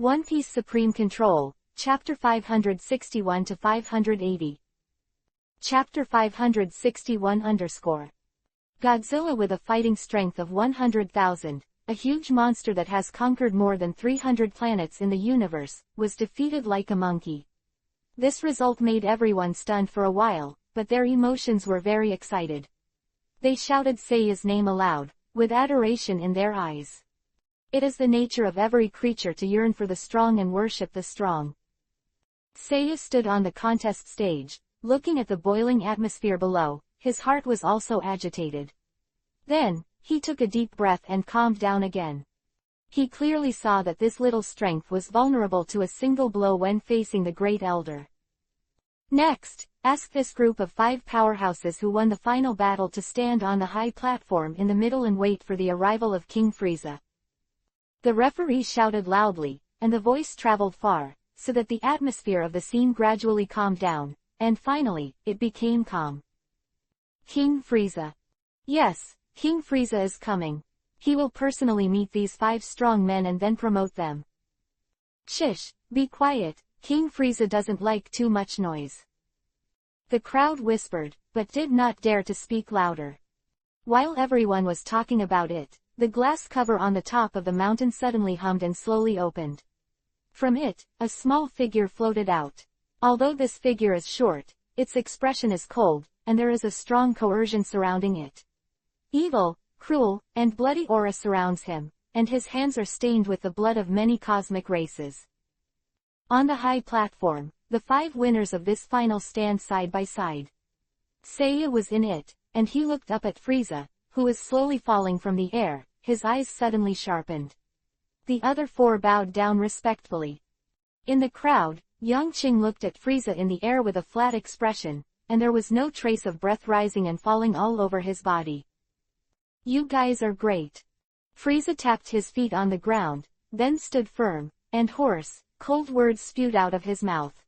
One Piece Supreme Control, Chapter 561-580. Chapter 561 Godzilla with a fighting strength of 100,000, a huge monster that has conquered more than 300 planets in the universe, was defeated like a monkey. This result made everyone stunned for a while, but their emotions were very excited. They shouted Seiya's name aloud, with adoration in their eyes. It is the nature of every creature to yearn for the strong and worship the strong. Seiya stood on the contest stage, looking at the boiling atmosphere below. His heart was also agitated. Then, he took a deep breath and calmed down again. He clearly saw that this little strength was vulnerable to a single blow when facing the Great Elder. Next, ask this group of 5 powerhouses who won the final battle to stand on the high platform in the middle and wait for the arrival of King Frieza. The referee shouted loudly, and the voice traveled far, so that the atmosphere of the scene gradually calmed down, and finally, it became calm. King Frieza. Yes, King Frieza is coming. He will personally meet these 5 strong men and then promote them. Shish, be quiet, King Frieza doesn't like too much noise. The crowd whispered, but did not dare to speak louder. While everyone was talking about it, the glass cover on the top of the mountain suddenly hummed and slowly opened. From it, a small figure floated out. Although this figure is short, its expression is cold, and there is a strong coercion surrounding it. Evil, cruel, and bloody aura surrounds him, and his hands are stained with the blood of many cosmic races. On the high platform, the 5 winners of this final stand side by side. Seiya was in it, and he looked up at Frieza, who was slowly falling from the air. His eyes suddenly sharpened. The other 4 bowed down respectfully. In the crowd, Yongqing looked at Frieza in the air with a flat expression, and there was no trace of breath rising and falling all over his body. You guys are great. Frieza tapped his feet on the ground, then stood firm, and hoarse, cold words spewed out of his mouth.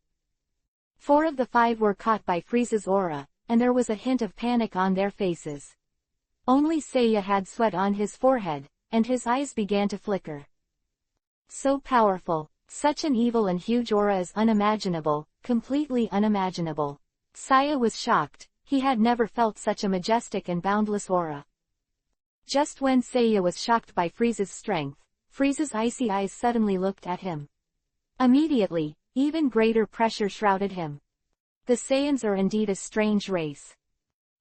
4 of the 5 were caught by Frieza's aura, and there was a hint of panic on their faces. Only Seiya had sweat on his forehead, and his eyes began to flicker. So powerful, such an evil and huge aura is unimaginable, completely unimaginable. Seiya was shocked, he had never felt such a majestic and boundless aura. Just when Seiya was shocked by Frieza's strength, Frieza's icy eyes suddenly looked at him. Immediately, even greater pressure shrouded him. The Saiyans are indeed a strange race.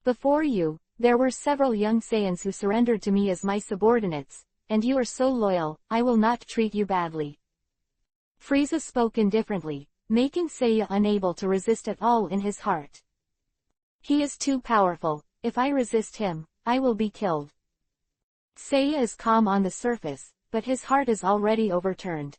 Before you, there were several young Saiyans who surrendered to me as my subordinates, and you are so loyal, I will not treat you badly. Frieza spoke indifferently, making Seiya unable to resist at all in his heart. He is too powerful, if I resist him, I will be killed. Seiya is calm on the surface, but his heart is already overturned.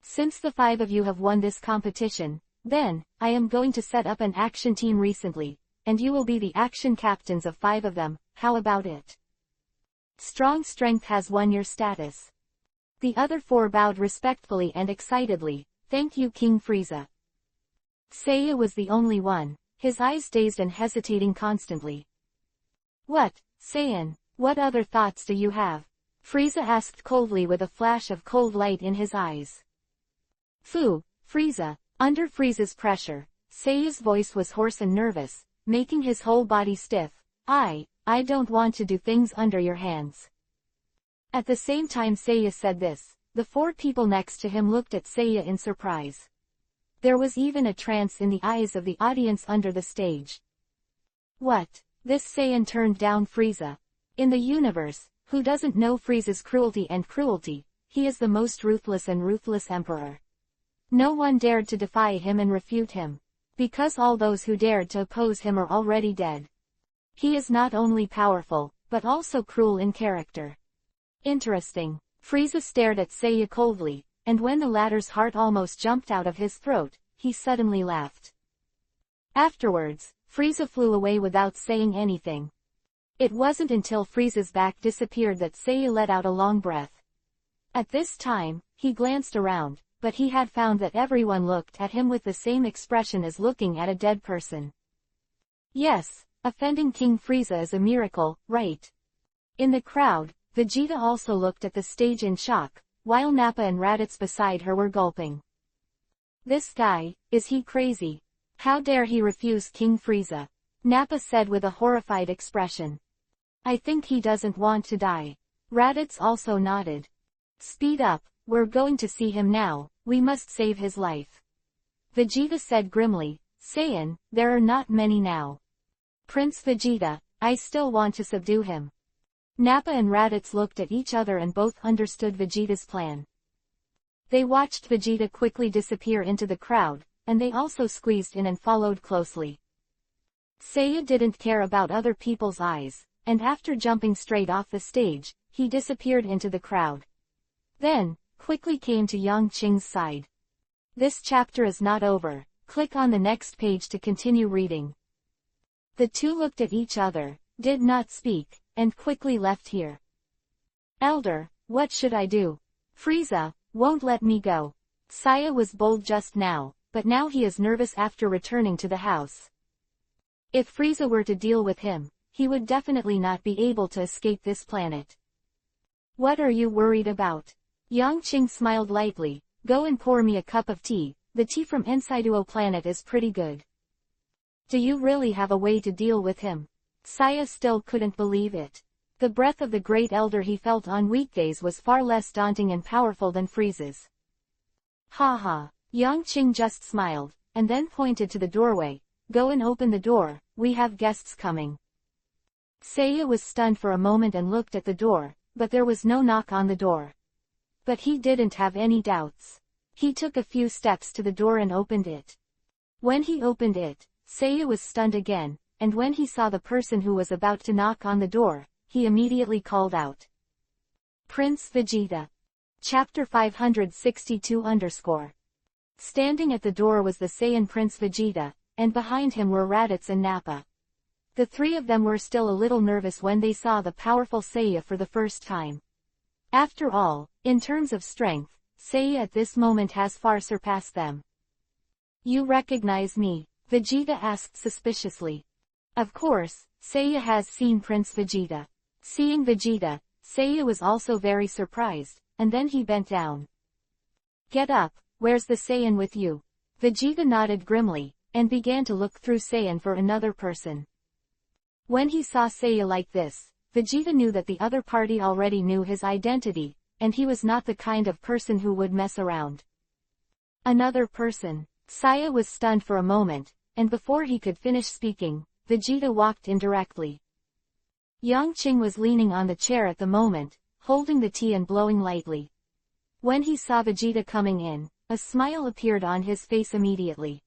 Since the 5 of you have won this competition, then, I am going to set up an action team recently, and you will be the action captains of 5 of them. How about it? Strong strength has won your status. The other 4 bowed respectfully and excitedly. Thank you, King Frieza. Seiya was the only one, his eyes dazed and hesitating constantly. What, Saiyan, what other thoughts do you have? Frieza asked coldly with a flash of cold light in his eyes. Phew, Frieza. Under Frieza's pressure, Seiya's voice was hoarse and nervous, making his whole body stiff. I don't want to do things under your hands. At the same time Seiya said this, the 4 people next to him looked at Seiya in surprise. There was even a trance in the eyes of the audience under the stage. What? This Saiyan turned down Frieza. In the universe, who doesn't know Frieza's cruelty and cruelty? He is the most ruthless and ruthless emperor. No one dared to defy him and refute him, because all those who dared to oppose him are already dead. He is not only powerful, but also cruel in character. Interesting. Frieza stared at Seiya coldly, and when the latter's heart almost jumped out of his throat, he suddenly laughed. Afterwards, Frieza flew away without saying anything. It wasn't until Frieza's back disappeared that Seiya let out a long breath. At this time, he glanced around, but he had found that everyone looked at him with the same expression as looking at a dead person. Yes, offending King Frieza is a miracle, right? In the crowd, Vegeta also looked at the stage in shock, while Nappa and Raditz beside her were gulping. "This guy, is he crazy? How dare he refuse King Frieza?" Nappa said with a horrified expression. "I think he doesn't want to die." Raditz also nodded. "Speed up, we're going to see him now, we must save his life." Vegeta said grimly, "Saiyan, there are not many now. Prince Vegeta, I still want to subdue him." Nappa and Raditz looked at each other and both understood Vegeta's plan. They watched Vegeta quickly disappear into the crowd, and they also squeezed in and followed closely. Seiya didn't care about other people's eyes, and after jumping straight off the stage, he disappeared into the crowd. Then, quickly came to Yang Qing's side. "This chapter is not over, click on the next page to continue reading." The two looked at each other, did not speak, and quickly left here. "Elder, what should I do? Frieza won't let me go." Seiya was bold just now, but now he is nervous after returning to the house. If Frieza were to deal with him, he would definitely not be able to escape this planet. "What are you worried about?" Yang Qing smiled lightly. "Go and pour me a cup of tea, the tea from Ensiduo planet is pretty good." "Do you really have a way to deal with him?" Seiya still couldn't believe it. The breath of the great elder he felt on weekdays was far less daunting and powerful than Frieza's. "Ha ha." Yang Qing just smiled, and then pointed to the doorway. "Go and open the door, we have guests coming." Seiya was stunned for a moment and looked at the door, but there was no knock on the door. But he didn't have any doubts. He took a few steps to the door and opened it. When he opened it, Seiya was stunned again, and when he saw the person who was about to knock on the door, he immediately called out. "Prince Vegeta." Chapter 562 Standing at the door was the Saiyan Prince Vegeta, and behind him were Raditz and Nappa. The three of them were still a little nervous when they saw the powerful Seiya for the first time. After all, in terms of strength, Seiya at this moment has far surpassed them. "You recognize me?" Vegeta asked suspiciously. Of course, Seiya has seen Prince Vegeta. Seeing Vegeta, Seiya was also very surprised, and then he bent down. "Get up, where's the Saiyan with you?" Vegeta nodded grimly, and began to look through Saiyan for another person. When he saw Seiya like this, Vegeta knew that the other party already knew his identity, and he was not the kind of person who would mess around. Another person. Seiya was stunned for a moment, and before he could finish speaking, Vegeta walked in directly. Yang Qing was leaning on the chair at the moment, holding the tea and blowing lightly. When he saw Vegeta coming in, a smile appeared on his face immediately.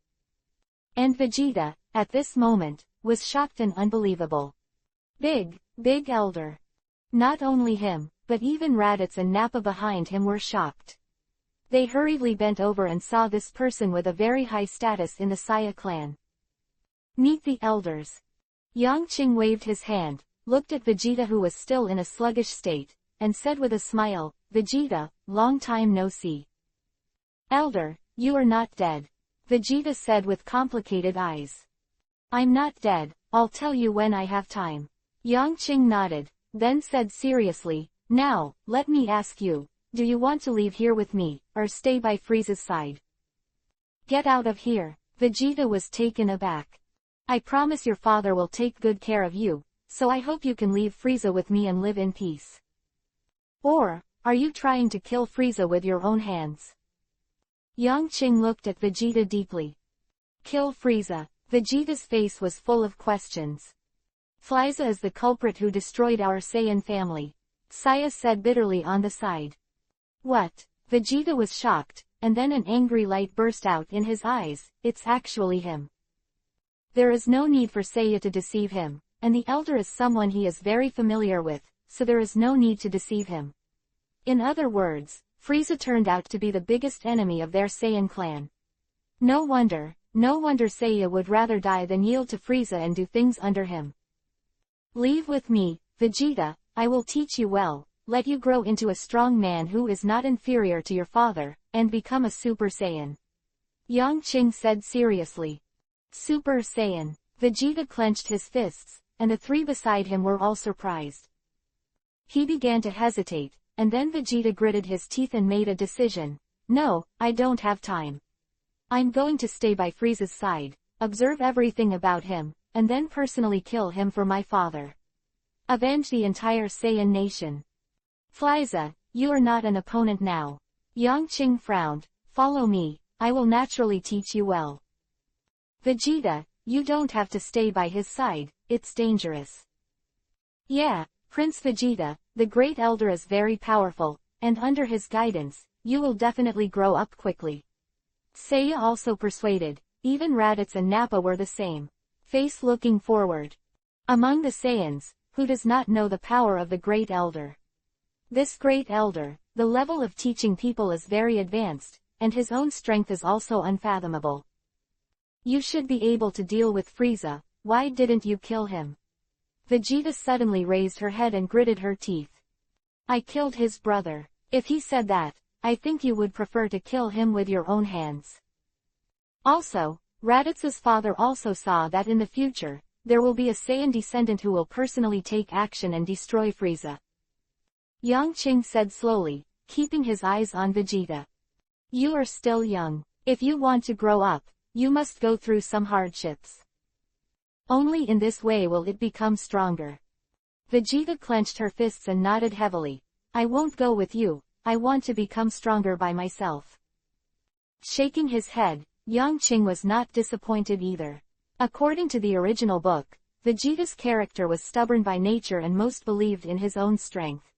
And Vegeta, at this moment, was shocked and unbelievable. Big elder. Not only him, but even Raditz and Nappa behind him were shocked. They hurriedly bent over and saw this person with a very high status in the Saiya clan. "Meet the elders." Yang Qing waved his hand, looked at Vegeta who was still in a sluggish state, and said with a smile, "Vegeta, long time no see." "Elder, you are not dead," Vegeta said with complicated eyes. "I'm not dead, I'll tell you when I have time." Yang Qing nodded, then said seriously, "Now, let me ask you, do you want to leave here with me, or stay by Frieza's side?" "Get out of here." Vegeta was taken aback. "I promise your father will take good care of you, so I hope you can leave Frieza with me and live in peace. Or, are you trying to kill Frieza with your own hands?" Yang Qing looked at Vegeta deeply. "Kill Frieza?" Vegeta's face was full of questions. "Frieza is the culprit who destroyed our Saiyan family," Seiya said bitterly on the side. "What?" Vegeta was shocked, and then an angry light burst out in his eyes. "It's actually him. There is no need for Seiya to deceive him, and the elder is someone he is very familiar with, so there is no need to deceive him." In other words, Frieza turned out to be the biggest enemy of their Saiyan clan. No wonder Seiya would rather die than yield to Frieza and do things under him. "Leave with me, Vegeta, I will teach you well, let you grow into a strong man who is not inferior to your father, and become a Super Saiyan," Yang Qing said seriously. Super Saiyan. Vegeta clenched his fists, and the three beside him were all surprised. He began to hesitate, and then Vegeta gritted his teeth and made a decision. No, I don't have time. I'm going to stay by Frieza's side, observe everything about him, and then personally kill him for my father. Avenge the entire Saiyan nation. Frieza, you are not an opponent now. Yang Qing frowned. Follow me, I will naturally teach you well. Vegeta, you don't have to stay by his side, it's dangerous. Yeah, Prince Vegeta, the Great Elder is very powerful, and under his guidance, you will definitely grow up quickly. Seiya also persuaded. Even Raditz and Nappa were the same. Face looking forward. Among the Saiyans, who does not know the power of the Great Elder? This Great Elder, the level of teaching people is very advanced, and his own strength is also unfathomable. You should be able to deal with Frieza, why didn't you kill him? Vegeta suddenly raised her head and gritted her teeth. I killed his brother. If he said that, I think you would prefer to kill him with your own hands. Also, Raditz's father also saw that in the future, there will be a Saiyan descendant who will personally take action and destroy Frieza. Yang Qing said slowly, keeping his eyes on Vegeta. You are still young. If you want to grow up, you must go through some hardships. Only in this way will it become stronger. Vegeta clenched her fists and nodded heavily. I won't go with you, I want to become stronger by myself. Shaking his head, Yang Qing was not disappointed either. According to the original book, Vegeta's character was stubborn by nature and most believed in his own strength.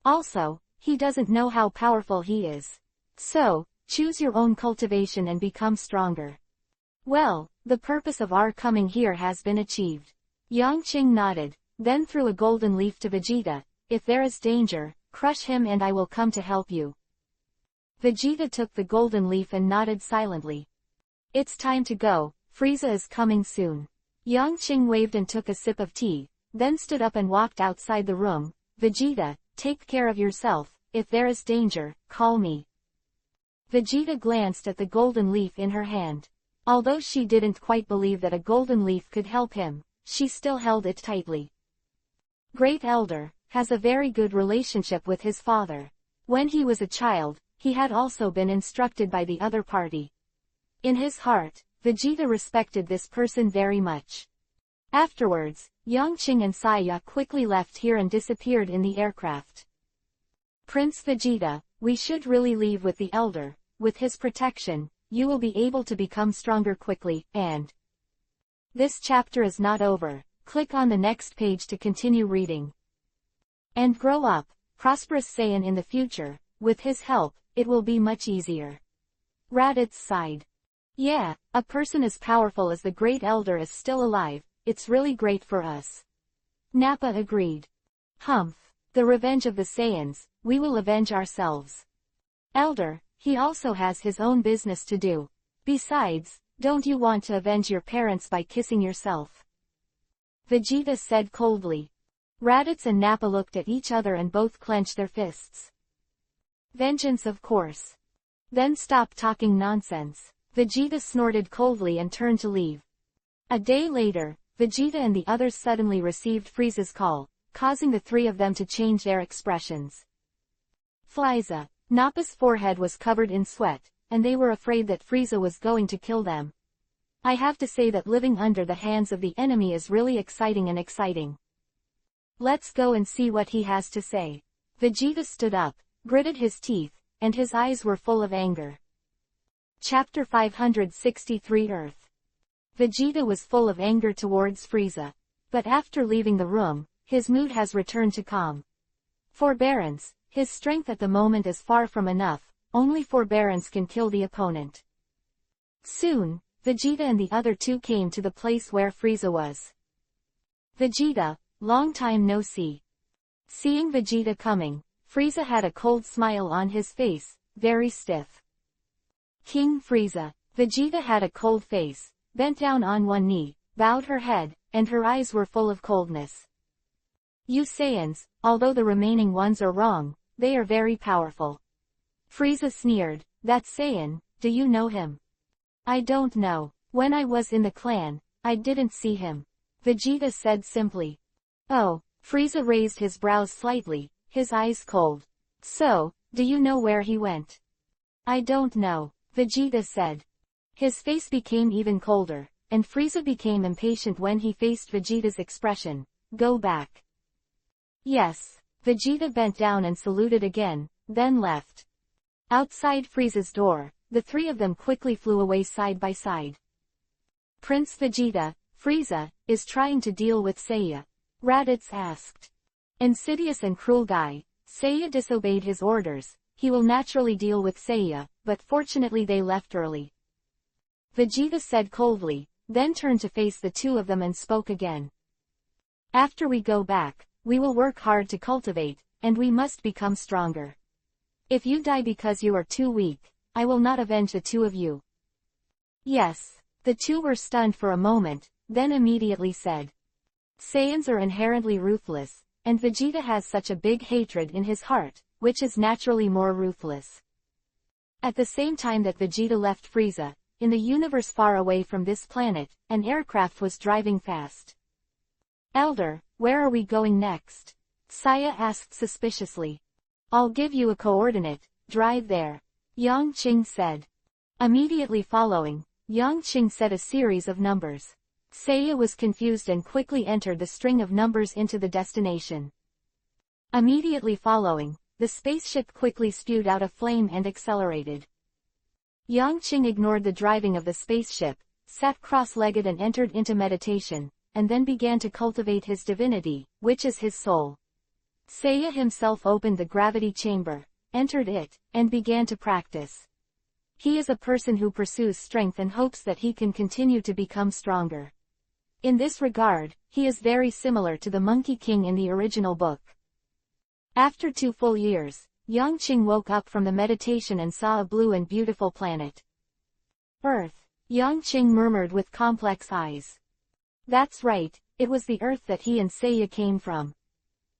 Also, he doesn't know how powerful he is. So, choose your own cultivation and become stronger. Well, the purpose of our coming here has been achieved. Yang Qing nodded, then threw a golden leaf to Vegeta. If there is danger, crush him and I will come to help you. Vegeta took the golden leaf and nodded silently. It's time to go, Frieza is coming soon. Yang Qing waved and took a sip of tea, then stood up and walked outside the room. Vegeta, take care of yourself, if there is danger, call me. Vegeta glanced at the golden leaf in her hand. Although she didn't quite believe that a golden leaf could help him, she still held it tightly. Great Elder has a very good relationship with his father. When he was a child, he had also been instructed by the other party. In his heart, Vegeta respected this person very much. Afterwards, Yang Qing and Saiya quickly left here and disappeared in the aircraft. Prince Vegeta, we should really leave with the Elder. With his protection, you will be able to become stronger quickly, and... This chapter is not over. Click on the next page to continue reading. And grow up, prosperous Saiyan in the future. With his help, it will be much easier. Raditz sighed. Yeah, a person as powerful as the Great Elder is still alive, it's really great for us. Nappa agreed. Humph. The revenge of the Saiyans, we will avenge ourselves. Elder, he also has his own business to do. Besides, don't you want to avenge your parents by kissing yourself? Vegeta said coldly. Raditz and Nappa looked at each other and both clenched their fists. Vengeance, of course. Then stop talking nonsense. Vegeta snorted coldly and turned to leave. A day later, Vegeta and the others suddenly received Frieza's call, causing the three of them to change their expressions. Frieza. Nappa's forehead was covered in sweat, and they were afraid that Frieza was going to kill them. I have to say that living under the hands of the enemy is really exciting. Let's go and see what he has to say. Vegeta stood up, gritted his teeth, and his eyes were full of anger. Chapter 563 Earth. Vegeta was full of anger towards Frieza. But after leaving the room, his mood has returned to calm. Forbearance. His strength at the moment is far from enough, only forbearance can kill the opponent. Soon, Vegeta and the other two came to the place where Frieza was. Vegeta, long time no see. Seeing Vegeta coming, Frieza had a cold smile on his face, very stiff. King Frieza. Vegeta had a cold face, bent down on one knee, bowed her head, and her eyes were full of coldness. You Saiyans, although the remaining ones are wrong, they are very powerful. Frieza sneered. That Saiyan, do you know him? I don't know. When I was in the clan, I didn't see him. Vegeta said simply. Oh. Frieza raised his brows slightly, his eyes cold. So, do you know where he went? I don't know, Vegeta said. His face became even colder, and Frieza became impatient when he faced Vegeta's expression. Go back. Yes. Vegeta bent down and saluted again, then left. Outside Frieza's door, the three of them quickly flew away side by side. Prince Vegeta, Frieza, is trying to deal with Seiya. Raditz asked. Insidious and cruel guy. Seiya disobeyed his orders. He will naturally deal with Seiya, but fortunately they left early. Vegeta said coldly, then turned to face the two of them and spoke again. After we go back, we will work hard to cultivate, and we must become stronger. If you die because you are too weak, I will not avenge the two of you. Yes. The two were stunned for a moment, then immediately said. Saiyans are inherently ruthless, and Vegeta has such a big hatred in his heart, which is naturally more ruthless. At the same time that Vegeta left Frieza, in the universe far away from this planet, an aircraft was driving fast. Elder, where are we going next? Seiya asked suspiciously. I'll give you a coordinate, drive there. Yang Qing said. Immediately following, Yang Qing said a series of numbers. Seiya was confused and quickly entered the string of numbers into the destination. Immediately following, the spaceship quickly spewed out a flame and accelerated. Yang Qing ignored the driving of the spaceship, sat cross-legged and entered into meditation, and then began to cultivate his divinity, which is his soul. Seiya himself opened the gravity chamber, entered it, and began to practice. He is a person who pursues strength and hopes that he can continue to become stronger. In this regard, he is very similar to the Monkey King in the original book. After 2 full years, Yang Qing woke up from the meditation and saw a blue and beautiful planet. Earth, Yang Qing murmured with complex eyes. That's right, it was the Earth that he and Seiya came from.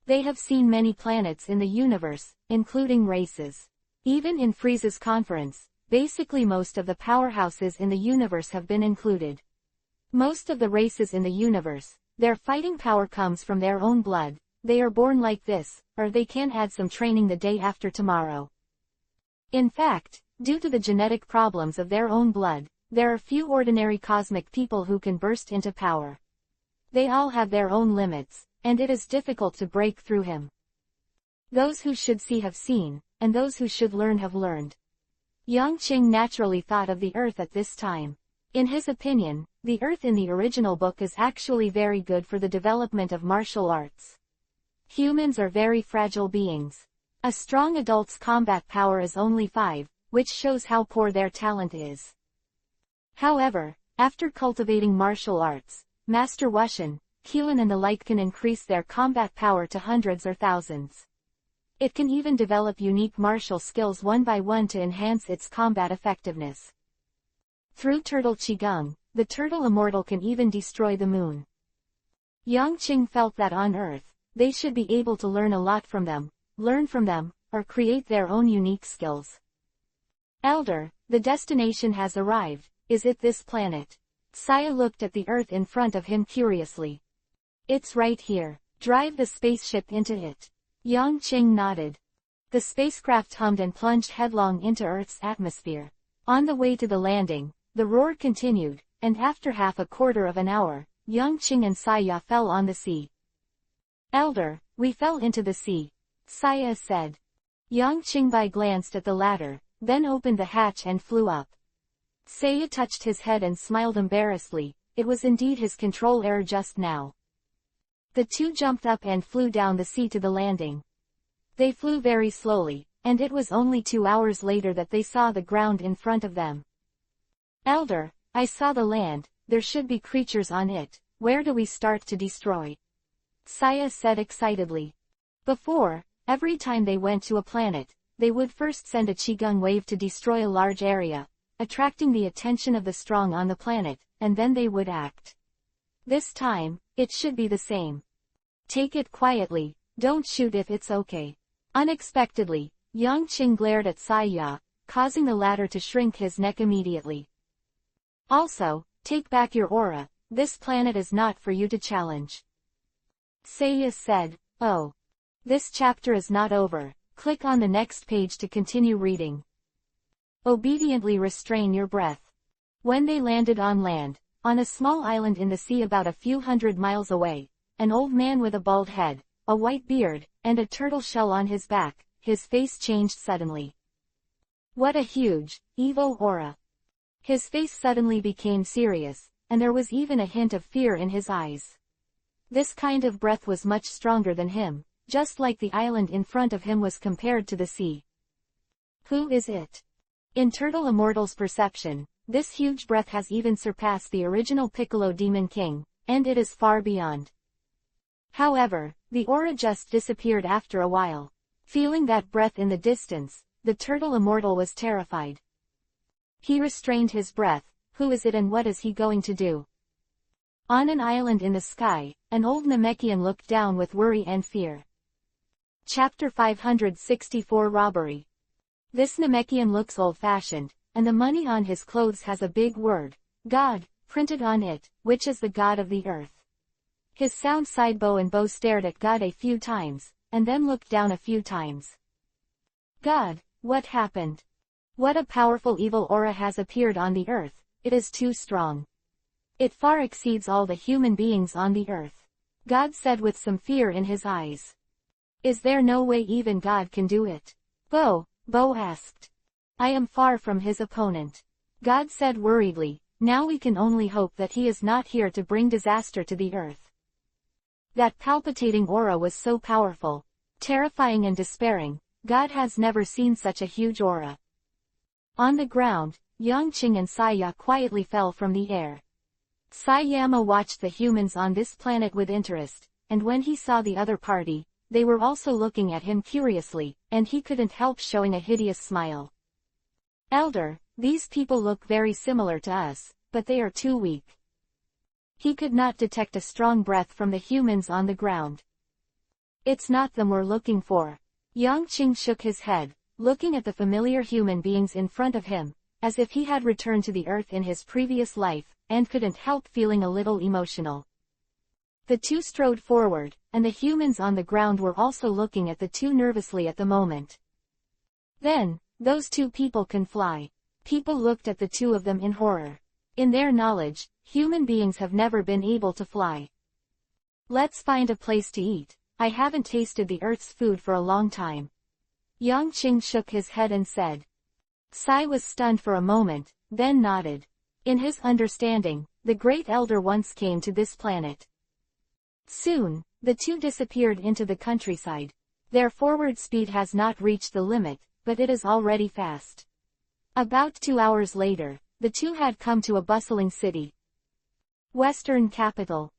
They have seen many planets in the universe, including races. Even in Frieza's conference, basically most of the powerhouses in the universe have been included. Most of the races in the universe, their fighting power comes from their own blood. They are born like this, or they can add some training the day after tomorrow. In fact, due to the genetic problems of their own blood, there are few ordinary cosmic people who can burst into power. They all have their own limits, and it is difficult to break through him. Those who should see have seen, and those who should learn have learned. Yang Qing naturally thought of the Earth at this time. In his opinion, the Earth in the original book is actually very good for the development of martial arts. Humans are very fragile beings. A strong adult's combat power is only 5, which shows how poor their talent is. However, after cultivating martial arts, Master Wushan, Qilin and the like can increase their combat power to hundreds or thousands. It can even develop unique martial skills one by one to enhance its combat effectiveness. Through Turtle Qigong, the turtle immortal can even destroy the moon. Yang Qing felt that on Earth, they should be able to learn a lot from them, or create their own unique skills. Elder, the destination has arrived. Is it this planet? Seiya looked at the Earth in front of him curiously. It's right here. Drive the spaceship into it. Yang Qing nodded. The spacecraft hummed and plunged headlong into Earth's atmosphere. On the way to the landing, the roar continued, and after half a quarter of an hour, Yang Qing and Seiya fell on the sea. Elder, we fell into the sea. Seiya said. Yang Qingbai glanced at the ladder, then opened the hatch and flew up. Seiya touched his head and smiled embarrassedly. It was indeed his control error just now. The two jumped up and flew down the sea to the landing. They flew very slowly, and it was only 2 hours later that they saw the ground in front of them. Elder, I saw the land. There should be creatures on it. Where do we start to destroy? Seiya said excitedly. Before, every time they went to a planet, they would first send a Qigong wave to destroy a large area, attracting the attention of the strong on the planet, and then they would act. This time, it should be the same. Take it quietly, don't shoot if it's okay. Unexpectedly, Yang Qing glared at Seiya, causing the latter to shrink his neck immediately. Also, take back your aura, this planet is not for you to challenge. Seiya said, oh. This chapter is not over. Click on the next page to continue reading. Obediently restrain your breath. When they landed on land, on a small island in the sea about a few hundred miles away, an old man with a bald head, a white beard, and a turtle shell on his back, his face changed suddenly. What a huge, evil aura. His face suddenly became serious, and there was even a hint of fear in his eyes. This kind of breath was much stronger than him, just like the island in front of him was compared to the sea. Who is it? In Turtle Immortal's perception, this huge breath has even surpassed the original Piccolo Demon King, and it is far beyond. However, the aura just disappeared after a while. Feeling that breath in the distance, the Turtle Immortal was terrified. He restrained his breath. Who is it and what is he going to do? On an island in the sky, an old Namekian looked down with worry and fear. Chapter 564 Robbery. This Namekian looks old-fashioned, and the money on his clothes has a big word, God, printed on it, which is the god of the earth. His sound side bow and bow stared at God a few times, and then looked down a few times. God, what happened? What a powerful evil aura has appeared on the earth, it is too strong. It far exceeds all the human beings on the earth. God said with some fear in his eyes. Is there no way even God can do it? Bo asked. I am far from his opponent. God said worriedly, now we can only hope that he is not here to bring disaster to the earth. That palpitating aura was so powerful, terrifying and despairing. God has never seen such a huge aura. On the ground, Yangqing and Saya quietly fell from the air. Sayama watched the humans on this planet with interest, and when he saw the other party, they were also looking at him curiously, and he couldn't help showing a hideous smile. Elder, these people look very similar to us, but they are too weak. He could not detect a strong breath from the humans on the ground. It's not them we're looking for. Yangqing shook his head, looking at the familiar human beings in front of him, as if he had returned to the earth in his previous life, and couldn't help feeling a little emotional. The two strode forward, and the humans on the ground were also looking at the two nervously at the moment. Then, those two people can fly. People looked at the two of them in horror. In their knowledge, human beings have never been able to fly. Let's find a place to eat. I haven't tasted the earth's food for a long time. Yangqing shook his head and said. Sai was stunned for a moment, then nodded. In his understanding, the great elder once came to this planet. Soon, the two disappeared into the countryside. Their forward speed has not reached the limit, but it is already fast. About 2 hours later, the two had come to a bustling city. Western capital.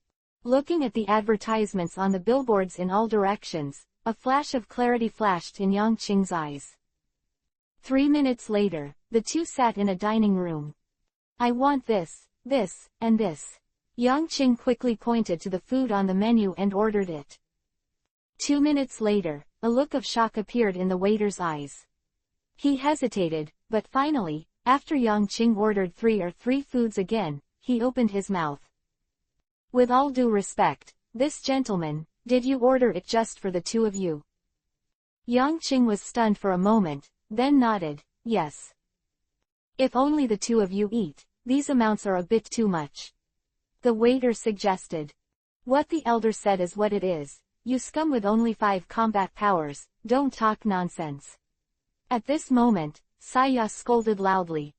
Looking at the advertisements on the billboards in all directions, a flash of clarity flashed in Yangqing's eyes. 3 minutes later, the two sat in a dining room. I want this, and this. Yangqing quickly pointed to the food on the menu and ordered it. 2 minutes later, a look of shock appeared in the waiter's eyes. He hesitated, but finally, after Yangqing ordered three foods again, he opened his mouth. With all due respect, this gentleman, did you order it just for the two of you? Yangqing was stunned for a moment, then nodded, yes. If only the two of you eat, these amounts are a bit too much. The waiter suggested. What the elder said is what it is, you scum with only 5 combat powers, don't talk nonsense. At this moment, Saya scolded loudly.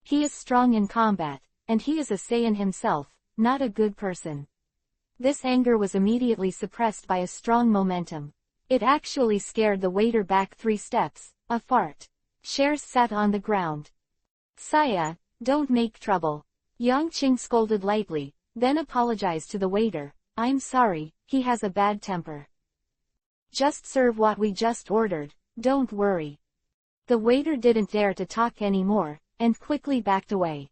He is strong in combat, and he is a Saiyan himself, not a good person. This anger was immediately suppressed by a strong momentum. It actually scared the waiter back 3 steps, a fart. Shares sat on the ground. Saya, don't make trouble. Yangqing scolded lightly, then apologized to the waiter. I'm sorry, he has a bad temper. Just serve what we just ordered, don't worry. The waiter didn't dare to talk anymore, and quickly backed away.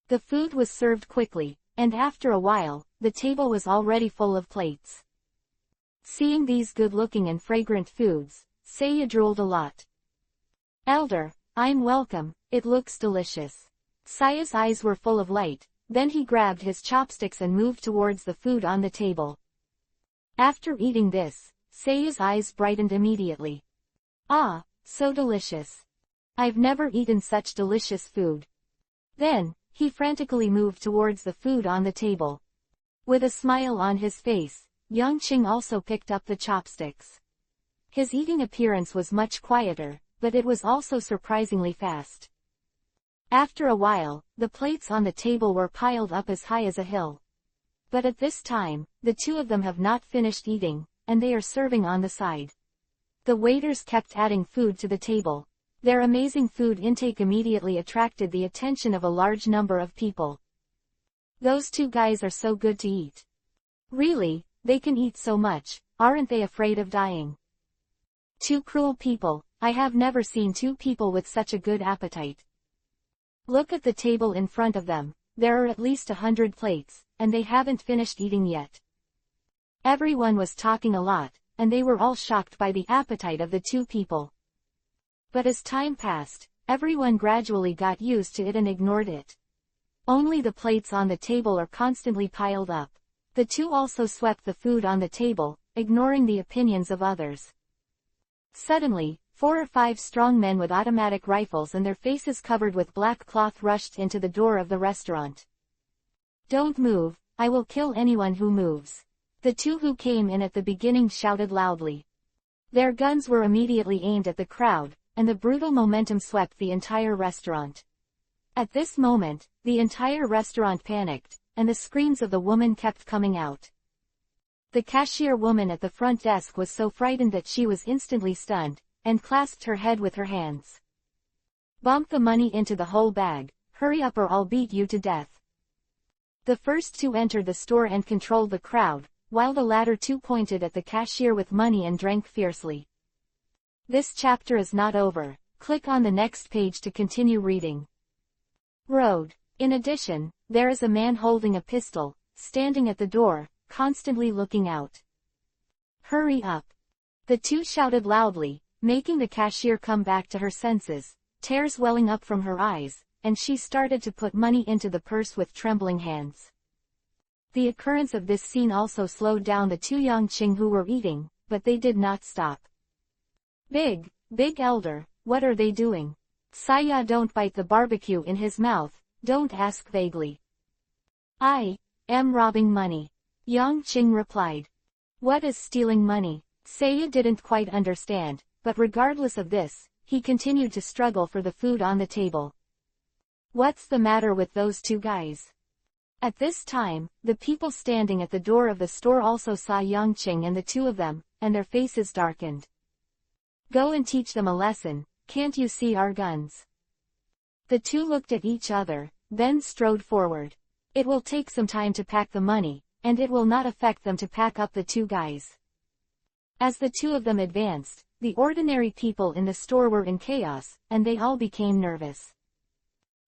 The food was served quickly, and after a while, the table was already full of plates. Seeing these good-looking and fragrant foods, Saya drooled a lot. Elder, I'm welcome, it looks delicious. Saya's eyes were full of light, then he grabbed his chopsticks and moved towards the food on the table. After eating this, Saya's eyes brightened immediately. Ah, so delicious. I've never eaten such delicious food. Then, he frantically moved towards the food on the table. With a smile on his face, Yang Qing also picked up the chopsticks. His eating appearance was much quieter, but it was also surprisingly fast. After a while, the plates on the table were piled up as high as a hill. But at this time, the two of them have not finished eating, and they are serving on the side. The waiters kept adding food to the table. Their amazing food intake immediately attracted the attention of a large number of people. Those two guys are so good to eat. Really, they can eat so much, aren't they afraid of dying? Two cruel people, I have never seen two people with such a good appetite. Look at the table in front of them, there are at least 100 plates, and they haven't finished eating yet. Everyone was talking a lot, and they were all shocked by the appetite of the two people. But as time passed, everyone gradually got used to it and ignored it. Only the plates on the table are constantly piled up. The two also swept the food on the table, ignoring the opinions of others. Suddenly, 4 or 5 strong men with automatic rifles and their faces covered with black cloth rushed into the door of the restaurant. Don't move, I will kill anyone who moves. The two who came in at the beginning shouted loudly. Their guns were immediately aimed at the crowd, and the brutal momentum swept the entire restaurant. At this moment, the entire restaurant panicked, and the screams of the woman kept coming out. The cashier woman at the front desk was so frightened that she was instantly stunned, and clasped her head with her hands. Bump the money into the whole bag, hurry up or I'll beat you to death. The first two entered the store and controlled the crowd, while the latter two pointed at the cashier with money and drank fiercely. This chapter is not over. Click on the next page to continue reading. Road. In addition, there is a man holding a pistol, standing at the door, constantly looking out. Hurry up. The two shouted loudly, making the cashier come back to her senses, tears welling up from her eyes, and she started to put money into the purse with trembling hands. The occurrence of this scene also slowed down the two Yang Qing who were eating, but they did not stop. Big elder, what are they doing? Saya don't bite the barbecue in his mouth, don't ask vaguely. I am robbing money. Yang Qing replied. What is stealing money? Saya didn't quite understand, but regardless of this, he continued to struggle for the food on the table. What's the matter with those two guys? At this time, the people standing at the door of the store also saw Yang Qing and the two of them, and their faces darkened. Go and teach them a lesson, can't you see our guns? The two looked at each other, then strode forward. It will take some time to pack the money, and it will not affect them to pack up the two guys. As the two of them advanced, the ordinary people in the store were in chaos, and they all became nervous.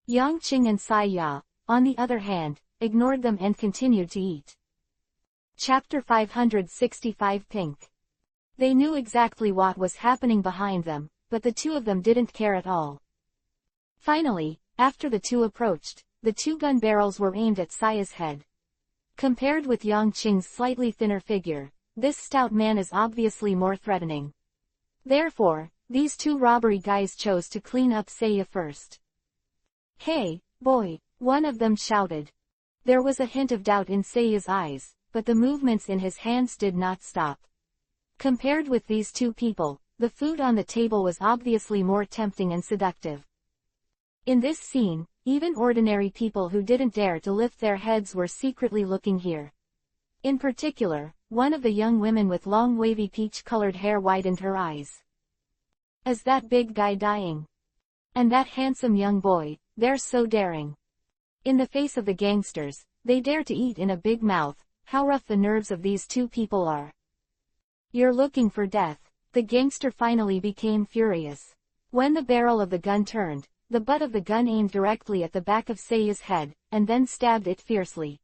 Yang Qing and Saya, on the other hand, ignored them and continued to eat. Chapter 565 Pink. They knew exactly what was happening behind them, but the two of them didn't care at all. Finally, after the two approached, the two gun barrels were aimed at Saya's head. Compared with Yang Qing's slightly thinner figure, this stout man is obviously more threatening. Therefore, these two robbery guys chose to clean up Saya first. Hey, boy, one of them shouted. There was a hint of doubt in Saya's eyes, but the movements in his hands did not stop. Compared with these two people, the food on the table was obviously more tempting and seductive. In this scene, even ordinary people who didn't dare to lift their heads were secretly looking here. In particular, one of the young women with long wavy peach-colored hair widened her eyes. Is that big guy dying? And that handsome young boy, they're so daring. In the face of the gangsters, they dare to eat in a big mouth, how rough the nerves of these two people are. You're looking for death. The gangster finally became furious. When the barrel of the gun turned, the butt of the gun aimed directly at the back of Saya's head, and then stabbed it fiercely.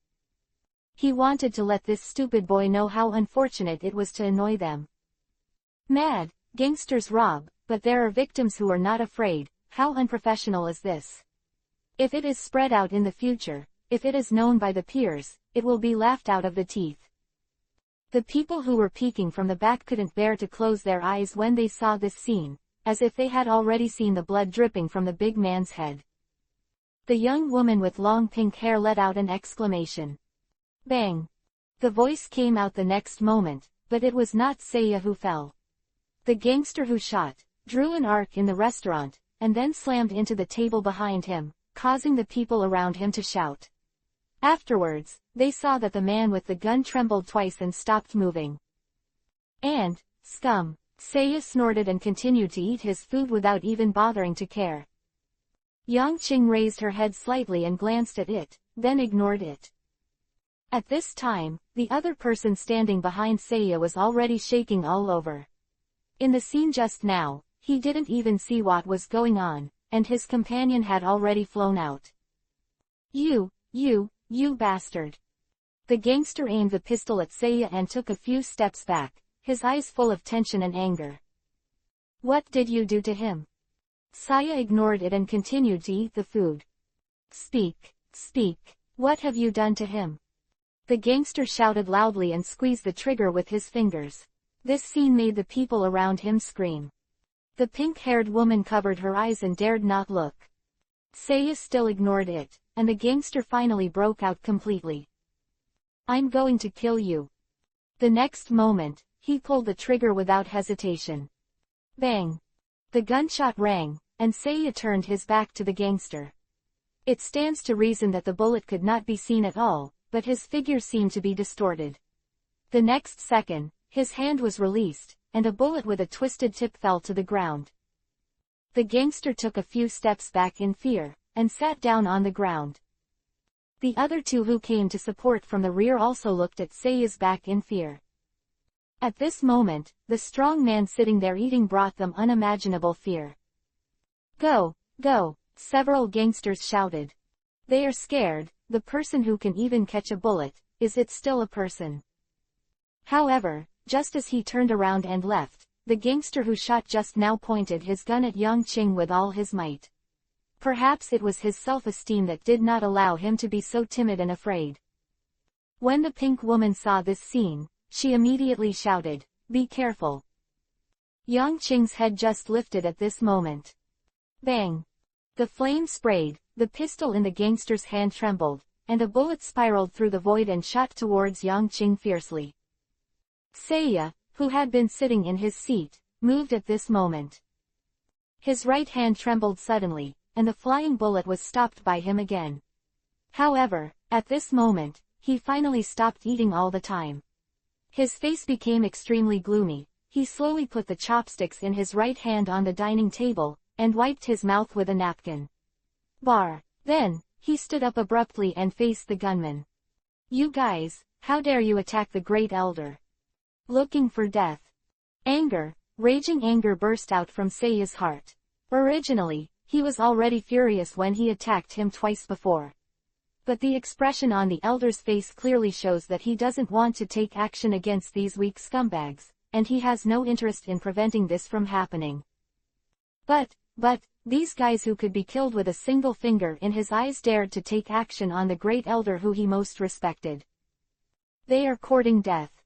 He wanted to let this stupid boy know how unfortunate it was to annoy them. Mad, gangsters rob, but there are victims who are not afraid. How unprofessional is this? If it is spread out in the future, if it is known by the peers, it will be laughed out of the teeth. The people who were peeking from the back couldn't bear to close their eyes when they saw this scene, as if they had already seen the blood dripping from the big man's head. The young woman with long pink hair let out an exclamation. Bang! The voice came out the next moment, but it was not Seiya who fell. The gangster who shot, drew an arc in the restaurant, and then slammed into the table behind him, causing the people around him to shout. Afterwards, they saw that the man with the gun trembled twice and stopped moving. And, scum, Seiya snorted and continued to eat his food without even bothering to care. Yang Qing raised her head slightly and glanced at it, then ignored it. At this time, the other person standing behind Seiya was already shaking all over. In the scene just now, he didn't even see what was going on, and his companion had already flown out. You bastard. The gangster aimed the pistol at Seiya and took a few steps back, his eyes full of tension and anger. What did you do to him? Seiya ignored it and continued to eat the food. Speak. What have you done to him? The gangster shouted loudly and squeezed the trigger with his fingers. This scene made the people around him scream. The pink-haired woman covered her eyes and dared not look. Seiya still ignored it, and the gangster finally broke out completely. I'm going to kill you. The next moment, he pulled the trigger without hesitation. Bang! The gunshot rang, and Seiya turned his back to the gangster. It stands to reason that the bullet could not be seen at all, but his figure seemed to be distorted. The next second, his hand was released, and a bullet with a twisted tip fell to the ground. The gangster took a few steps back in fear, and sat down on the ground. The other two who came to support from the rear also looked at Seiya's back in fear. At this moment, the strong man sitting there eating brought them unimaginable fear. Go! Several gangsters shouted. They are scared. The person who can even catch a bullet, is it still a person? However, just as he turned around and left, the gangster who shot just now pointed his gun at Yang Qing with all his might. Perhaps it was his self-esteem that did not allow him to be so timid and afraid. When the pink woman saw this scene, she immediately shouted, "Be careful." Yang Qing's head just lifted at this moment. Bang! The flame sprayed, the pistol in the gangster's hand trembled, and a bullet spiraled through the void and shot towards Yang Qing fiercely. Seiya, who had been sitting in his seat, moved at this moment. His right hand trembled suddenly, and the flying bullet was stopped by him again. However, at this moment, he finally stopped eating all the time. His face became extremely gloomy. He slowly put the chopsticks in his right hand on the dining table, and wiped his mouth with a napkin. Then, he stood up abruptly and faced the gunman. You guys, how dare you attack the Great Elder? Looking for death. Raging anger burst out from Seiya's heart. Originally, he was already furious when he attacked him twice before. But the expression on the Elder's face clearly shows that he doesn't want to take action against these weak scumbags, and he has no interest in preventing this from happening. But, these guys who could be killed with a single finger in his eyes dared to take action on the Great Elder who he most respected. They are courting death.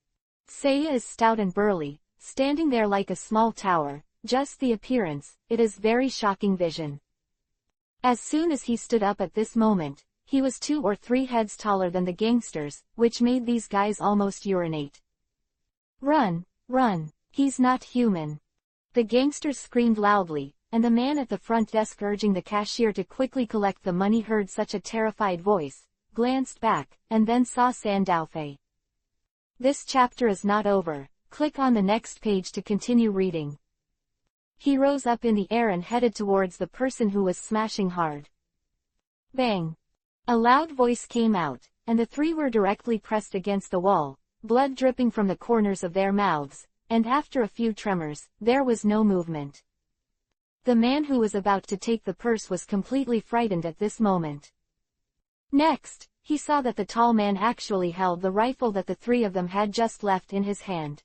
Seiya is stout and burly, standing there like a small tower. Just the appearance, it is very shocking vision. As soon as he stood up at this moment, he was 2 or 3 heads taller than the gangsters, which made these guys almost urinate. Run, he's not human. The gangsters screamed loudly, and the man at the front desk urging the cashier to quickly collect the money heard such a terrified voice, glanced back, and then saw Sandaofei. This chapter is not over. Click on the next page to continue reading. He rose up in the air and headed towards the person who was smashing hard. Bang! A loud voice came out, and the 3 were directly pressed against the wall, blood dripping from the corners of their mouths, and after a few tremors, there was no movement. The man who was about to take the purse was completely frightened at this moment. Next, he saw that the tall man actually held the rifle that the 3 of them had just left in his hand.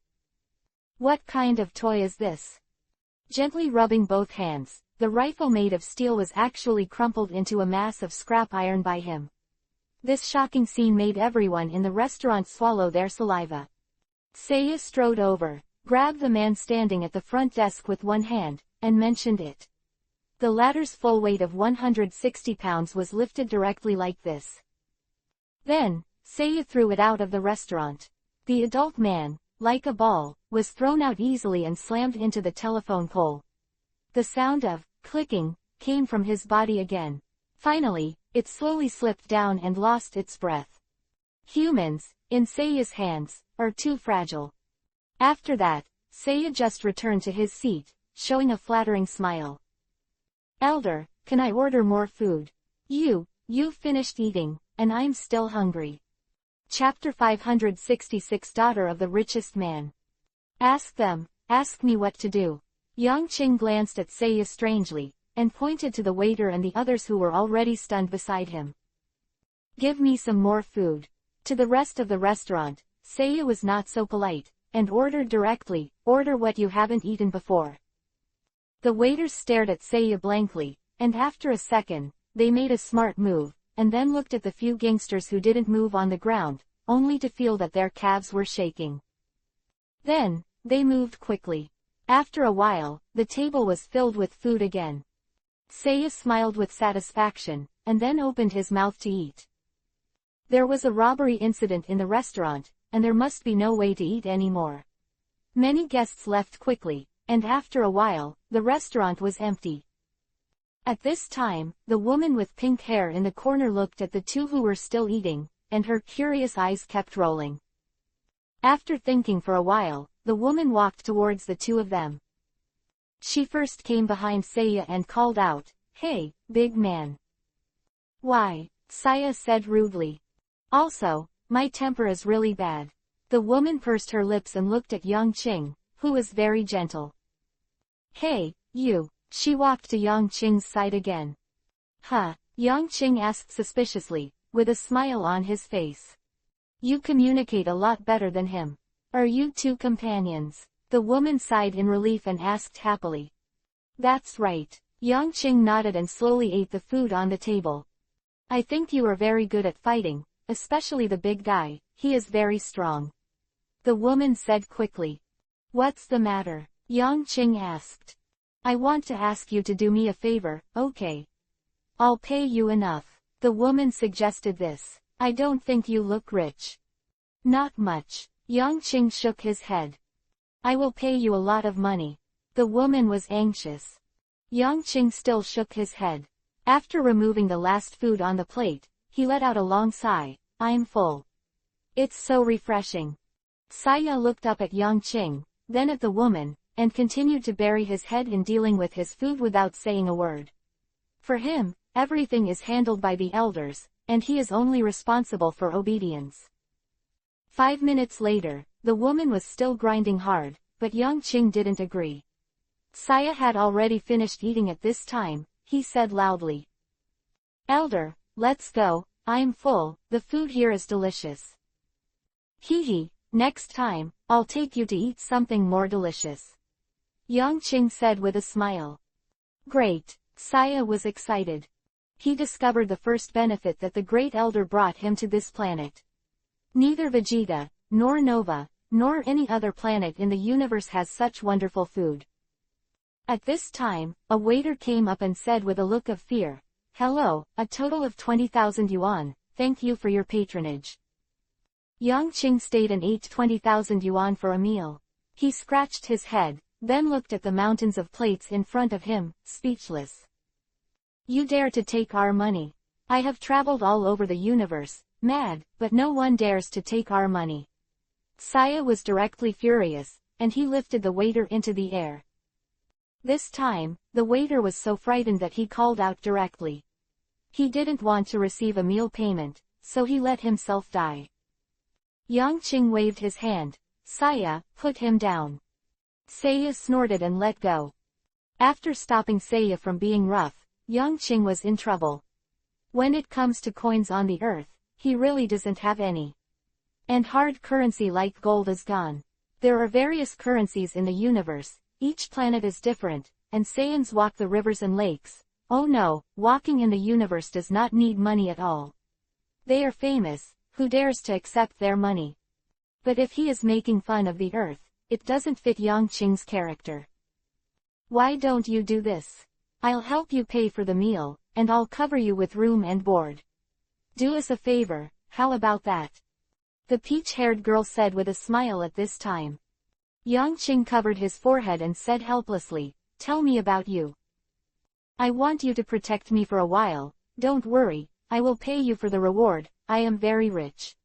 What kind of toy is this? Gently rubbing both hands, the rifle made of steel was actually crumpled into a mass of scrap iron by him. This shocking scene made everyone in the restaurant swallow their saliva. Seiya strode over, grabbed the man standing at the front desk with one hand, and mentioned it. The latter's full weight of 160 pounds was lifted directly like this. Then, Seiya threw it out of the restaurant. The adult man, like a ball, was thrown out easily and slammed into the telephone pole. The sound of clicking came from his body again. Finally, it slowly slipped down and lost its breath. Humans, in Seiya's hands, are too fragile. After that, Seiya just returned to his seat, showing a flattering smile. Elder, can I order more food? You've finished eating, and I'm still hungry. Chapter 566 Daughter of the Richest Man. Ask me what to do. Yang Qing glanced at Seiya strangely, and pointed to the waiter and the others who were already stunned beside him. Give me some more food. To the rest of the restaurant, Seiya was not so polite, and ordered directly, order what you haven't eaten before. The waiters stared at Seiya blankly, and after a second, they made a smart move, and then looked at the few gangsters who didn't move on the ground, only to feel that their calves were shaking. Then, they moved quickly. After a while, the table was filled with food again. Seiya smiled with satisfaction, and then opened his mouth to eat. There was a robbery incident in the restaurant, and there must be no way to eat anymore. Many guests left quickly, and after a while, the restaurant was empty. At this time, the woman with pink hair in the corner looked at the two who were still eating, and her curious eyes kept rolling. After thinking for a while, the woman walked towards the two of them. She first came behind Seiya and called out, "Hey, big man." "Why?" Seiya said rudely. "Also, my temper is really bad." The woman pursed her lips and looked at Yang Qing, who was very gentle. "Hey, you." She walked to Yang Qing's side again. "Huh?" Yang Qing asked suspiciously, with a smile on his face. "You communicate a lot better than him. Are you two companions?" The woman sighed in relief and asked happily. "That's right." Yang Qing nodded and slowly ate the food on the table. "I think you are very good at fighting, especially the big guy, he is very strong." The woman said quickly. "What's the matter?" Yang Qing asked. "I want to ask you to do me a favor, okay? I'll pay you enough." The woman suggested this. "I don't think you look rich." "Not much." Yang Qing shook his head. "I will pay you a lot of money." The woman was anxious. Yang Qing still shook his head. After removing the last food on the plate, he let out a long sigh. "I'm full. It's so refreshing." Seiya looked up at Yang Qing, then at the woman, and continued to bury his head in dealing with his food without saying a word. For him, everything is handled by the elders, and he is only responsible for obedience. 5 minutes later, the woman was still grinding hard, but Yang Qing didn't agree. Seiya had already finished eating at this time. He said loudly. "Elder, let's go, I'm full, the food here is delicious." "Hee, next time, I'll take you to eat something more delicious," Yang Qing said with a smile. Great. Seiya was excited. He discovered the first benefit that the Great Elder brought him to this planet. Neither Vegeta, nor Nova, nor any other planet in the universe has such wonderful food. At this time, a waiter came up and said with a look of fear, "Hello, a total of 20,000 yuan, thank you for your patronage." Yang Qing stayed and ate 20,000 yuan for a meal. He scratched his head, then looked at the mountains of plates in front of him, speechless. "You dare to take our money? I have traveled all over the universe, mad, but no one dares to take our money." Seiya was directly furious, and he lifted the waiter into the air. This time, the waiter was so frightened that he called out directly. He didn't want to receive a meal payment, so he let himself die. Yang Qing waved his hand. "Seiya, put him down." Seiya snorted and let go. After stopping Seiya from being rough, Yang Qing was in trouble. When it comes to coins on the earth, he really doesn't have any. And hard currency like gold is gone. There are various currencies in the universe, each planet is different, and Saiyans walk the rivers and lakes. Oh no, walking in the universe does not need money at all. They are famous, who dares to accept their money? But if he is making fun of the earth, it doesn't fit Yang Qing's character. Why don't you do this? I'll help you pay for the meal, and I'll cover you with room and board. Do us a favor, how about that? The peach-haired girl said with a smile at this time. Yang Qing covered his forehead and said helplessly, tell me about you. I want you to protect me for a while, don't worry, I will pay you for the reward, I am very rich.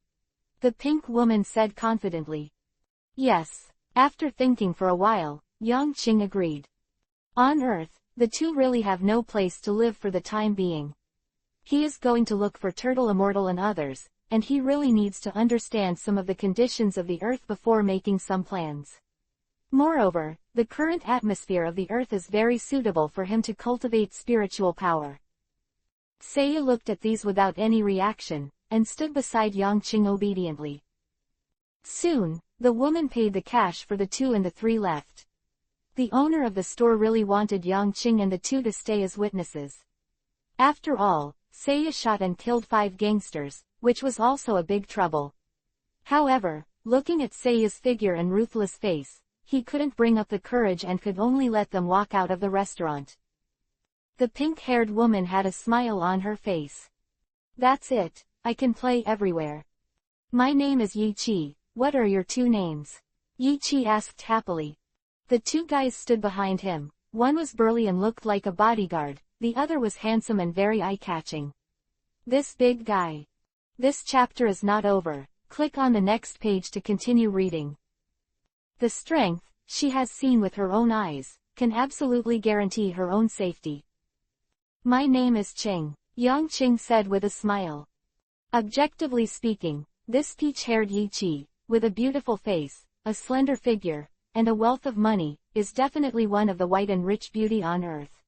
The pink woman said confidently. Yes. After thinking for a while, Yang Qing agreed. On Earth, the two really have no place to live for the time being. He is going to look for Turtle Immortal and others, and he really needs to understand some of the conditions of the Earth before making some plans. Moreover, the current atmosphere of the Earth is very suitable for him to cultivate spiritual power. Seiya looked at these without any reaction, and stood beside Yang Qing obediently. Soon, the woman paid the cash for the two and the three left. The owner of the store really wanted Yang Qing and the two to stay as witnesses. After all, Seiya shot and killed 5 gangsters, which was also a big trouble. However, looking at Seiya's figure and ruthless face, he couldn't bring up the courage and could only let them walk out of the restaurant. The pink-haired woman had a smile on her face. That's it, I can play everywhere. My name is Yi Qi, what are your 2 names? Yi Qi asked happily. The 2 guys stood behind him, one was burly and looked like a bodyguard, the other was handsome and very eye-catching. This big guy. This chapter is not over, click on the next page to continue reading. The strength, she has seen with her own eyes, can absolutely guarantee her own safety. My name is Qing, Yang Qing said with a smile. Objectively speaking, this peach-haired Yi Qi, with a beautiful face, a slender figure, and a wealth of money, is definitely one of the white and rich beauty on earth.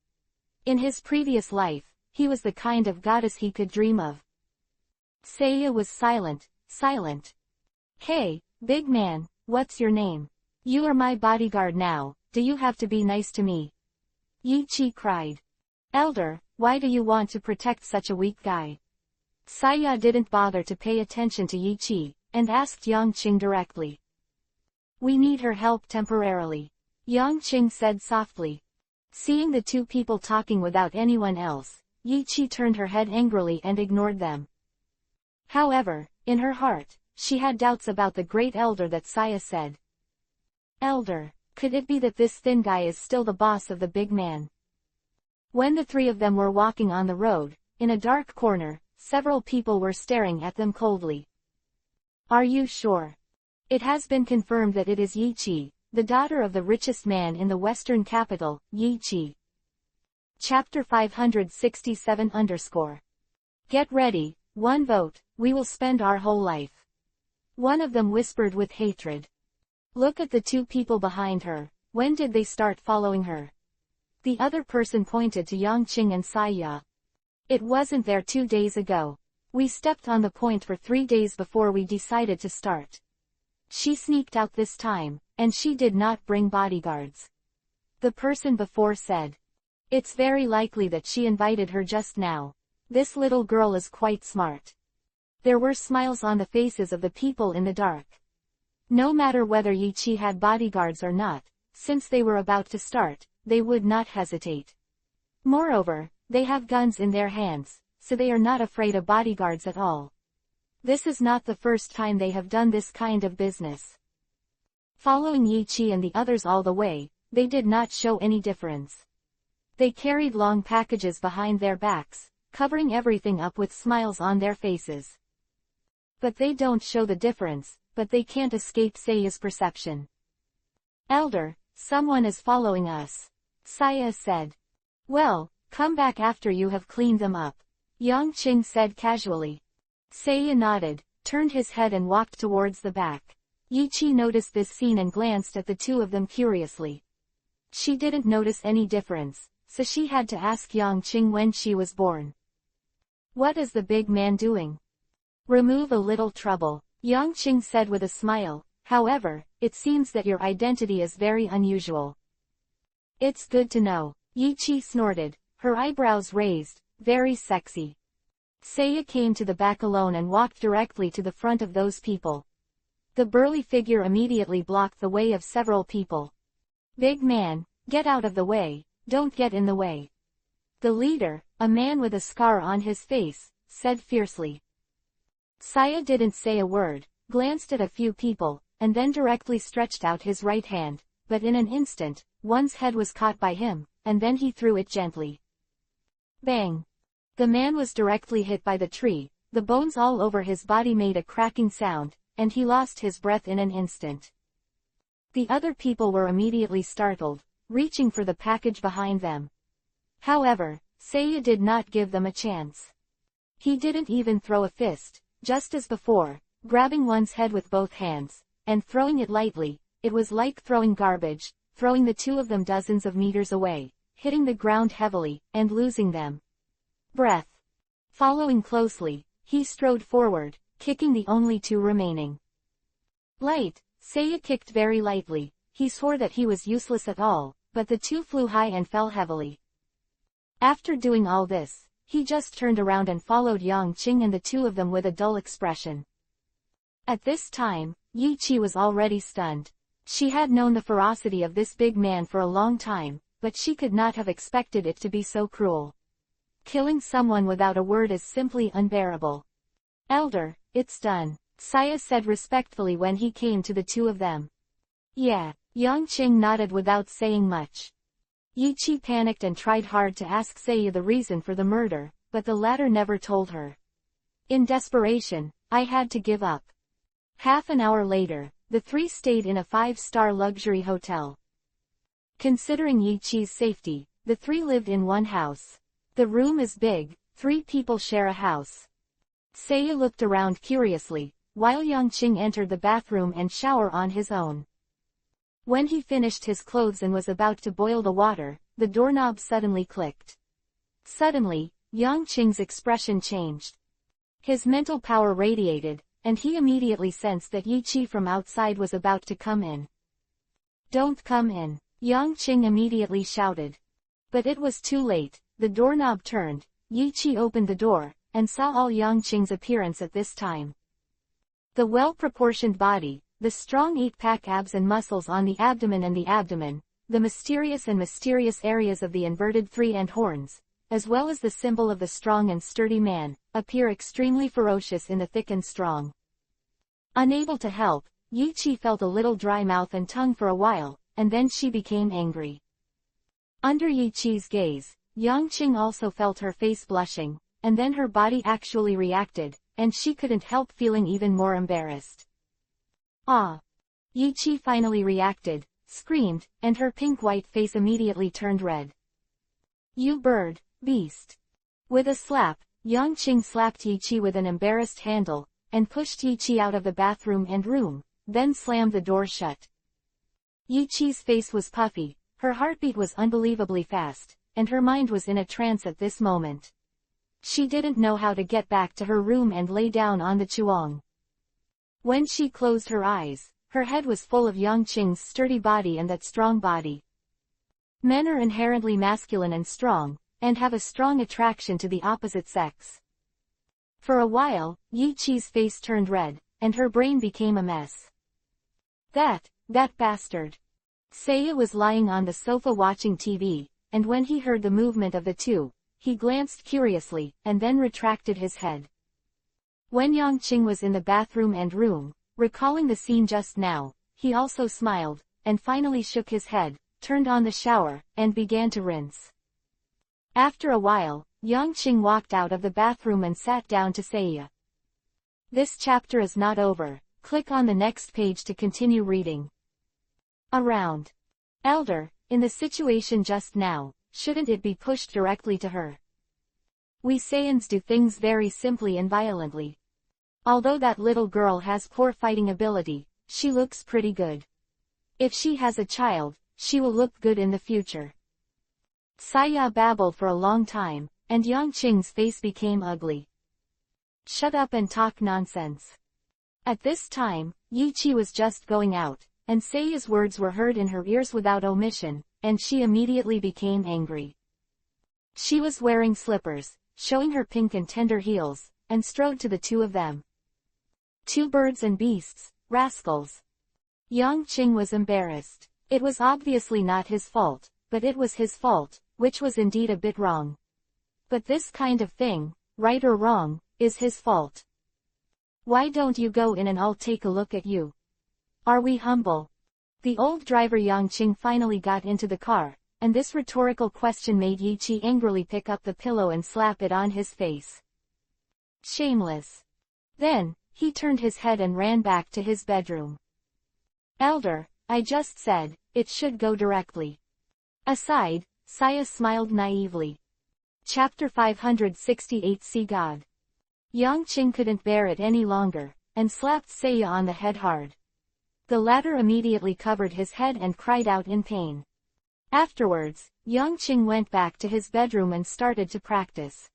In his previous life, he was the kind of goddess he could dream of. Seiya was silent. Hey, big man, what's your name? You are my bodyguard now, do you have to be nice to me? Yi Qi cried. Elder, why do you want to protect such a weak guy? Seiya didn't bother to pay attention to Yi Qi, and asked Yang Qing directly. We need her help temporarily. Yang Qing said softly. Seeing the 2 people talking without anyone else, Yi Qi turned her head angrily and ignored them. However, in her heart, she had doubts about the great elder that Seiya said. Elder, could it be that this thin guy is still the boss of the big man? When the 3 of them were walking on the road, in a dark corner, several people were staring at them coldly. Are you sure? It has been confirmed that it is Yi Qi, the daughter of the richest man in the western capital, Yi Qi. Chapter 567 Get ready, 1 vote, we will spend our whole life. One of them whispered with hatred. Look at the 2 people behind her, when did they start following her? The other person pointed to Yang Qing and Seiya. It wasn't there 2 days ago. We stepped on the point for 3 days before we decided to start. She sneaked out this time, and she did not bring bodyguards. The person before said. It's very likely that she invited her just now. This little girl is quite smart. There were smiles on the faces of the people in the dark. No matter whether Yi Qi had bodyguards or not, since they were about to start, they would not hesitate. Moreover, they have guns in their hands, so they are not afraid of bodyguards at all. This is not the first time they have done this kind of business. Following Yi Qi and the others all the way, they did not show any difference. They carried long packages behind their backs, covering everything up with smiles on their faces. But they don't show the difference, but they can't escape Seiya's perception. Elder, someone is following us. Seiya said. Well, come back after you have cleaned them up. Yang Qing said casually. Seiya nodded, turned his head and walked towards the back. Yi Qi noticed this scene and glanced at the 2 of them curiously. She didn't notice any difference, so she had to ask Yang Qing when she was born. What is the big man doing? Remove a little trouble, Yang Qing said with a smile. However, it seems that your identity is very unusual. It's good to know. Yi Qi snorted, her eyebrows raised, very sexy. Seiya came to the back alone and walked directly to the front of those people. The burly figure immediately blocked the way of several people. Big man, Get out of the way, don't get in the way. The leader, a man with a scar on his face, said fiercely. Saya didn't say a word, glanced at a few people, and then directly stretched out his right hand, but in an instant, one's head was caught by him, and then he threw it gently. Bang! The man was directly hit by the tree, the bones all over his body made a cracking sound, and he lost his breath in an instant. The other people were immediately startled, reaching for the package behind them. However, Saya did not give them a chance. He didn't even throw a fist, just as before, grabbing one's head with both hands, and throwing it lightly. It was like throwing garbage, throwing the two of them dozens of meters away, hitting the ground heavily, and losing them. Breath. Following closely, he strode forward, kicking the only two remaining. Light. Saya kicked very lightly. He swore that he was useless at all, but the two flew high and fell heavily. After doing all this, he just turned around and followed Yang Qing and the two of them with a dull expression. At this time, Yi Qi was already stunned. She had known the ferocity of this big man for a long time, but she could not have expected it to be so cruel. Killing someone without a word is simply unbearable. Elder, it's done, Saya said respectfully when he came to the two of them. Yeah, Yang Qing nodded without saying much. Yi Qi panicked and tried hard to ask Saya the reason for the murder, but the latter never told her. In desperation, I had to give up. Half an hour later, the three stayed in a 5-star luxury hotel. Considering Yi Qi's safety, the three lived in one house. The room is big, 3 people share a house. Saya looked around curiously, while Yang Qing entered the bathroom and shower on his own. When he finished his clothes and was about to boil the water, the doorknob suddenly clicked. Suddenly, Yang Qing's expression changed. His mental power radiated, and he immediately sensed that Yi Qi from outside was about to come in. Don't come in, Yang Qing immediately shouted. But it was too late. The doorknob turned, Yi Qi opened the door, and saw all Yang Qing's appearance at this time. The well-proportioned body, the strong 8-pack abs and muscles on the abdomen, the mysterious areas of the inverted 3 and horns, as well as the symbol of the strong and sturdy man, appear extremely ferocious in the thick and strong. Unable to help, Yi Qi felt a little dry mouth and tongue for a while, and then she became angry. Under Yi Qi's gaze, Yang Qing also felt her face blushing, and then her body actually reacted, and she couldn't help feeling even more embarrassed. Ah! Yi Qi finally reacted, screamed, and her pink-white face immediately turned red. You bird, beast! With a slap, Yang Qing slapped Yi Qi with an embarrassed handle, and pushed Yi Qi out of the bathroom and room, then slammed the door shut. Yi Qi's face was puffy, her heartbeat was unbelievably fast, and her mind was in a trance at this moment. She didn't know how to get back to her room and lay down on the chuang. When she closed her eyes, her head was full of Yang Qing's sturdy body and that strong body. Men are inherently masculine and strong, and have a strong attraction to the opposite sex. For a while, Yi Qi's face turned red, and her brain became a mess. That bastard. Saya was lying on the sofa watching TV, and when he heard the movement of the two, he glanced curiously, and then retracted his head. When Yang Qing was in the bathroom and room, recalling the scene just now, he also smiled, and finally shook his head, turned on the shower, and began to rinse. After a while, Yang Qing walked out of the bathroom and sat down to Saya. This chapter is not over. Click on the next page to continue reading. Around. Elder, in the situation just now, shouldn't it be pushed directly to her? We Saiyans do things very simply and violently. Although that little girl has poor fighting ability, she looks pretty good. If she has a child, she will look good in the future. Saya babbled for a long time, and Yang Qing's face became ugly. Shut up and talk nonsense. At this time, Yi Qi was just going out, and Saya's words were heard in her ears without omission, and she immediately became angry. She was wearing slippers, showing her pink and tender heels, and strode to the two of them. Two birds and beasts, rascals. Yang Qing was embarrassed. It was obviously not his fault, but it was his fault, which was indeed a bit wrong. But this kind of thing, right or wrong, is his fault. Why don't you go in and I'll take a look at you? Are we humble? The old driver Yang Qing finally got into the car, and this rhetorical question made Yi Qi angrily pick up the pillow and slap it on his face. Shameless. Then, he turned his head and ran back to his bedroom. Elder, I just said, it should go directly. Aside, Saya smiled naively. Chapter 568 See God. Yang Qing couldn't bear it any longer, and slapped Saya on the head hard. The latter immediately covered his head and cried out in pain. Afterwards, Yang Qing went back to his bedroom and started to practice.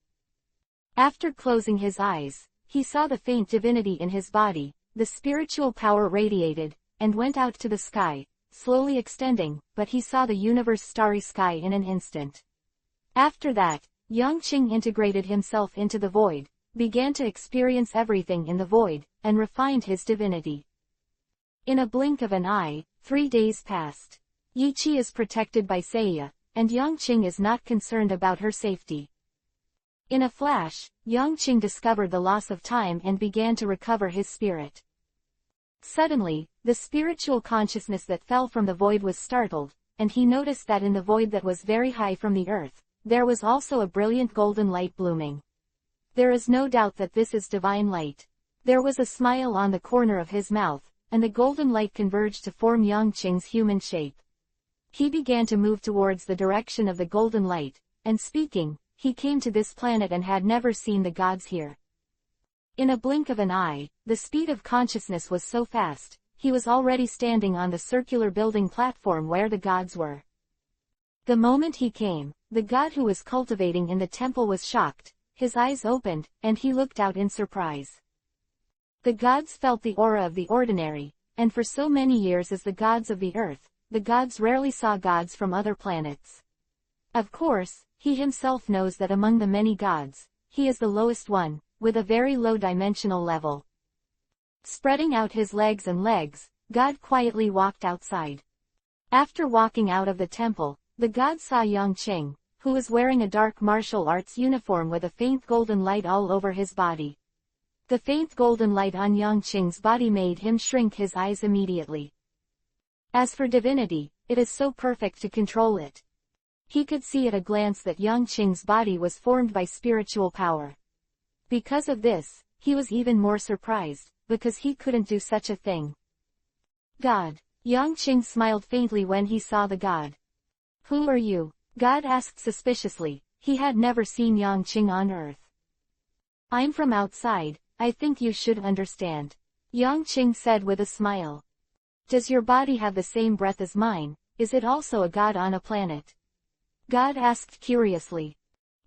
After closing his eyes, he saw the faint divinity in his body, the spiritual power radiated, and went out to the sky, slowly extending, but he saw the universe's starry sky in an instant. After that, Yang Qing integrated himself into the void, began to experience everything in the void, and refined his divinity. In a blink of an eye, 3 days passed. Yi Qi is protected by Saya, and Yang Qing is not concerned about her safety. In a flash, Yang Qing discovered the loss of time and began to recover his spirit. Suddenly, the spiritual consciousness that fell from the void was startled, and he noticed that in the void that was very high from the earth, there was also a brilliant golden light blooming. There is no doubt that this is divine light. There was a smile on the corner of his mouth, and the golden light converged to form Yang Qing's human shape. He began to move towards the direction of the golden light, and speaking, he came to this planet and had never seen the gods here. In a blink of an eye, the speed of consciousness was so fast, he was already standing on the circular building platform where the gods were. The moment he came, the god who was cultivating in the temple was shocked, his eyes opened, and he looked out in surprise. The gods felt the aura of the ordinary, and for so many years as the gods of the earth, the gods rarely saw gods from other planets. Of course, he himself knows that among the many gods, he is the lowest one, with a very low dimensional level. Spreading out his legs, God quietly walked outside. After walking out of the temple, the god saw Yang Qing, who was wearing a dark martial arts uniform with a faint golden light all over his body. The faint golden light on Yang Qing's body made him shrink his eyes immediately. As for divinity, it is so perfect to control it. He could see at a glance that Yang Qing's body was formed by spiritual power. Because of this, he was even more surprised, because he couldn't do such a thing. God. Yang Qing smiled faintly when he saw the god. Who are you? God asked suspiciously. He had never seen Yang Qing on earth. I'm from outside, I think you should understand. Yang Qing said with a smile. Does your body have the same breath as mine? Is it also a god on a planet? God asked curiously.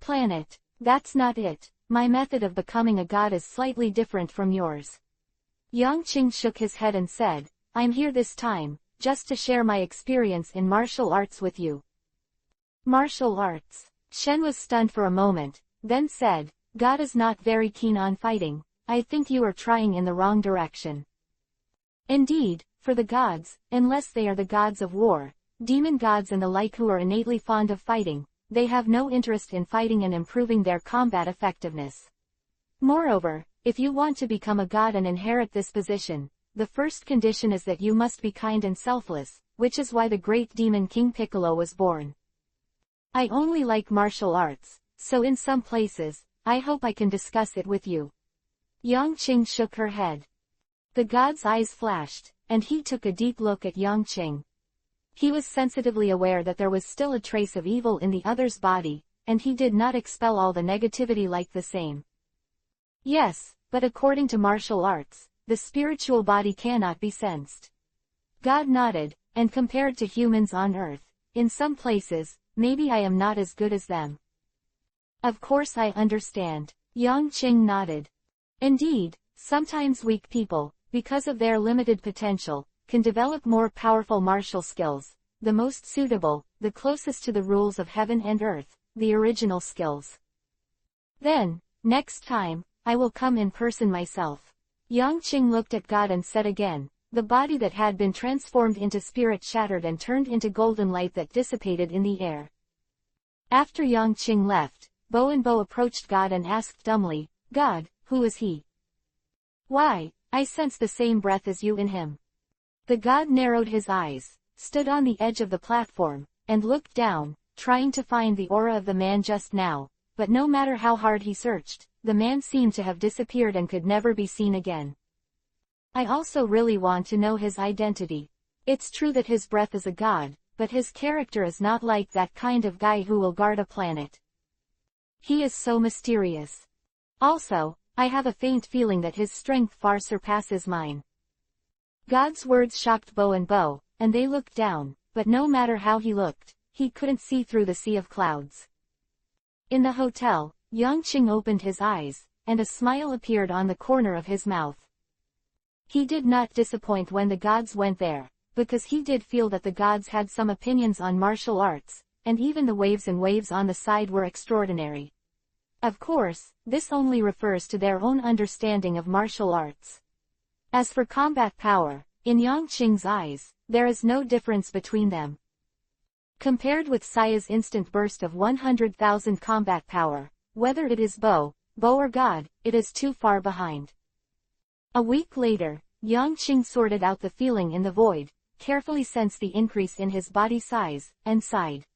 Planet. That's not it. My method of becoming a god is slightly different from yours. Yang Qing shook his head and said, I'm here this time, just to share my experience in martial arts with you. Martial arts. Shen was stunned for a moment, then said, God is not very keen on fighting. I think you are trying in the wrong direction. Indeed, for the gods, unless they are the gods of war, demon gods and the like who are innately fond of fighting, they have no interest in fighting and improving their combat effectiveness. Moreover, if you want to become a god and inherit this position, the first condition is that you must be kind and selfless, which is why the great demon King Piccolo was born. I only like martial arts, so in some places, I hope I can discuss it with you. Yang Qing shook her head. The god's eyes flashed, and he took a deep look at Yang Qing. He was sensitively aware that there was still a trace of evil in the other's body, and he did not expel all the negativity like the same. Yes, but according to martial arts, the spiritual body cannot be sensed. God nodded, and compared to humans on Earth, in some places, maybe I am not as good as them. Of course I understand. Yang Qing nodded. Indeed, sometimes weak people, because of their limited potential, can develop more powerful martial skills, the most suitable, the closest to the rules of heaven and earth, the original skills. Then, next time, I will come in person myself. Yang Qing looked at God and said again, The body that had been transformed into spirit shattered and turned into golden light that dissipated in the air. After Yang Qing left, Bo and Bo approached God and asked dumbly, "God, who is he?" "Why, I sense the same breath as you in him." The god narrowed his eyes, stood on the edge of the platform, and looked down, trying to find the aura of the man just now, but no matter how hard he searched, the man seemed to have disappeared and could never be seen again. "I also really want to know his identity. It's true that his breath is a god, but his character is not like that kind of guy who will guard a planet. He is so mysterious. Also, I have a faint feeling that his strength far surpasses mine." God's words shocked Bo, and they looked down, but no matter how he looked, he couldn't see through the sea of clouds. In the hotel, Yang Qing opened his eyes, and a smile appeared on the corner of his mouth. He did not disappoint when the gods went there, because he did feel that the gods had some opinions on martial arts, and even the waves and waves on the side were extraordinary. Of course, this only refers to their own understanding of martial arts. As for combat power, in Yang Qing's eyes, there is no difference between them. Compared with Saya's instant burst of 100,000 combat power, whether it is Bo or God, it is too far behind. A week later, Yang Qing sorted out the feeling in the void, carefully sensed the increase in his body size, and sighed.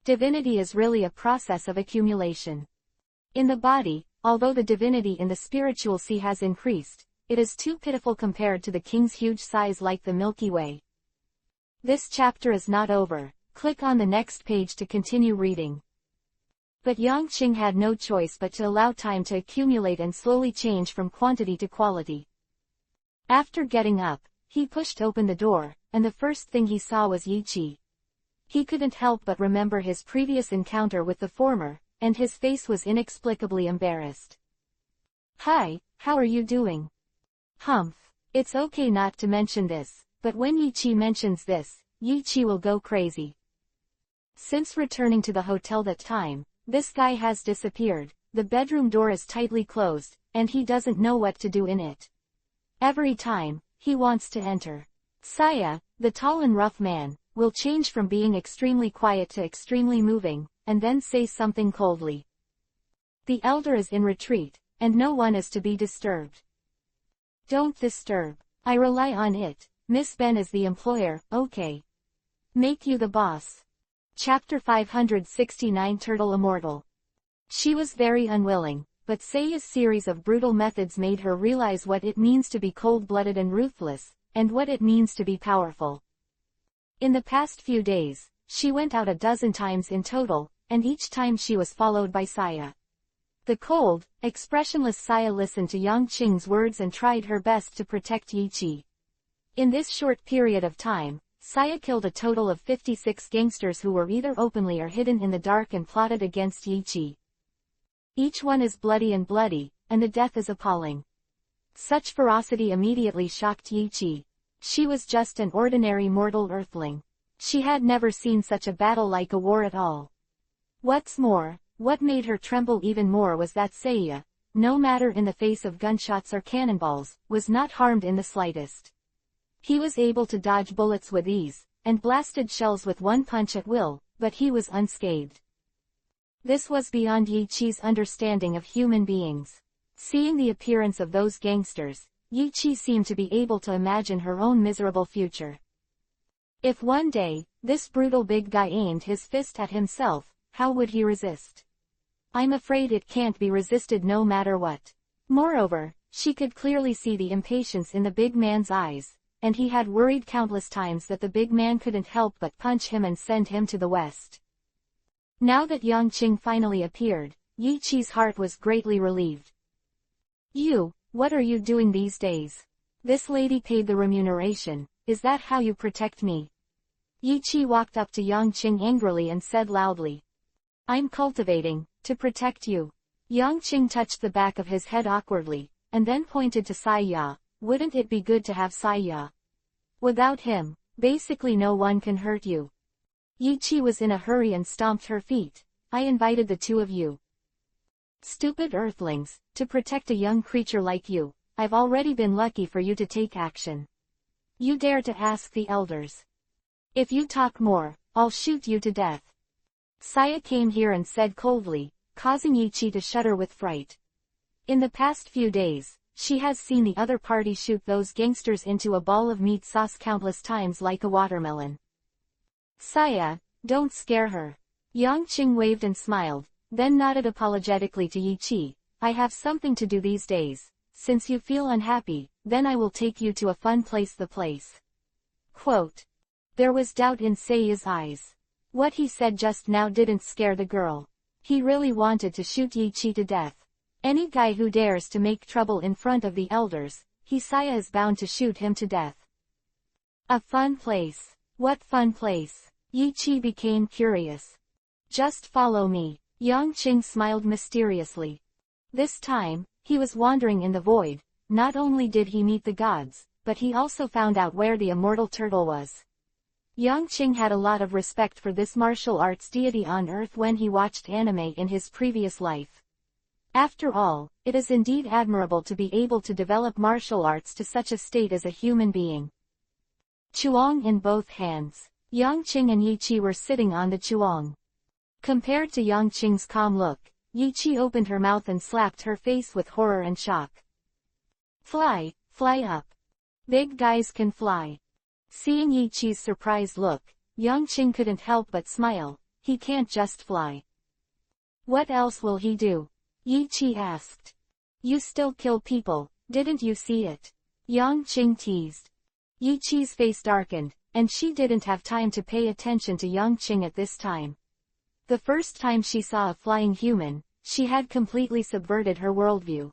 Divinity is really a process of accumulation. In the body, although the divinity in the spiritual sea has increased, it is too pitiful compared to the king's huge size like the Milky Way. This chapter is not over. Click on the next page to continue reading. But Yang Qing had no choice but to allow time to accumulate and slowly change from quantity to quality. After getting up, he pushed open the door, and the first thing he saw was Yi Qi. He couldn't help but remember his previous encounter with the former, and his face was inexplicably embarrassed. "Hi, how are you doing?" "Humph, it's okay not to mention this, but when Yi Qi mentions this, Yi Qi will go crazy. Since returning to the hotel that time, this guy has disappeared, the bedroom door is tightly closed, and he doesn't know what to do in it. Every time he wants to enter, Saya, the tall and rough man, will change from being extremely quiet to extremely moving, and then say something coldly. The elder is in retreat, and no one is to be disturbed. Don't disturb. I rely on it. Miss Ben is the employer, okay. Make you the boss." Chapter 569 Turtle Immortal. She was very unwilling, but Saya's series of brutal methods made her realize what it means to be cold-blooded and ruthless, and what it means to be powerful. In the past few days, she went out a dozen times in total, and each time she was followed by Saya. The cold, expressionless Saya listened to Yang Qing's words and tried her best to protect Yi Qi. In this short period of time, Saya killed a total of 56 gangsters who were either openly or hidden in the dark and plotted against Yi Qi. Each one is bloody, and the death is appalling. Such ferocity immediately shocked Yi Qi. She was just an ordinary mortal earthling. She had never seen such a battle like a war at all. What's more, what made her tremble even more was that Saya, no matter in the face of gunshots or cannonballs, was not harmed in the slightest. He was able to dodge bullets with ease, and blasted shells with one punch at will, but he was unscathed. This was beyond Yi Qi's understanding of human beings. Seeing the appearance of those gangsters, Yi Qi seemed to be able to imagine her own miserable future. If one day, this brutal big guy aimed his fist at himself, how would he resist? I'm afraid it can't be resisted no matter what. Moreover, she could clearly see the impatience in the big man's eyes, and he had worried countless times that the big man couldn't help but punch him and send him to the west. Now that Yang Qing finally appeared, Yi Qi's heart was greatly relieved. "You, what are you doing these days? This lady paid the remuneration, is that how you protect me?" Yi Qi walked up to Yang Qing angrily and said loudly. "I'm cultivating, to protect you." Yang Qing touched the back of his head awkwardly, and then pointed to Saya. "Wouldn't it be good to have Saya? Without him, basically no one can hurt you." Yi Qi was in a hurry and stomped her feet. "I invited the two of you. Stupid earthlings, to protect a young creature like you. I've already been lucky for you to take action. You dare to ask the elders? If you talk more, I'll shoot you to death. Saya came here and said coldly, causing Ichi to shudder with fright. In the past few days, she has seen the other party shoot those gangsters into a ball of meat sauce countless times like a watermelon. Saya, don't scare her. Yangqing waved and smiled, then nodded apologetically to Ichi. I have something to do these days. Since you feel unhappy, then I will take you to a fun place. The place. Quote. There was doubt in Saya's eyes. What he said just now didn't scare the girl. He really wanted to shoot Ichi to death. Any guy who dares to make trouble in front of the elders, Saya is bound to shoot him to death. A fun place. What fun place? Ichi became curious. Just follow me. Yangqing smiled mysteriously. This time, he was wandering in the void. Not only did he meet the gods, but he also found out where the immortal turtle was. Yangqing had a lot of respect for this martial arts deity on Earth when he watched anime in his previous life. After all, it is indeed admirable to be able to develop martial arts to such a state as a human being. Chuang in both hands. Yangqing and Yiqi were sitting on the chuang. Compared to Yangqing's calm look, Yiqi opened her mouth and slapped her face with horror and shock. Fly, fly up. Big guys can fly. Seeing Yiqi's surprised look, Yangqing couldn't help but smile. He can't just fly. What else will he do? Yiqi asked. You still kill people, didn't you see it? Yangqing teased. Yiqi's face darkened, and she didn't have time to pay attention to Yangqing at this time. The first time she saw a flying human, she had completely subverted her worldview.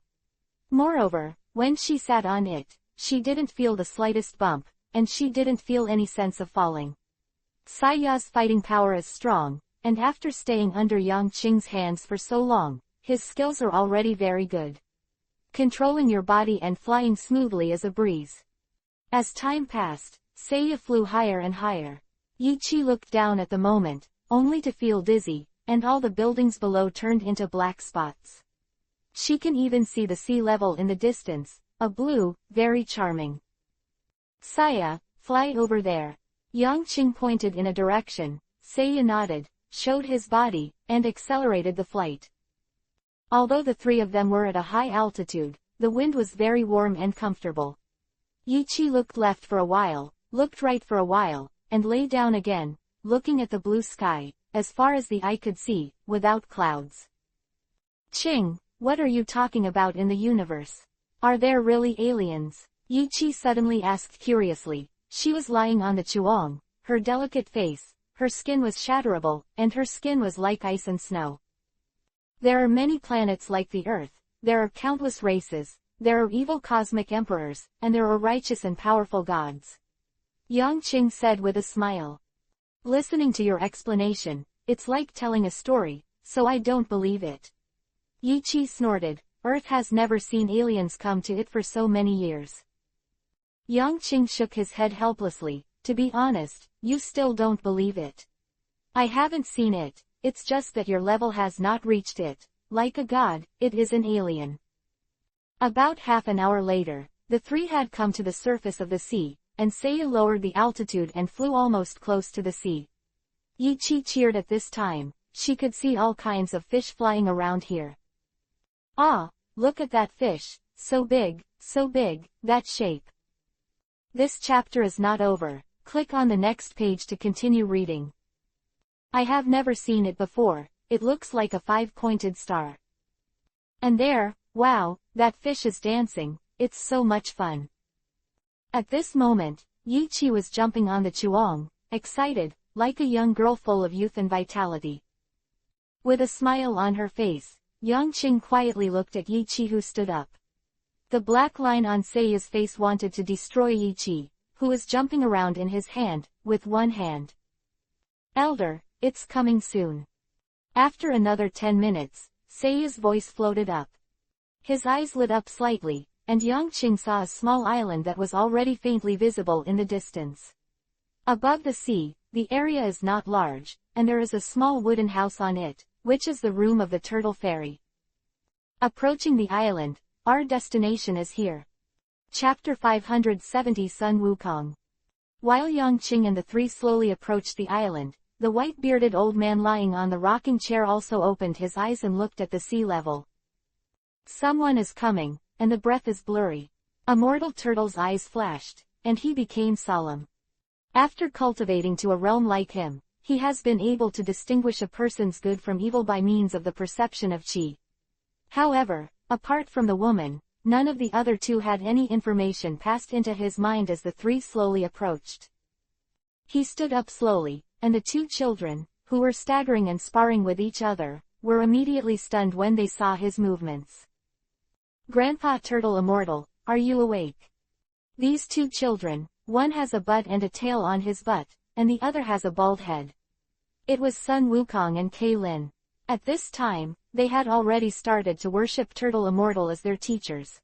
Moreover, when she sat on it, she didn't feel the slightest bump, and she didn't feel any sense of falling. Saya's fighting power is strong, and after staying under Yangqing's hands for so long, his skills are already very good. Controlling your body and flying smoothly is a breeze. As time passed, Saya flew higher and higher. Yiqi looked down at the moment, only to feel dizzy, and all the buildings below turned into black spots. She can even see the sea level in the distance, a blue, very charming. Saya, fly over there. Yangqing pointed in a direction. Saya nodded, showed his body, and accelerated the flight. Although the three of them were at a high altitude, the wind was very warm and comfortable. Yiqi looked left for a while, looked right for a while, and lay down again, looking at the blue sky, as far as the eye could see, without clouds. Ching, what are you talking about in the universe? Are there really aliens? Yiqi suddenly asked curiously. She was lying on the chuang, her delicate face, her skin was shatterable, and her skin was like ice and snow. There are many planets like the Earth, there are countless races, there are evil cosmic emperors, and there are righteous and powerful gods. Yangqing said with a smile. Listening to your explanation, it's like telling a story, so I don't believe it. Yiqi snorted. Earth has never seen aliens come to it for so many years. Yangqing shook his head helplessly. To be honest, you still don't believe it. I haven't seen it, it's just that your level has not reached it. Like a god, it is an alien. About half an hour later, the three had come to the surface of the sea, and Saya lowered the altitude and flew almost close to the sea. Yiqi cheered at this time. She could see all kinds of fish flying around here. Ah, look at that fish, so big, that shape. This chapter is not over. Click on the next page to continue reading. I have never seen it before. It looks like a 5-pointed star. And there, wow, that fish is dancing. It's so much fun. At this moment, Yiqi was jumping on the chuang, excited, like a young girl full of youth and vitality. With a smile on her face, Yangqing quietly looked at Yiqi, who stood up. The black line on Saya's face wanted to destroy Yiqi, who was jumping around in his hand, with one hand. Elder, it's coming soon. After another 10 minutes, Saya's voice floated up. His eyes lit up slightly, and Yangqing saw a small island that was already faintly visible in the distance. Above the sea, the area is not large, and there is a small wooden house on it, which is the room of the turtle fairy. Approaching the island, our destination is here. Chapter 570 Sun Wukong. While Yangqing and the three slowly approached the island, the white-bearded old man lying on the rocking chair also opened his eyes and looked at the sea level. Someone is coming, and the breath is blurry. A mortal turtle's eyes flashed, and he became solemn. After cultivating to a realm like him, he has been able to distinguish a person's good from evil by means of the perception of qi. However, apart from the woman, none of the other two had any information passed into his mind as the three slowly approached. He stood up slowly, and the two children, who were staggering and sparring with each other, were immediately stunned when they saw his movements. Grandpa Turtle Immortal, are you awake? These two children, one has a butt and a tail on his butt, and the other has a bald head. It was Sun Wukong and Kei Lin. At this time, they had already started to worship Turtle Immortal as their teachers.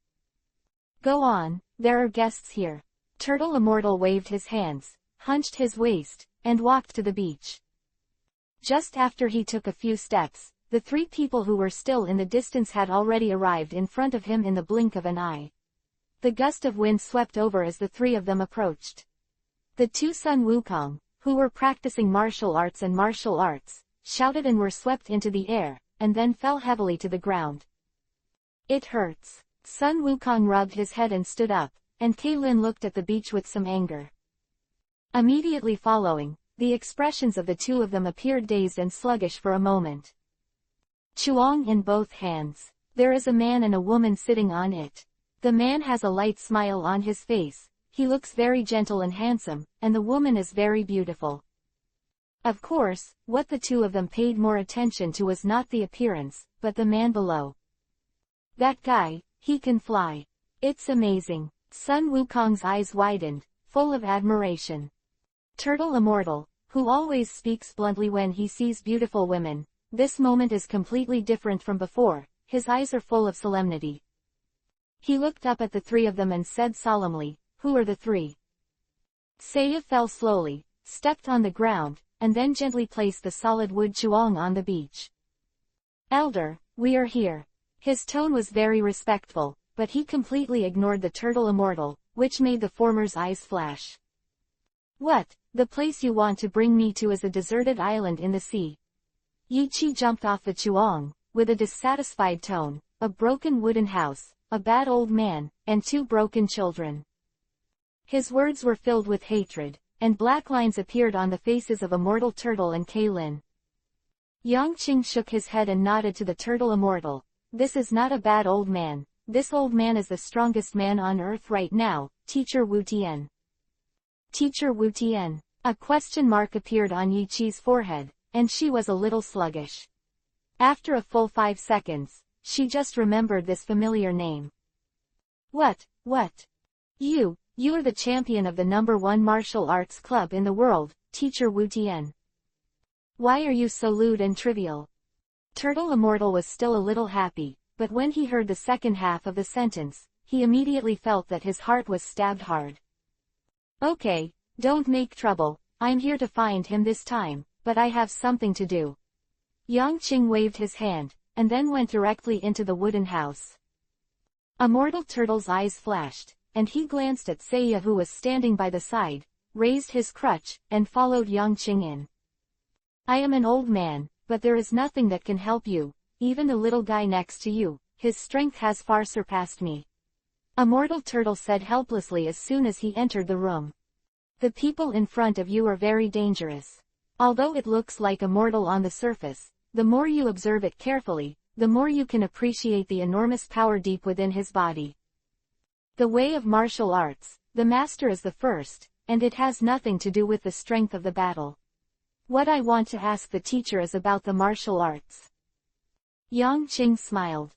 Go on, there are guests here. Turtle Immortal waved his hands, hunched his waist, and walked to the beach. Just after he took a few steps, the three people who were still in the distance had already arrived in front of him in the blink of an eye. The gust of wind swept over as the three of them approached. The two Sun Wukong, who were practicing martial arts, shouted and were swept into the air, and then fell heavily to the ground. It hurts. Sun Wukong rubbed his head and stood up, and Kei Lin looked at the beach with some anger. Immediately following, the expressions of the two of them appeared dazed and sluggish for a moment. Chuang in both hands. There is a man and a woman sitting on it. The man has a light smile on his face, he looks very gentle and handsome, and the woman is very beautiful. Of course, what the two of them paid more attention to was not the appearance, but the man below. That guy, he can fly. It's amazing. Sun Wukong's eyes widened, full of admiration. Turtle Immortal, who always speaks bluntly when he sees beautiful women, this moment is completely different from before, his eyes are full of solemnity. He looked up at the three of them and said solemnly, "Who are the three?" Seiya fell slowly, stepped on the ground, and then gently placed the solid wood Chuang on the beach. "Elder, we are here." His tone was very respectful, but he completely ignored the Turtle Immortal, which made the former's eyes flash. "What, the place you want to bring me to is a deserted island in the sea?" Yiqi jumped off the Chuang, with a dissatisfied tone, "A broken wooden house, a bad old man, and two broken children." His words were filled with hatred, and black lines appeared on the faces of Immortal Turtle and Kei Lin. Yangqing shook his head and nodded to the Turtle Immortal. "This is not a bad old man. This old man is the strongest man on earth right now, Teacher Wu Tian." Teacher Wu Tian. A question mark appeared on Yiqi's forehead, and she was a little sluggish. After a full 5 seconds, she just remembered this familiar name. What? You are the champion of the #1 martial arts club in the world, Teacher Wu Tian. Why are you so lewd and trivial? Turtle Immortal was still a little happy, but when he heard the second half of the sentence, he immediately felt that his heart was stabbed hard. "Okay, don't make trouble, I'm here to find him this time, but I have something to do." Yangqing waved his hand, and then went directly into the wooden house. Immortal Turtle's eyes flashed, and he glanced at Seiya who was standing by the side, raised his crutch, and followed Yangqing in. "I am an old man, but there is nothing that can help you, even the little guy next to you, his strength has far surpassed me," Immortal Turtle said helplessly as soon as he entered the room. "The people in front of you are very dangerous. Although it looks like a mortal on the surface, the more you observe it carefully, the more you can appreciate the enormous power deep within his body. The way of martial arts, the master is the first, and it has nothing to do with the strength of the battle. What I want to ask the teacher is about the martial arts." Yangqing smiled.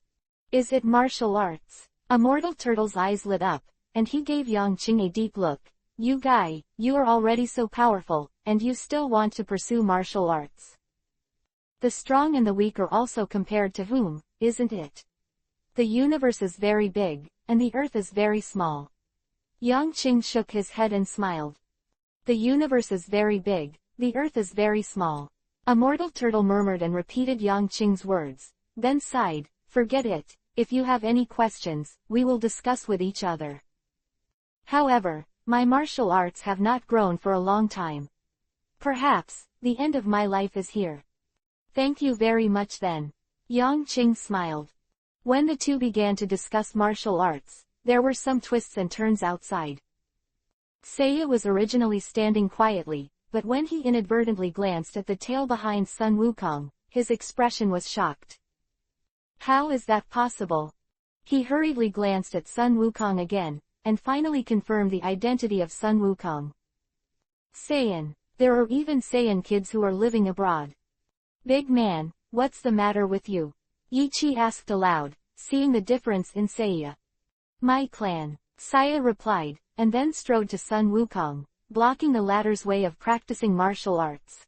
"Is it martial arts?" Immortal Turtle's eyes lit up, and he gave Yangqing a deep look. "You guy, you are already so powerful, and you still want to pursue martial arts. The strong and the weak are also compared to whom, isn't it? The universe is very big, and the earth is very small." Yangqing shook his head and smiled. "The universe is very big, the earth is very small." Immortal Turtle murmured and repeated Yangqing's words, then sighed, "Forget it, if you have any questions, we will discuss with each other." However, my martial arts have not grown for a long time. Perhaps, the end of my life is here. Thank you very much then. Yang Qing smiled. When the two began to discuss martial arts, there were some twists and turns outside. Seiya was originally standing quietly, but when he inadvertently glanced at the tail behind Sun Wukong, his expression was shocked. How is that possible? He hurriedly glanced at Sun Wukong again, and finally confirmed the identity of Sun Wukong. Saiyan. There are even Saiyan kids who are living abroad. Big man, what's the matter with you? Yi Qi asked aloud, seeing the difference in Seiya. My clan, Seiya replied, and then strode to Sun Wukong, blocking the latter's way of practicing martial arts.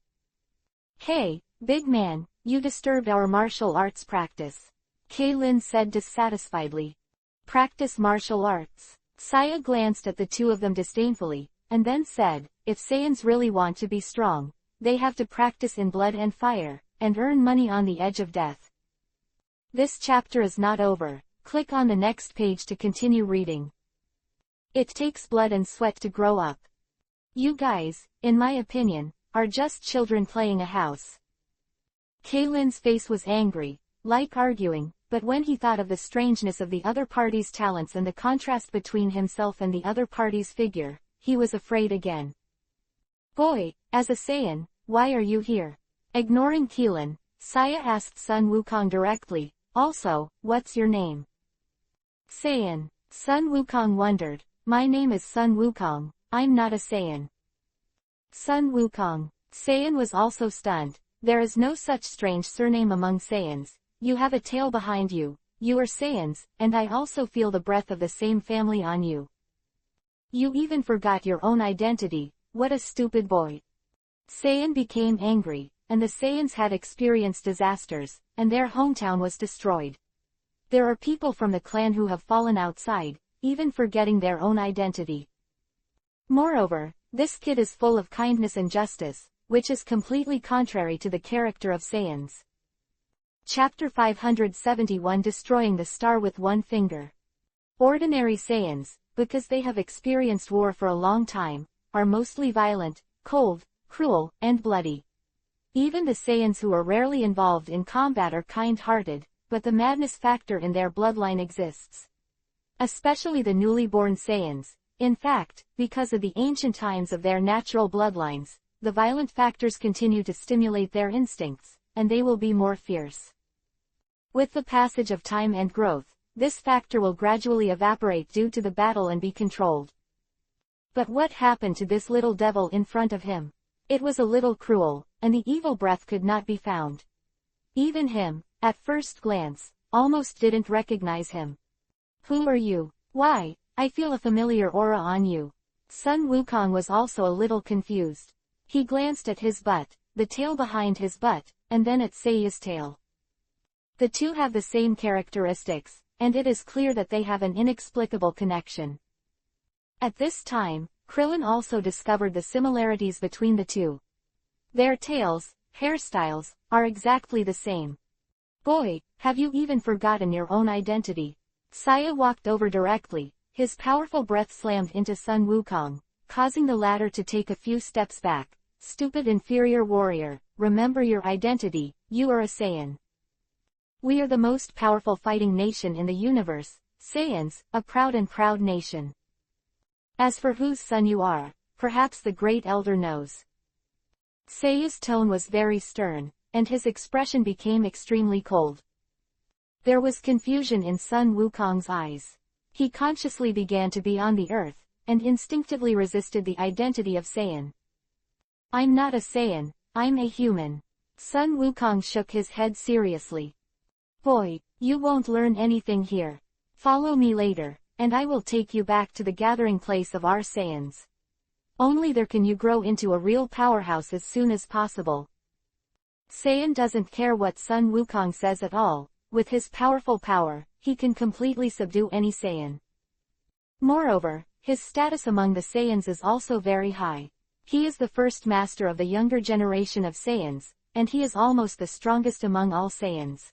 Hey, big man, you disturbed our martial arts practice. Kaylin said dissatisfiedly. Practice martial arts. Seiya glanced at the two of them disdainfully, and then said, if Saiyans really want to be strong, they have to practice in blood and fire, and earn money on the edge of death. This chapter is not over. Click on the next page to continue reading. It takes blood and sweat to grow up. You guys, in my opinion, are just children playing a house. Kaylin's face was angry, like arguing, but when he thought of the strangeness of the other party's talents and the contrast between himself and the other party's figure, he was afraid again. Boy, as a Saiyan, why are you here? Ignoring Kaylin, Seiya asked Sun Wukong directly, also, what's your name? Saiyan. Sun Wukong wondered, my name is Sun Wukong, I'm not a Saiyan. Sun Wukong. Saiyan was also stunned, there is no such strange surname among Saiyans, you have a tail behind you, you are Saiyans, and I also feel the breath of the same family on you. You even forgot your own identity, what a stupid boy. Saiyan became angry, and the Saiyans had experienced disasters, and their hometown was destroyed. There are people from the clan who have fallen outside, even forgetting their own identity. Moreover, this kid is full of kindness and justice, which is completely contrary to the character of Saiyans. Chapter 571 Destroying the Star with One Finger. Ordinary Saiyans, because they have experienced war for a long time, are mostly violent, cold, cruel, and bloody. Even the Saiyans who are rarely involved in combat are kind-hearted, but the madness factor in their bloodline exists. Especially the newly born Saiyans. In fact, because of the ancient times of their natural bloodlines, the violent factors continue to stimulate their instincts, and they will be more fierce. With the passage of time and growth, this factor will gradually evaporate due to the battle and be controlled. But what happened to this little devil in front of him? It was a little cruel, and the evil breath could not be found. Even him, at first glance, almost didn't recognize him. Who are you? Why, I feel a familiar aura on you. Sun Wukong was also a little confused. He glanced at his butt, the tail behind his butt, and then at Seiya's tail. The two have the same characteristics, and it is clear that they have an inexplicable connection. At this time, Krillin also discovered the similarities between the two. Their tails, hairstyles, are exactly the same. Boy, have you even forgotten your own identity? Seiya walked over directly, his powerful breath slammed into Sun Wukong, causing the latter to take a few steps back. Stupid inferior warrior, remember your identity, you are a Saiyan. We are the most powerful fighting nation in the universe, Saiyans, a proud nation. As for whose son you are, perhaps the great elder knows. Seiya's tone was very stern, and his expression became extremely cold. There was confusion in Sun Wukong's eyes. He consciously began to be on the earth, and instinctively resisted the identity of Saiyan. I'm not a Saiyan, I'm a human. Sun Wukong shook his head seriously. Boy, you won't learn anything here. Follow me later, and I will take you back to the gathering place of our Saiyans. Only there can you grow into a real powerhouse as soon as possible. Saiyan doesn't care what Sun Wukong says at all. With his powerful power, he can completely subdue any Saiyan. Moreover, his status among the Saiyans is also very high. He is the first master of the younger generation of Saiyans, and he is almost the strongest among all Saiyans.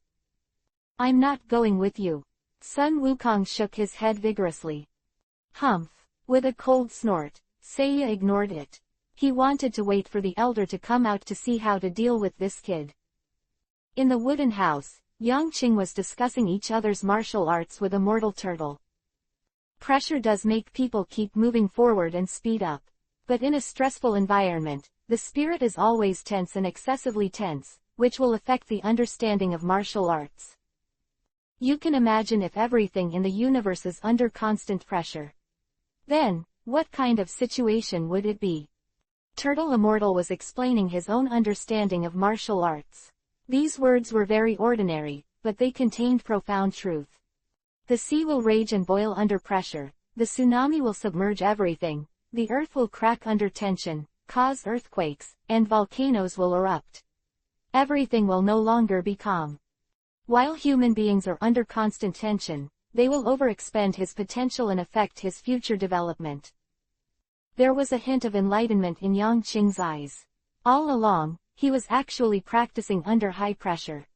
I'm not going with you. Sun Wukong shook his head vigorously. Humph. With a cold snort, Seiya ignored it. He wanted to wait for the elder to come out to see how to deal with this kid. In the wooden house, Yangqing was discussing each other's martial arts with a mortal turtle. Pressure does make people keep moving forward and speed up. But in a stressful environment, the spirit is always tense and excessively tense, which will affect the understanding of martial arts. You can imagine if everything in the universe is under constant pressure. Then, what kind of situation would it be? Turtle Immortal was explaining his own understanding of martial arts. These words were very ordinary, but they contained profound truth. The sea will rage and boil under pressure, the tsunami will submerge everything, the earth will crack under tension, cause earthquakes, and volcanoes will erupt. Everything will no longer be calm. While human beings are under constant tension, they will overexpend his potential and affect his future development. There was a hint of enlightenment in Yangqing's eyes. All along, he was actually practicing under high pressure.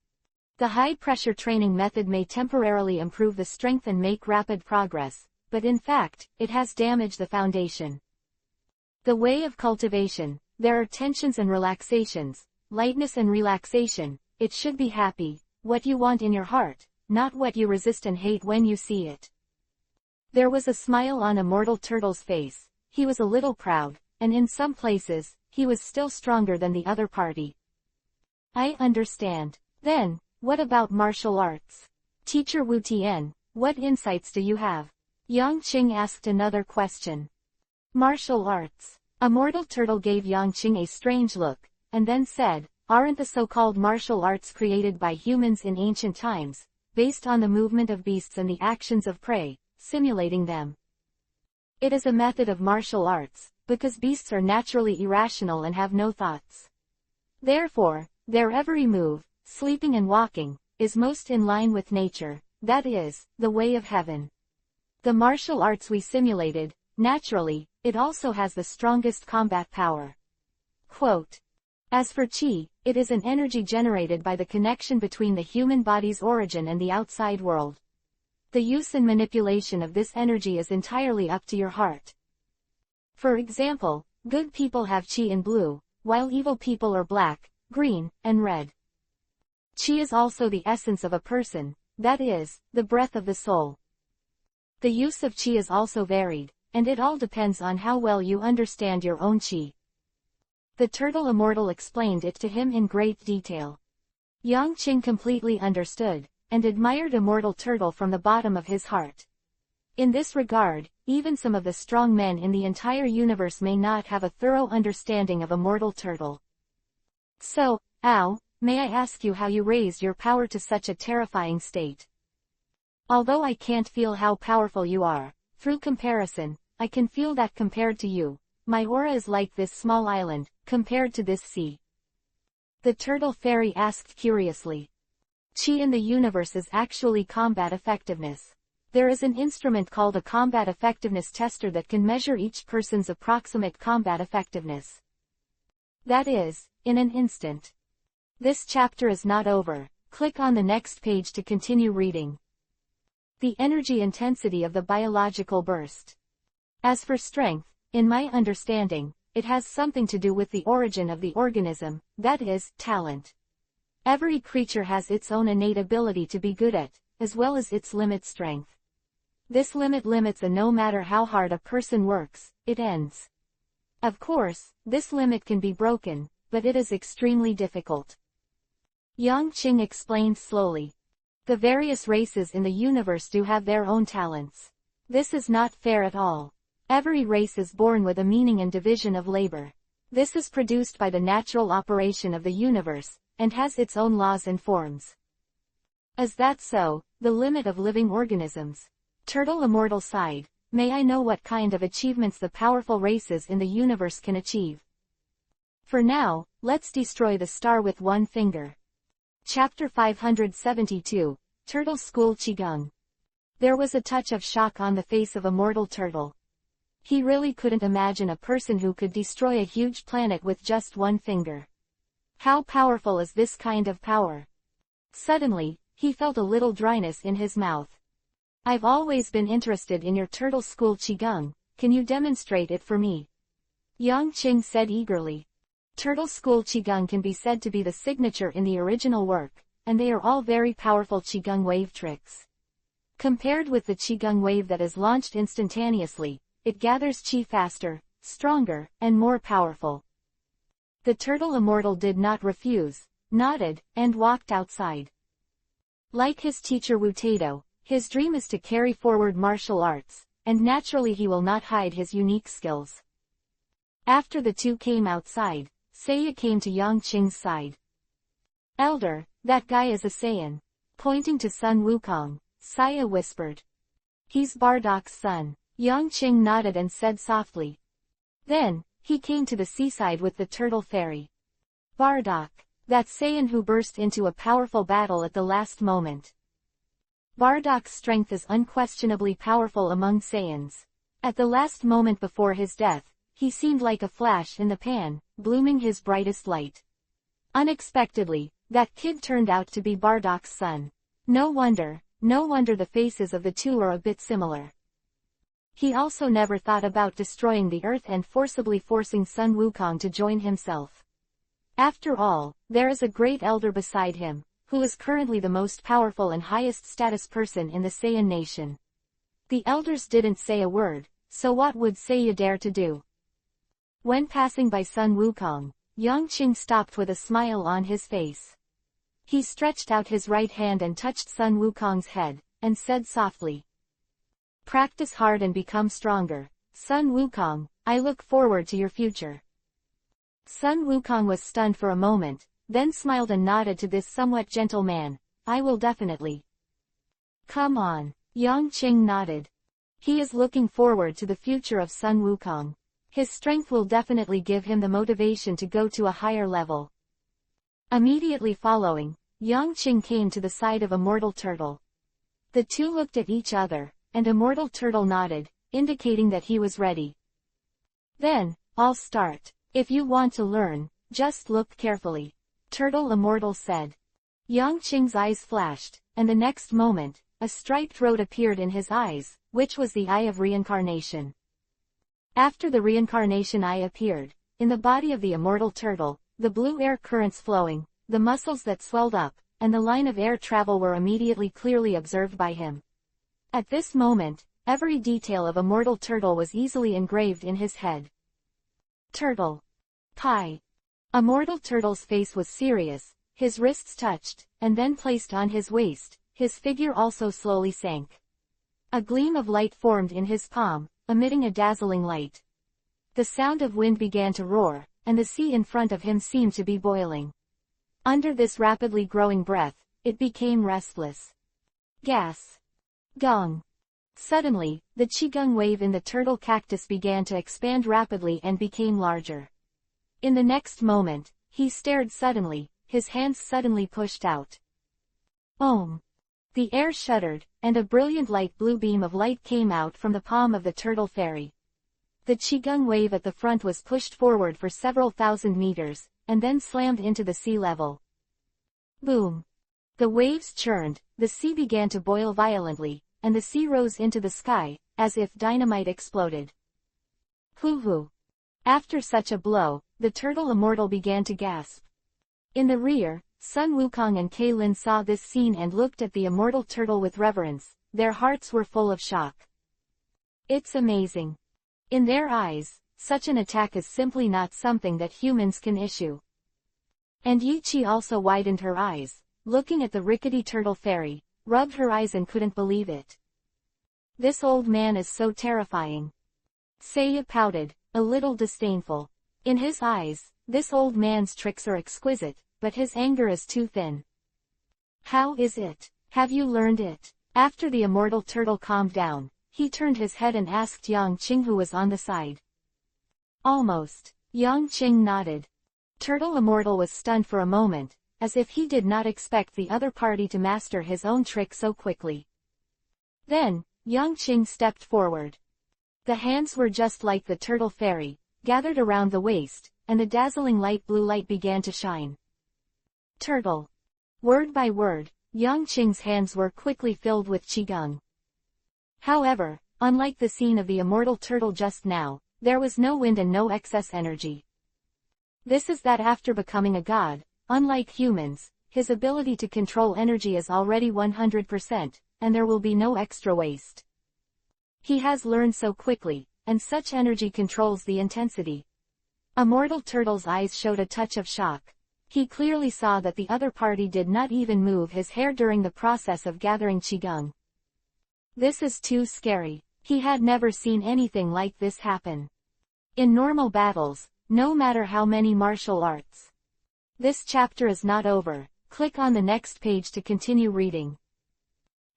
The high-pressure training method may temporarily improve the strength and make rapid progress, but in fact, it has damaged the foundation. The way of cultivation, there are tensions and relaxations, lightness and relaxation, it should be happy, what you want in your heart, not what you resist and hate when you see it. There was a smile on Immortal Turtle's face, he was a little proud, and in some places, he was still stronger than the other party. I understand. Then, what about martial arts? Teacher Wu Tian, what insights do you have? Yangqing asked another question. Martial arts. Immortal Turtle gave Yangqing a strange look, and then said, aren't the so-called martial arts created by humans in ancient times, based on the movement of beasts and the actions of prey, simulating them? It is a method of martial arts, because beasts are naturally irrational and have no thoughts. Therefore, their every move, sleeping and walking, is most in line with nature, that is, the way of heaven. The martial arts we simulated, naturally, it also has the strongest combat power. Quote, as for qi, it is an energy generated by the connection between the human body's origin and the outside world. The use and manipulation of this energy is entirely up to your heart. For example, good people have qi in blue, while evil people are black, green, and red. Qi is also the essence of a person, that is, the breath of the soul. The use of qi is also varied, and it all depends on how well you understand your own qi. The Turtle Immortal explained it to him in great detail. Yangqing completely understood, and admired Immortal Turtle from the bottom of his heart. In this regard, even some of the strong men in the entire universe may not have a thorough understanding of Immortal Turtle. So, may I ask you how you raised your power to such a terrifying state? Although I can't feel how powerful you are, through comparison, I can feel that compared to you, my aura is like this small island, compared to this sea. The Turtle Fairy asked curiously. Qi in the universe is actually combat effectiveness. There is an instrument called a combat effectiveness tester that can measure each person's approximate combat effectiveness. That is, in an instant. This chapter is not over. Click on the next page to continue reading. The energy intensity of the biological burst. As for strength, in my understanding, it has something to do with the origin of the organism, that is, talent. Every creature has its own innate ability to be good at, as well as its limit strength. This limit limits and no matter how hard a person works, it ends. Of course, this limit can be broken, but it is extremely difficult. Yangqing explained slowly. The various races in the universe do have their own talents. This is not fair at all. Every race is born with a meaning and division of labor. This is produced by the natural operation of the universe, and has its own laws and forms. Is that so, the limit of living organisms? Turtle Immortal sighed. May I know what kind of achievements the powerful races in the universe can achieve? For now, let's destroy the star with one finger. Chapter 572, Turtle School Qigong. There was a touch of shock on the face of Immortal Turtle. He really couldn't imagine a person who could destroy a huge planet with just one finger. How powerful is this kind of power? Suddenly, he felt a little dryness in his mouth. I've always been interested in your Turtle School Qigong, can you demonstrate it for me? Yang Qing said eagerly. Turtle School Qigong can be said to be the signature in the original work, and they are all very powerful Qigong wave tricks. Compared with the Qigong wave that is launched instantaneously, it gathers Qi faster, stronger, and more powerful. The turtle immortal did not refuse, nodded, and walked outside. Like his teacher Wu Taito, his dream is to carry forward martial arts, and naturally he will not hide his unique skills. After the two came outside, Seiya came to Yang Qing's side. Elder, that guy is a Saiyan. Pointing to Sun Wukong, Seiya whispered. He's Bardak's son. Yang Qing nodded and said softly. Then, he came to the seaside with the turtle fairy. Bardak, that Saiyan who burst into a powerful battle at the last moment. Bardak's strength is unquestionably powerful among Saiyans. At the last moment before his death, he seemed like a flash in the pan, blooming his brightest light. Unexpectedly, that kid turned out to be Bardak's son. No wonder the faces of the two are a bit similar. He also never thought about destroying the earth and forcibly forcing Sun Wukong to join himself. After all, there is a great elder beside him, who is currently the most powerful and highest status person in the Saiyan nation. The elders didn't say a word, so what would Seiya dare to do? When passing by Sun Wukong, Yang Qing stopped with a smile on his face. He stretched out his right hand and touched Sun Wukong's head, and said softly. Practice hard and become stronger, Sun Wukong, I look forward to your future. Sun Wukong was stunned for a moment, then smiled and nodded to this somewhat gentle man. I will definitely. Come on, Yang Qing nodded. He is looking forward to the future of Sun Wukong. His strength will definitely give him the motivation to go to a higher level. Immediately following, Yang Qing came to the side of Immortal Turtle. The two looked at each other, and Immortal Turtle nodded, indicating that he was ready. Then, I'll start. If you want to learn, just look carefully. Turtle Immortal said. Yang Qing's eyes flashed, and the next moment, a striped road appeared in his eyes, which was the Eye of Reincarnation. After the reincarnation eye appeared, in the body of the Immortal Turtle, the blue air currents flowing, the muscles that swelled up, and the line of air travel were immediately clearly observed by him. At this moment, every detail of Immortal Turtle was easily engraved in his head. Turtle. Pi. Immortal Turtle's face was serious, his wrists touched, and then placed on his waist, his figure also slowly sank. A gleam of light formed in his palm, emitting a dazzling light. The sound of wind began to roar, and the sea in front of him seemed to be boiling. Under this rapidly growing breath, it became restless. Gas. Gong. Suddenly, the Qigong wave in the turtle cactus began to expand rapidly and became larger. In the next moment, he stared suddenly, his hands suddenly pushed out. Om. The air shuddered, and a brilliant light blue beam of light came out from the palm of the turtle fairy. The Qigong wave at the front was pushed forward for several thousand meters, and then slammed into the sea level. Boom. The waves churned, the sea began to boil violently, and the sea rose into the sky, as if dynamite exploded. Hoo-hoo. After such a blow, the turtle immortal began to gasp. In the rear, Sun Wukong and Kailin saw this scene and looked at the immortal turtle with reverence. Their hearts were full of shock. It's amazing. In their eyes, such an attack is simply not something that humans can issue. And Yi Qi also widened her eyes, looking at the rickety turtle fairy, rubbed her eyes and couldn't believe it. This old man is so terrifying. Seiya pouted, a little disdainful. In his eyes, this old man's tricks are exquisite, but his anger is too thin. How is it? Have you learned it? After the immortal turtle calmed down, he turned his head and asked Yang Qing who was on the side. Almost. Yang Qing nodded. Turtle Immortal was stunned for a moment, as if he did not expect the other party to master his own trick so quickly. Then, Yang Qing stepped forward. The hands were just like the turtle fairy, gathered around the waist, and the dazzling light blue light began to shine. Turtle. Word by word, Yang Qing's hands were quickly filled with Qigong. However, Unlike the scene of the immortal turtle just now, there was no wind and no excess energy. This is that after becoming a god, unlike humans, his ability to control energy is already 100%, and there will be no extra waste. He has learned so quickly, and such energy controls the intensity. Immortal Turtle's eyes showed a touch of shock. He clearly saw that the other party did not even move his hair during the process of gathering qigong. This is too scary. He had never seen anything like this happen. In normal battles, no matter how many martial arts. This chapter is not over. Click on the next page to continue reading.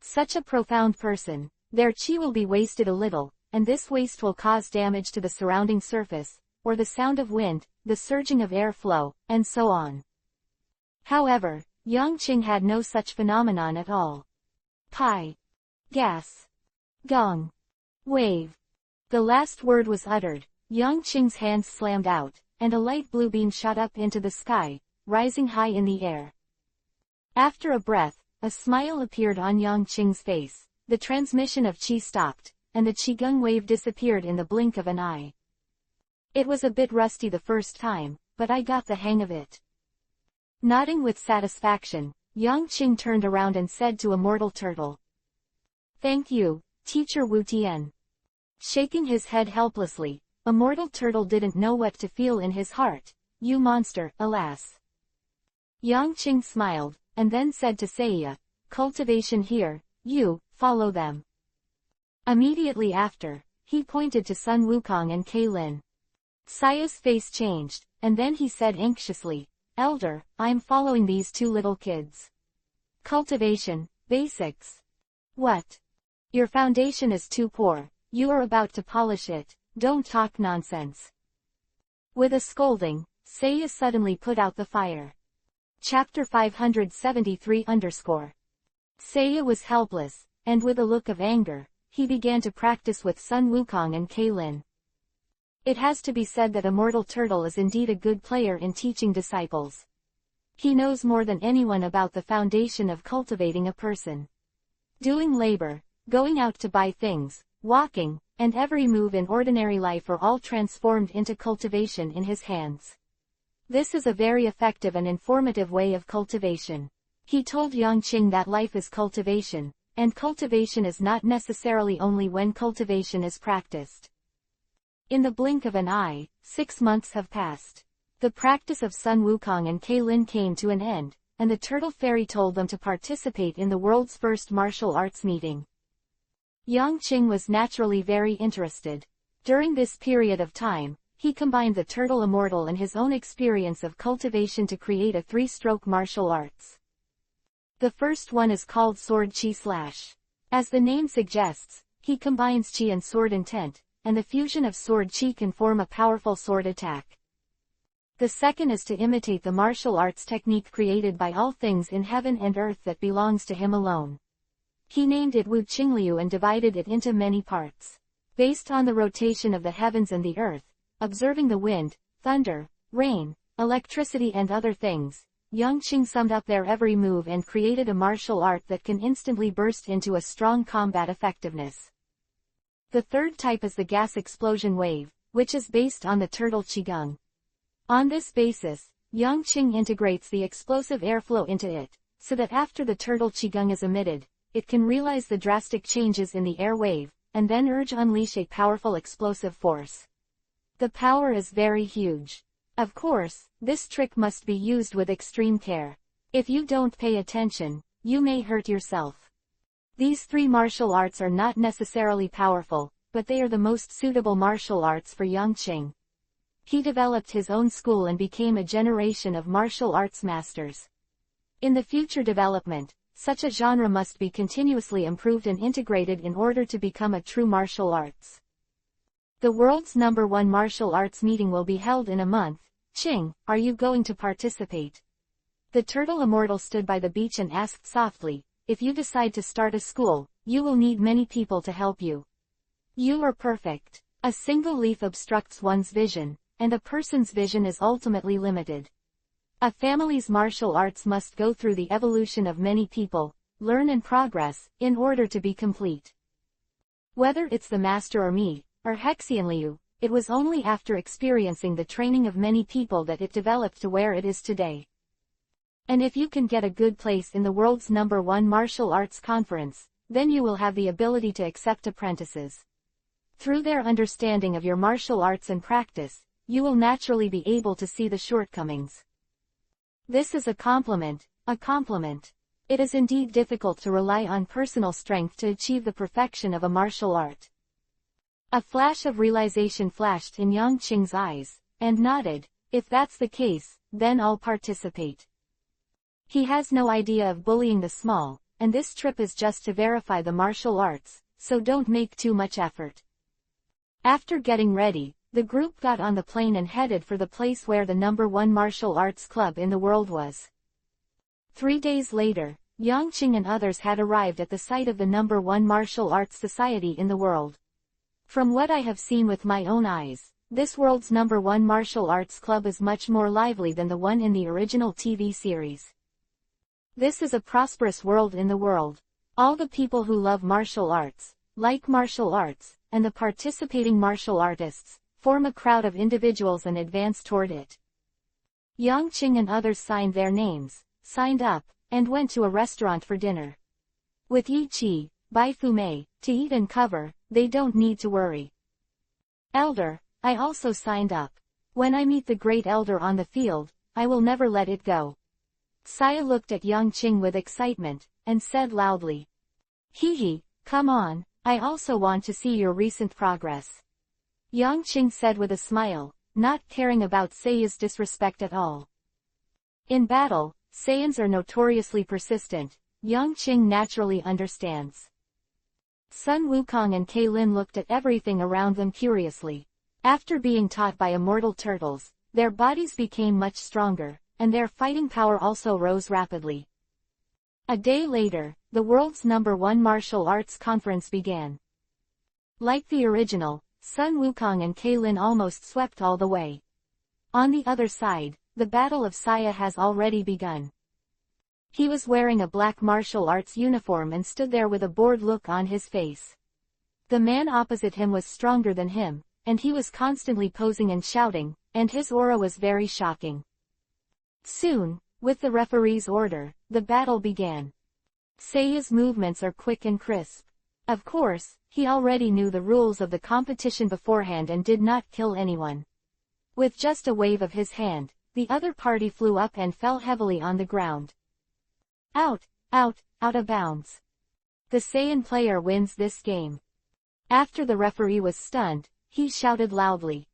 Such a profound person, their chi will be wasted a little, and this waste will cause damage to the surrounding surface, or the sound of wind, the surging of airflow, and so on. However, Yang Qing had no such phenomenon at all. Pi. Gas. Gong. Wave. The last word was uttered, Yang Qing's hands slammed out, and a light blue beam shot up into the sky, rising high in the air. After a breath, a smile appeared on Yang Qing's face, the transmission of qi stopped, and the qigong wave disappeared in the blink of an eye. It was a bit rusty the first time, but I got the hang of it. Nodding with satisfaction, Yang Qing turned around and said to Immortal Turtle. Thank you, Teacher Wu Tian. Shaking his head helplessly, Immortal Turtle didn't know what to feel in his heart. You monster, alas. Yang Qing smiled, and then said to Seiya, cultivation here, you, follow them. Immediately after, he pointed to Sun Wukong and Kaylin. Seiya's face changed, and then he said anxiously, Elder, I'm following these two little kids. Cultivation, basics. What? Your foundation is too poor, you are about to polish it, don't talk nonsense. With a scolding, Seiya suddenly put out the fire. Chapter 573 _ Seiya was helpless, and with a look of anger, he began to practice with Sun Wukong and Kaylin. It has to be said that Immortal Turtle is indeed a good player in teaching disciples. He knows more than anyone about the foundation of cultivating a person. Doing labor, going out to buy things, walking, and every move in ordinary life are all transformed into cultivation in his hands. This is a very effective and informative way of cultivation. He told Yang Qing that life is cultivation, and cultivation is not necessarily only when cultivation is practiced. In the blink of an eye, 6 months have passed. The practice of Sun Wukong and Kaylin came to an end, and the Turtle Fairy told them to participate in the world's first martial arts meeting. Yang Qing was naturally very interested. During this period of time, he combined the Turtle Immortal and his own experience of cultivation to create a 3-stroke martial arts. The first one is called Sword Chi Slash. As the name suggests, he combines Chi and sword intent, and the fusion of sword Chi can form a powerful sword attack. The second is to imitate the martial arts technique created by all things in heaven and earth that belongs to him alone. He named it Wu Qingliu and divided it into many parts. Based on the rotation of the heavens and the earth, observing the wind, thunder, rain, electricity and other things, Yang Qing summed up their every move and created a martial art that can instantly burst into a strong combat effectiveness. The third type is the gas explosion wave, which is based on the turtle qigong. On this basis, Yang Qing integrates the explosive airflow into it, so that after the turtle qigong is emitted, it can realize the drastic changes in the air wave, and then unleash a powerful explosive force. The power is very huge. Of course, this trick must be used with extreme care. If you don't pay attention, you may hurt yourself. These 3 martial arts are not necessarily powerful, but they are the most suitable martial arts for Yang Qing. He developed his own school and became a generation of martial arts masters. In the future development, such a genre must be continuously improved and integrated in order to become a true martial arts. The world's #1 martial arts meeting will be held in a month. Qing, are you going to participate? The Turtle Immortal stood by the beach and asked softly, if you decide to start a school, you will need many people to help you. You are perfect. A single leaf obstructs one's vision, and a person's vision is ultimately limited. A family's martial arts must go through the evolution of many people, learn and progress, in order to be complete. Whether it's the master or me, or Hexian Liu, it was only after experiencing the training of many people that it developed to where it is today. And if you can get a good place in the world's #1 martial arts conference, then you will have the ability to accept apprentices. Through their understanding of your martial arts and practice, you will naturally be able to see the shortcomings. This is a compliment, a compliment. It is indeed difficult to rely on personal strength to achieve the perfection of a martial art. A flash of realization flashed in Yang Qing's eyes, and nodded. If that's the case, then I'll participate. He has no idea of bullying the small, and this trip is just to verify the martial arts, so don't make too much effort. After getting ready, the group got on the plane and headed for the place where the #1 martial arts club in the world was. 3 days later, Yang Qing and others had arrived at the site of the #1 martial arts society in the world. From what I have seen with my own eyes, this world's #1 martial arts club is much more lively than the one in the original TV series. This is a prosperous world in the world. All the people who love martial arts, like martial arts, and the participating martial artists, form a crowd of individuals and advance toward it. Yang Qing and others signed their names, signed up, and went to a restaurant for dinner. With Yi Qi, Bai Fu Mei, to eat and cover, they don't need to worry. Elder, I also signed up. When I meet the great elder on the field, I will never let it go. Saya looked at Yang Qing with excitement, and said loudly. Hee, come on, I also want to see your recent progress. Yang Qing said with a smile, not caring about Saya's disrespect at all. In battle, Saiyans are notoriously persistent. Yang Qing naturally understands. Sun Wukong and Kailin looked at everything around them curiously. After being taught by immortal turtles, their bodies became much stronger, and their fighting power also rose rapidly. A day later, the world's #1 martial arts conference began. Like the original, Sun Wukong and Kailin almost swept all the way. On the other side, the Battle of Saya has already begun. He was wearing a black martial arts uniform and stood there with a bored look on his face. The man opposite him was stronger than him, and he was constantly posing and shouting, and his aura was very shocking. Soon, with the referee's order, the battle began. Seiya's movements are quick and crisp. Of course, he already knew the rules of the competition beforehand and did not kill anyone. With just a wave of his hand, the other party flew up and fell heavily on the ground. Out of bounds. The Saiyan player wins this game. After the referee was stunned, he shouted loudly.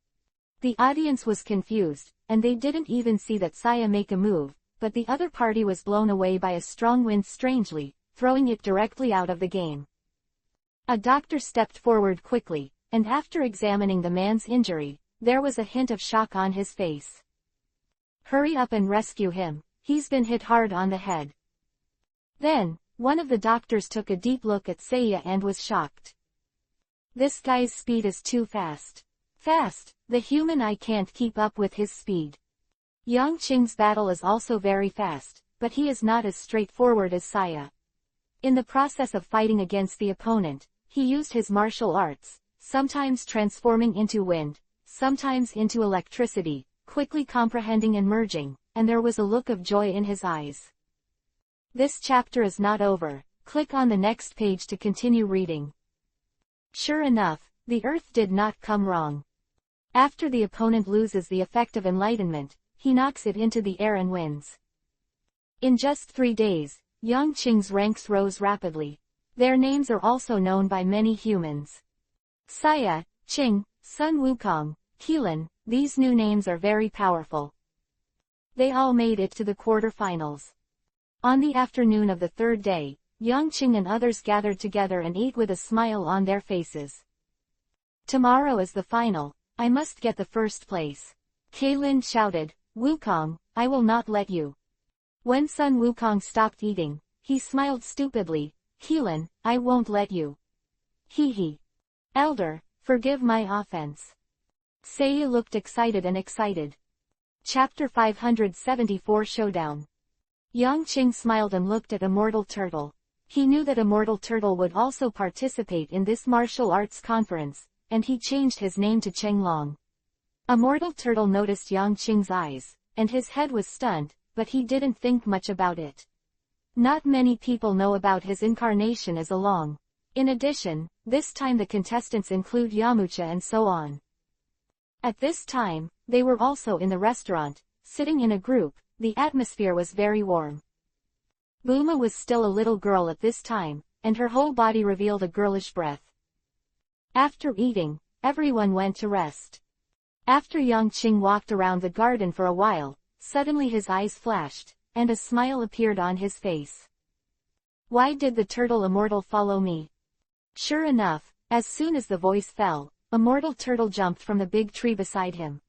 The audience was confused, and they didn't even see that Saya make a move, but the other party was blown away by a strong wind strangely, throwing it directly out of the game. A doctor stepped forward quickly, and after examining the man's injury, there was a hint of shock on his face. Hurry up and rescue him, he's been hit hard on the head. Then, one of the doctors took a deep look at Seiya and was shocked. This guy's speed is too fast. The human eye can't keep up with his speed. Yang Qing's battle is also very fast, but he is not as straightforward as Saya. In the process of fighting against the opponent, he used his martial arts, sometimes transforming into wind, sometimes into electricity, quickly comprehending and merging, and there was a look of joy in his eyes. This chapter is not over. Click on the next page to continue reading. Sure enough, the earth did not come wrong. After the opponent loses the effect of enlightenment, he knocks it into the air and wins. In just 3 days, Yang Qing's ranks rose rapidly. Their names are also known by many humans. Saya, Qing, Sun Wukong, Kailin, these new names are very powerful. They all made it to the quarter-finals. On the afternoon of the 3rd day, Yang Qing and others gathered together and ate with a smile on their faces. Tomorrow is the final. I must get the first place. Kailin shouted, Wukong, I will not let you. When Sun Wukong stopped eating, he smiled stupidly. Kailin, I won't let you. Hee. Elder, forgive my offense. Seiya looked excited. Chapter 574 Showdown. Yang Qing smiled and looked at Immortal Turtle. He knew that Immortal Turtle would also participate in this martial arts conference, and he changed his name to Chenglong. Immortal Turtle noticed Yang Qing's eyes, and his head was stunned, but he didn't think much about it. Not many people know about his incarnation as a Long. In addition, this time the contestants include Yamcha and so on. At this time, they were also in the restaurant, sitting in a group. The atmosphere was very warm. Bulma was still a little girl at this time, and her whole body revealed a girlish breath. After eating, everyone went to rest. After Yang Qing walked around the garden for a while, suddenly his eyes flashed, and a smile appeared on his face. Why did the turtle Immortal follow me? Sure enough, as soon as the voice fell, Immortal Turtle jumped from the big tree beside him.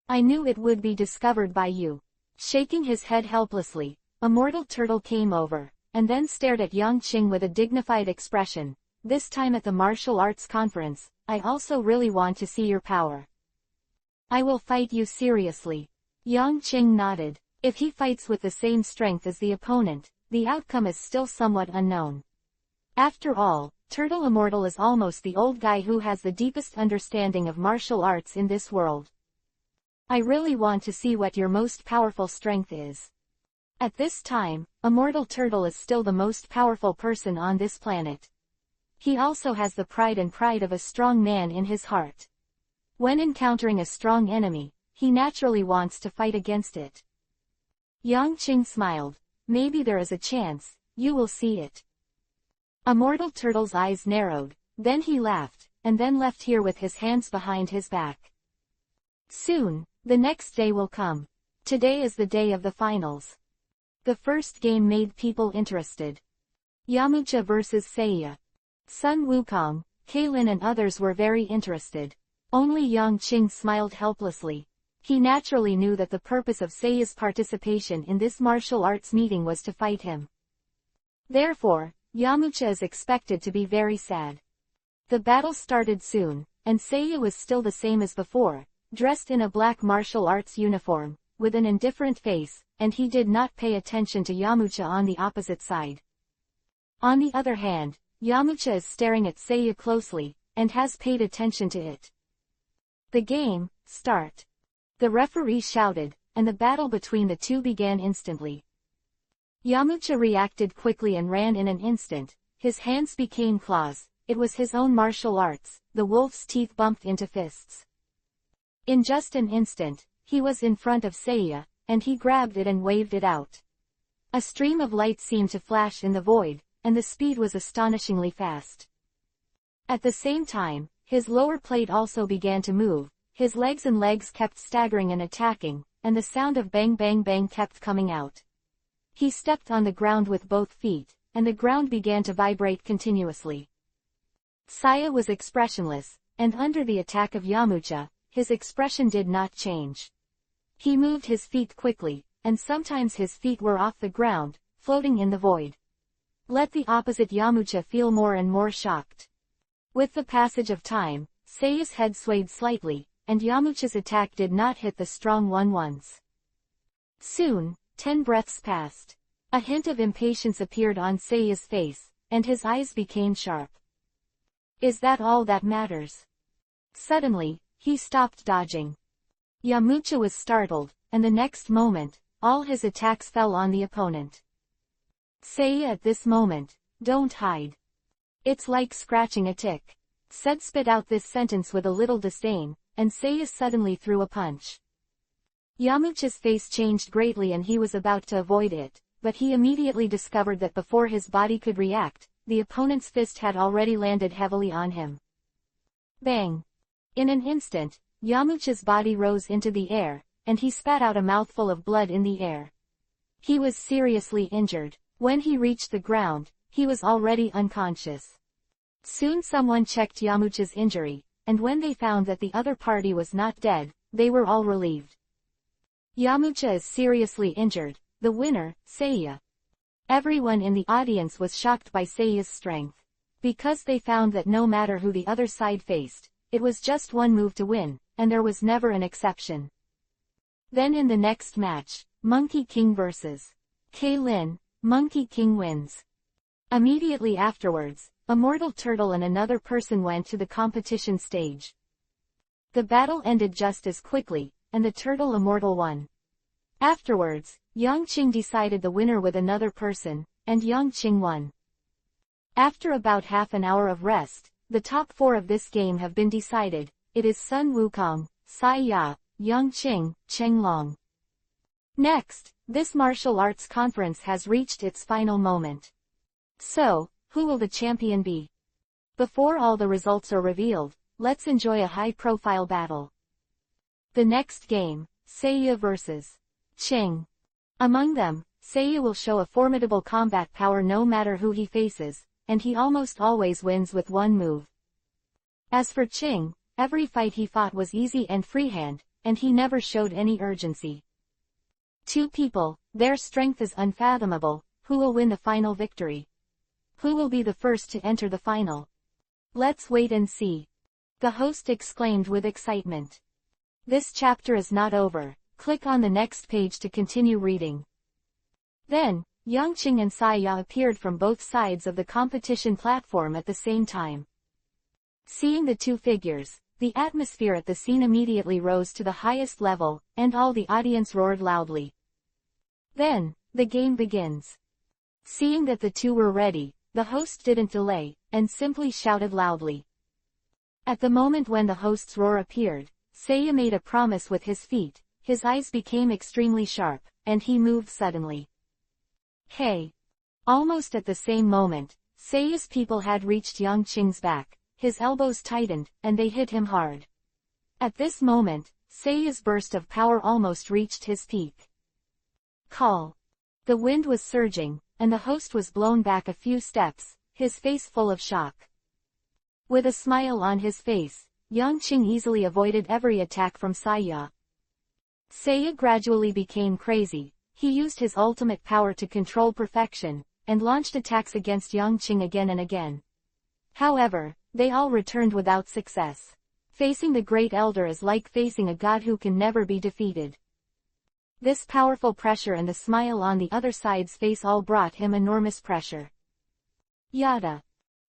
I knew it would be discovered by you. Shaking his head helplessly, Immortal Turtle came over, and then stared at Yang Qing with a dignified expression. This time at the martial arts conference, I also really want to see your power. I will fight you seriously. Yang Qing nodded. If he fights with the same strength as the opponent, the outcome is still somewhat unknown. After all, Turtle Immortal is almost the old guy who has the deepest understanding of martial arts in this world. I really want to see what your most powerful strength is. At this time, Immortal Turtle is still the most powerful person on this planet. He also has the pride of a strong man in his heart. When encountering a strong enemy, he naturally wants to fight against it. Yang Qing smiled. Maybe there is a chance, you will see it. Immortal Turtle's eyes narrowed, then he laughed, and then left here with his hands behind his back. Soon, the next day will come. Today is the day of the finals. The first game made people interested. Yamcha vs. Seiya. Sun Wukong, Kaylin and others were very interested. Only Yang Qing smiled helplessly. He naturally knew that the purpose of Seiya's participation in this martial arts meeting was to fight him. Therefore, Yamcha is expected to be very sad. The battle started soon, and Seiya was still the same as before, dressed in a black martial arts uniform, with an indifferent face, and he did not pay attention to Yamcha on the opposite side. On the other hand, Yamcha is staring at Seiya closely, and has paid attention to it. The game, start. The referee shouted, and the battle between the two began instantly. Yamcha reacted quickly and ran in an instant. His hands became claws. It was his own martial arts. The wolf's teeth bumped into fists. In just an instant, he was in front of Seiya, and he grabbed it and waved it out. A stream of light seemed to flash in the void, and the speed was astonishingly fast. At the same time, his lower plate also began to move. His legs kept staggering and attacking, and the sound of bang bang bang kept coming out. He stepped on the ground with both feet, and the ground began to vibrate continuously. Seiya was expressionless, and under the attack of Yamcha, his expression did not change. He moved his feet quickly, and sometimes his feet were off the ground, floating in the void. Let the opposite Yamcha feel more and more shocked. With the passage of time, Seiya's head swayed slightly, and Yamcha's attack did not hit the strong one once. Soon, 10 breaths passed. A hint of impatience appeared on Seiya's face, and his eyes became sharp. Is that all that matters? Suddenly, he stopped dodging. Yamcha was startled, and the next moment, all his attacks fell on the opponent. Seiya at this moment, don't hide. It's like scratching a tick. Said spit out this sentence with a little disdain, and Seiya suddenly threw a punch. Yamcha's face changed greatly and he was about to avoid it, but he immediately discovered that before his body could react, the opponent's fist had already landed heavily on him. Bang! In an instant, Yamcha's body rose into the air, and he spat out a mouthful of blood in the air. He was seriously injured. When he reached the ground, he was already unconscious. Soon someone checked Yamcha's injury, and when they found that the other party was not dead, they were all relieved. Yamcha is seriously injured. The winner, Seiya. Everyone in the audience was shocked by Seiya's strength. Because they found that no matter who the other side faced, it was just one move to win, and there was never an exception. Then in the next match, Monkey King vs. Kaylin, Monkey King wins. Immediately afterwards, a mortal turtle and another person went to the competition stage. The battle ended just as quickly, and the turtle immortal won. Afterwards, Yang Qing decided the winner with another person, and Yang Qing won. After about half an hour of rest, the top 4 of this game have been decided. It is Sun Wukong, Sai Ya, Yang Qing, Cheng Long. Next, this martial arts conference has reached its final moment. So, who will the champion be? Before all the results are revealed, let's enjoy a high-profile battle. The next game, Seiya vs. Qing. Among them, Seiya will show a formidable combat power no matter who he faces, and he almost always wins with one move. As for Qing, every fight he fought was easy and freehand, and he never showed any urgency. Two people, their strength is unfathomable. Who will win the final victory? Who will be the first to enter the final? Let's wait and see. The host exclaimed with excitement. This chapter is not over. Click on the next page to continue reading. Then, Yang Qing and Sai Ya appeared from both sides of the competition platform at the same time. Seeing the two figures, the atmosphere at the scene immediately rose to the highest level, and all the audience roared loudly. Then, the game begins. Seeing that the two were ready, the host didn't delay, and simply shouted loudly. At the moment when the host's roar appeared, Seiya made a promise with his feet. His eyes became extremely sharp, and he moved suddenly. Hey! Almost at the same moment, Seiya's people had reached Yang Qing's back. His elbows tightened, and they hit him hard. At this moment, Seiya's burst of power almost reached his peak. Call! The wind was surging, and the host was blown back a few steps, his face full of shock. With a smile on his face, Yang Qing easily avoided every attack from Seiya. Seiya gradually became crazy. He used his ultimate power to control perfection, and launched attacks against Yang Qing again and again. However, they all returned without success. Facing the Great Elder is like facing a god who can never be defeated. This powerful pressure and the smile on the other side's face all brought him enormous pressure. Yada!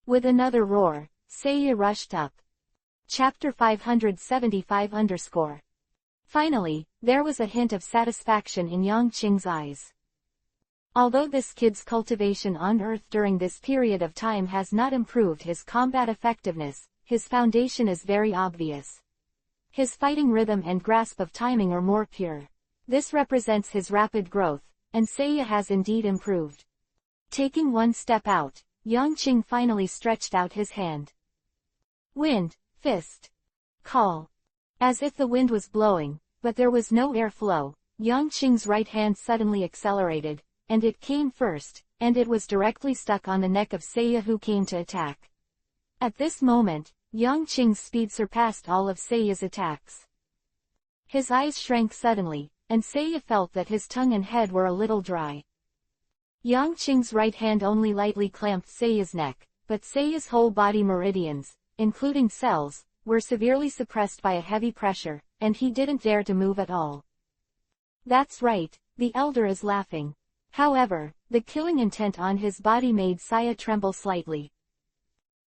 With another roar, Seiya rushed up. Chapter 575 Finally, there was a hint of satisfaction in Yang Qing's eyes. Although this kid's cultivation on Earth during this period of time has not improved his combat effectiveness, his foundation is very obvious. His fighting rhythm and grasp of timing are more pure. This represents his rapid growth, and Seiya has indeed improved. Taking one step out, Yang Qing finally stretched out his hand. Wind, fist. Call. As if the wind was blowing, but there was no airflow, Yang Qing's right hand suddenly accelerated, and it came first, and it was directly stuck on the neck of Seiya who came to attack. At this moment, Yang Qing's speed surpassed all of Seiya's attacks. His eyes shrank suddenly, and Seiya felt that his tongue and head were a little dry. Yang Qing's right hand only lightly clamped Seiya's neck, but Seiya's whole body meridians, including cells, were severely suppressed by a heavy pressure, and he didn't dare to move at all. That's right, the elder is laughing. However, the killing intent on his body made Seiya tremble slightly.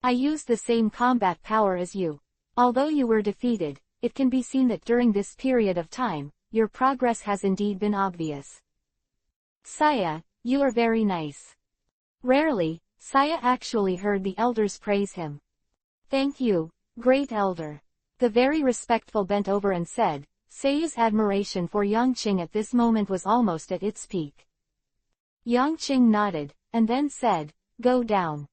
I used the same combat power as you. Although you were defeated, it can be seen that during this period of time, your progress has indeed been obvious. Seiya, you are very nice. Rarely, Seiya actually heard the elders praise him. Thank you, Great Elder. The very respectful bent over and said. Seiya's admiration for Yang Qing at this moment was almost at its peak. Yang Qing nodded, and then said, Go down.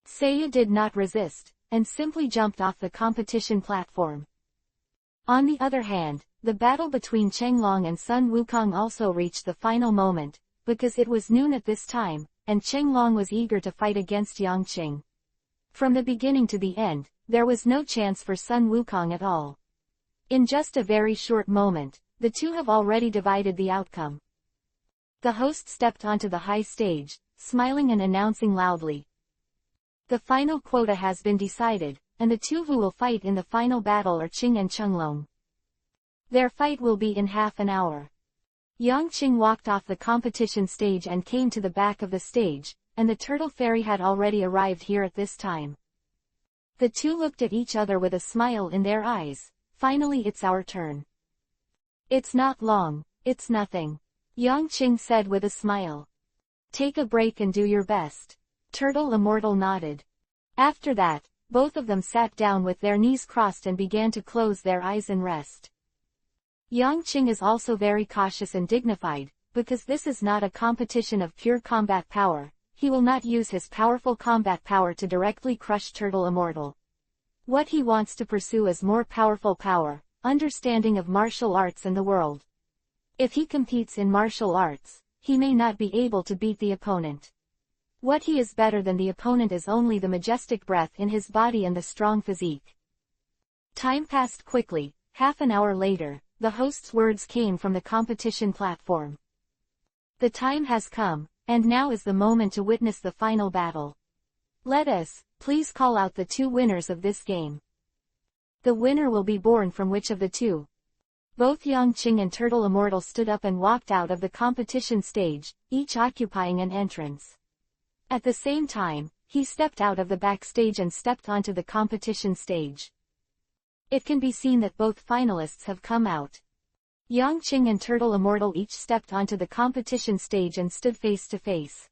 Seiya did not resist, and simply jumped off the competition platform. On the other hand, the battle between Cheng Long and Sun Wukong also reached the final moment, because it was noon at this time, and Cheng Long was eager to fight against Yang Qing. From the beginning to the end, there was no chance for Sun Wukong at all. In just a very short moment, the two have already divided the outcome. The host stepped onto the high stage, smiling and announcing loudly. The final quota has been decided, and the two who will fight in the final battle are Qing and Chenglong. Their fight will be in half an hour. Yang Qing walked off the competition stage and came to the back of the stage, and the turtle fairy had already arrived here at this time. The two looked at each other with a smile in their eyes. Finally, it's our turn. It's not long, it's nothing. Yang Qing said with a smile. Take a break and do your best. Turtle Immortal nodded. After that, both of them sat down with their knees crossed and began to close their eyes and rest. Yang Qing is also very cautious and dignified, because this is not a competition of pure combat power. He will not use his powerful combat power to directly crush Turtle Immortal. What he wants to pursue is more powerful power, understanding of martial arts and the world. If he competes in martial arts, he may not be able to beat the opponent. What he is better than the opponent is only the majestic breath in his body and the strong physique. Time passed quickly. Half an hour later, the host's words came from the competition platform. The time has come, and now is the moment to witness the final battle. Let us, please call out the two winners of this game. The winner will be born from which of the two? Both Yang Qing and Turtle Immortal stood up and walked out of the competition stage, each occupying an entrance. At the same time, he stepped out of the backstage and stepped onto the competition stage. It can be seen that both finalists have come out. Yang Qing and Turtle Immortal each stepped onto the competition stage and stood face to face.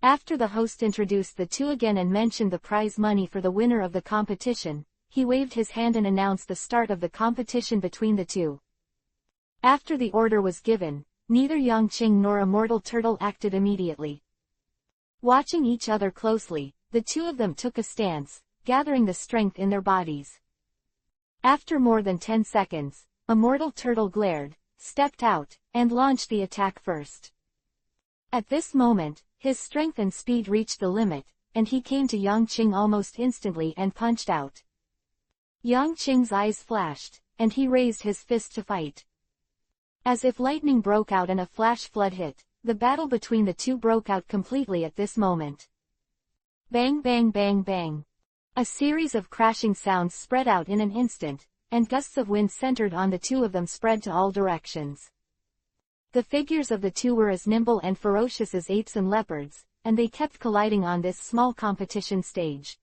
After the host introduced the two again and mentioned the prize money for the winner of the competition, he waved his hand and announced the start of the competition between the two. After the order was given, neither Yang Qing nor Immortal Turtle acted immediately. Watching each other closely, the two of them took a stance, gathering the strength in their bodies. After more than 10 seconds, Immortal Turtle glared, stepped out, and launched the attack first. At this moment, his strength and speed reached the limit, and he came to Yang Qing almost instantly and punched out. Yang Qing's eyes flashed, and he raised his fist to fight. As if lightning broke out and a flash flood hit, the battle between the two broke out completely at this moment. Bang bang bang bang. A series of crashing sounds spread out in an instant, and gusts of wind centered on the two of them spread to all directions. The figures of the two were as nimble and ferocious as apes and leopards, and they kept colliding on this small competition stage.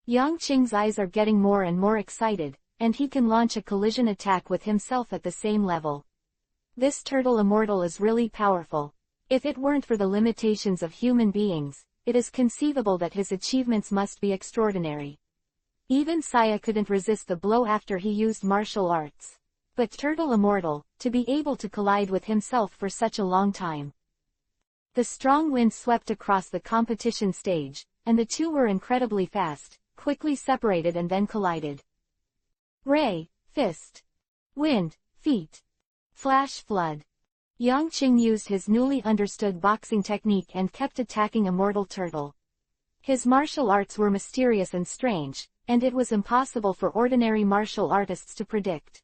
Yang Qing's eyes are getting more and more excited, and he can launch a collision attack with himself at the same level. This Turtle Immortal is really powerful. If it weren't for the limitations of human beings, it is conceivable that his achievements must be extraordinary. Even Saya couldn't resist the blow after he used martial arts. But Turtle Immortal, to be able to collide with himself for such a long time. The strong wind swept across the competition stage, and the two were incredibly fast, quickly separated and then collided. Ray, fist. Wind, feet. Flash flood. Yang Qing used his newly understood boxing technique and kept attacking Immortal Turtle. His martial arts were mysterious and strange, and it was impossible for ordinary martial artists to predict.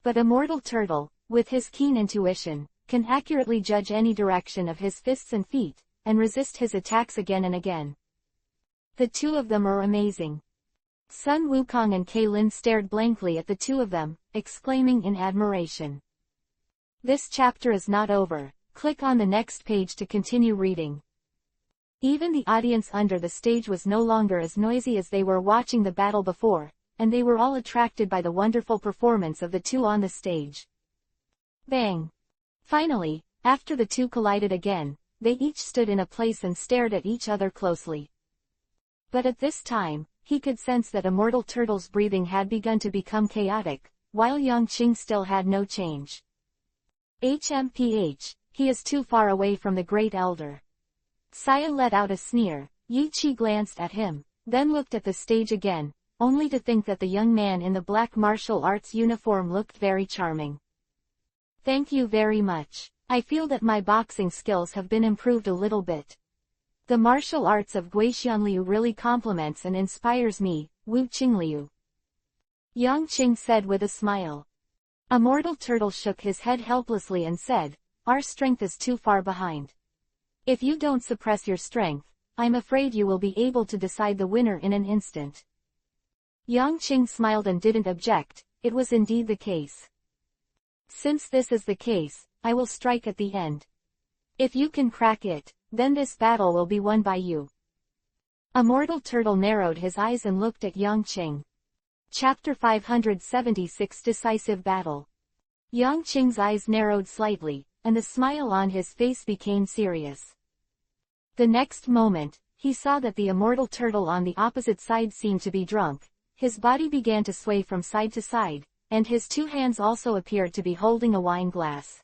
But Immortal Turtle, with his keen intuition, can accurately judge any direction of his fists and feet, and resist his attacks again and again. The two of them are amazing. Sun Wukong and Kaylin stared blankly at the two of them, exclaiming in admiration. This chapter is not over. Click on the next page to continue reading. Even the audience under the stage was no longer as noisy as they were watching the battle before, and they were all attracted by the wonderful performance of the two on the stage. Bang! Finally, after the two collided again, they each stood in a place and stared at each other closely. But at this time, he could sense that Immortal Turtle's breathing had begun to become chaotic, while Yang Qing still had no change. HMPH, he is too far away from the Great Elder. Saya let out a sneer. Yi Qi glanced at him, then looked at the stage again, only to think that the young man in the black martial arts uniform looked very charming. Thank you very much. I feel that my boxing skills have been improved a little bit. The martial arts of Guixianliu really compliments and inspires me, Wu Qingliu. Yang Qing said with a smile. Immortal Turtle shook his head helplessly and said, our strength is too far behind. If you don't suppress your strength, I'm afraid you will be able to decide the winner in an instant. Yang Qing smiled and didn't object. It was indeed the case. Since this is the case, I will strike at the end. If you can crack it, then this battle will be won by you. Immortal Turtle narrowed his eyes and looked at Yang Qing. Chapter 576 Decisive Battle. Yang Qing's eyes narrowed slightly, and the smile on his face became serious. The next moment, he saw that the immortal turtle on the opposite side seemed to be drunk. His body began to sway from side to side, and his two hands also appeared to be holding a wine glass.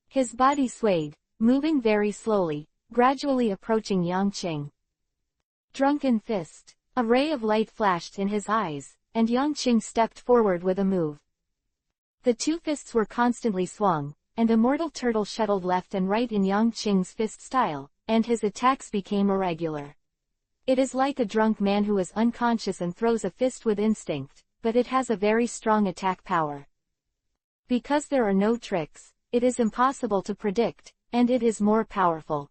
His body swayed, moving very slowly, gradually approaching Yang Qing. Drunken fist. A ray of light flashed in his eyes, and Yang Qing stepped forward with a move. The two fists were constantly swung, and Immortal Turtle shuttled left and right in Yang Qing's fist style, and his attacks became irregular. It is like a drunk man who is unconscious and throws a fist with instinct, but it has a very strong attack power. Because there are no tricks, it is impossible to predict, and it is more powerful.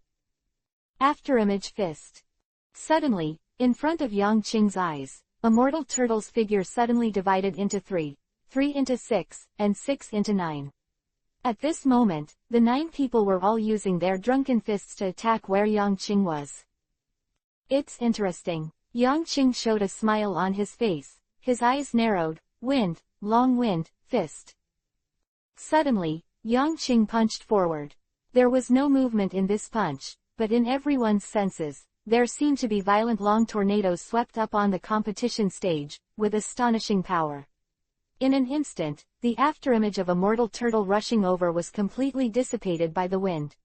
Afterimage fist. Suddenly, in front of Yang Qing's eyes, Immortal Turtle's figure suddenly divided into 3 into 6, and 6 into 9. At this moment, the 9 people were all using their drunken fists to attack where Yang Qing was. It's interesting. Yang Qing showed a smile on his face, his eyes narrowed. Wind, long wind, fist. Suddenly, Yang Qing punched forward. There was no movement in this punch, but in everyone's senses, there seemed to be violent long tornadoes swept up on the competition stage, with astonishing power. In an instant, the afterimage of Immortal Turtle rushing over was completely dissipated by the wind.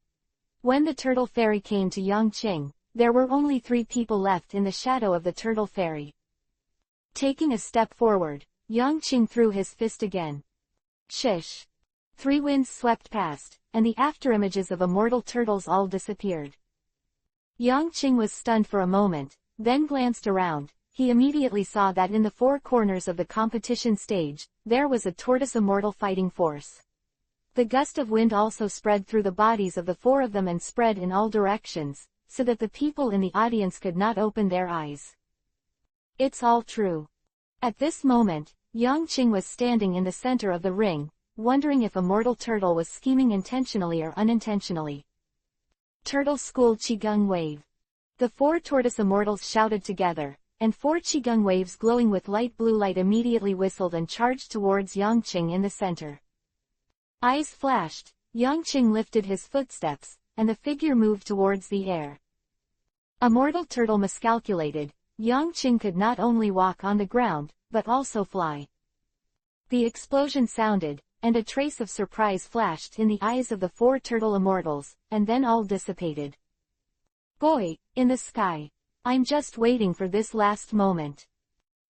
When the Turtle Fairy came to Yang Qing, there were only 3 people left in the shadow of the Turtle Fairy. Taking a step forward, Yang Qing threw his fist again. Shish! 3 winds swept past, and the afterimages of Immortal Turtles all disappeared. Yang Qing was stunned for a moment, then glanced around. He immediately saw that in the 4 corners of the competition stage, there was a tortoise immortal fighting force. The gust of wind also spread through the bodies of the 4 of them and spread in all directions, so that the people in the audience could not open their eyes. It's all true. At this moment, Yang Qing was standing in the center of the ring, wondering if Immortal Turtle was scheming intentionally or unintentionally. Turtle School Qigong Wave. The 4 tortoise immortals shouted together, and 4 Qigong waves glowing with light blue light immediately whistled and charged towards Yang Qing in the center. Eyes flashed, Yang Qing lifted his footsteps, and the figure moved towards the air. Immortal Turtle miscalculated. Yang Qing could not only walk on the ground, but also fly. The explosion sounded, and a trace of surprise flashed in the eyes of the 4 turtle immortals, and then all dissipated. Boy, in the sky. I'm just waiting for this last moment.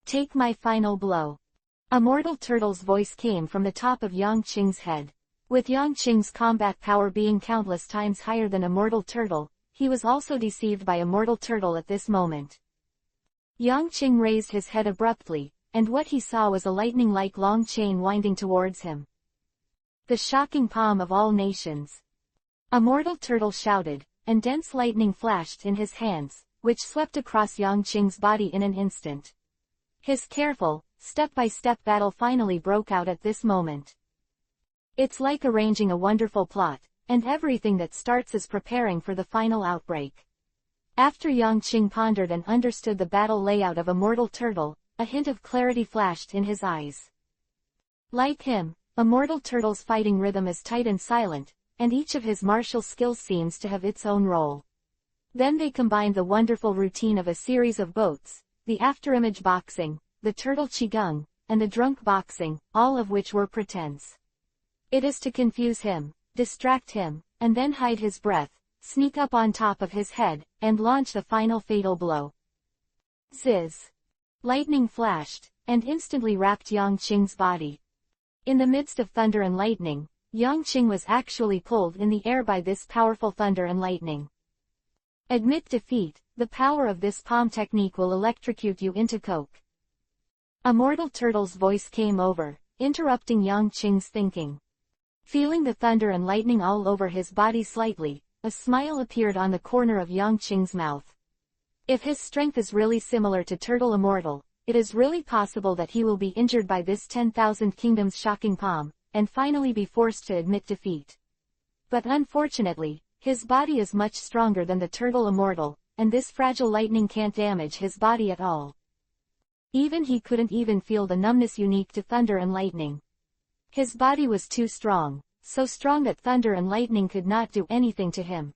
Take my final blow. Immortal Turtle's voice came from the top of Yang Qing's head. With Yang Qing's combat power being countless times higher than Immortal Turtle, he was also deceived by Immortal Turtle at this moment. Yang Qing raised his head abruptly, and what he saw was a lightning-like long chain winding towards him. The shocking palm of all nations. Immortal Turtle shouted, and dense lightning flashed in his hands, which swept across Yang Qing's body in an instant. His careful, step-by-step battle finally broke out at this moment. It's like arranging a wonderful plot, and everything that starts is preparing for the final outbreak. After Yang Qing pondered and understood the battle layout of Immortal Turtle, a hint of clarity flashed in his eyes. Like him, Immortal Turtle's fighting rhythm is tight and silent, and each of his martial skills seems to have its own role. Then they combined the wonderful routine of a series of boats, the afterimage boxing, the turtle qigong, and the drunk boxing, all of which were pretense. It is to confuse him, distract him, and then hide his breath, sneak up on top of his head, and launch the final fatal blow. Ziz! Lightning flashed, and instantly wrapped Yang Qing's body. In the midst of thunder and lightning, Yang Qing was actually pulled in the air by this powerful thunder and lightning. Admit defeat, the power of this palm technique will electrocute you into coke. Immortal Turtle's voice came over, interrupting Yang Qing's thinking. Feeling the thunder and lightning all over his body slightly, a smile appeared on the corner of Yang Qing's mouth. If his strength is really similar to Turtle Immortal, it is really possible that he will be injured by this 10,000 Kingdoms shocking palm, and finally be forced to admit defeat. But unfortunately, His body is much stronger than the turtle immortal, and this fragile lightning can't damage his body at all. Even he couldn't even feel the numbness unique to thunder and lightning. His body was too strong, so strong that thunder and lightning could not do anything to him.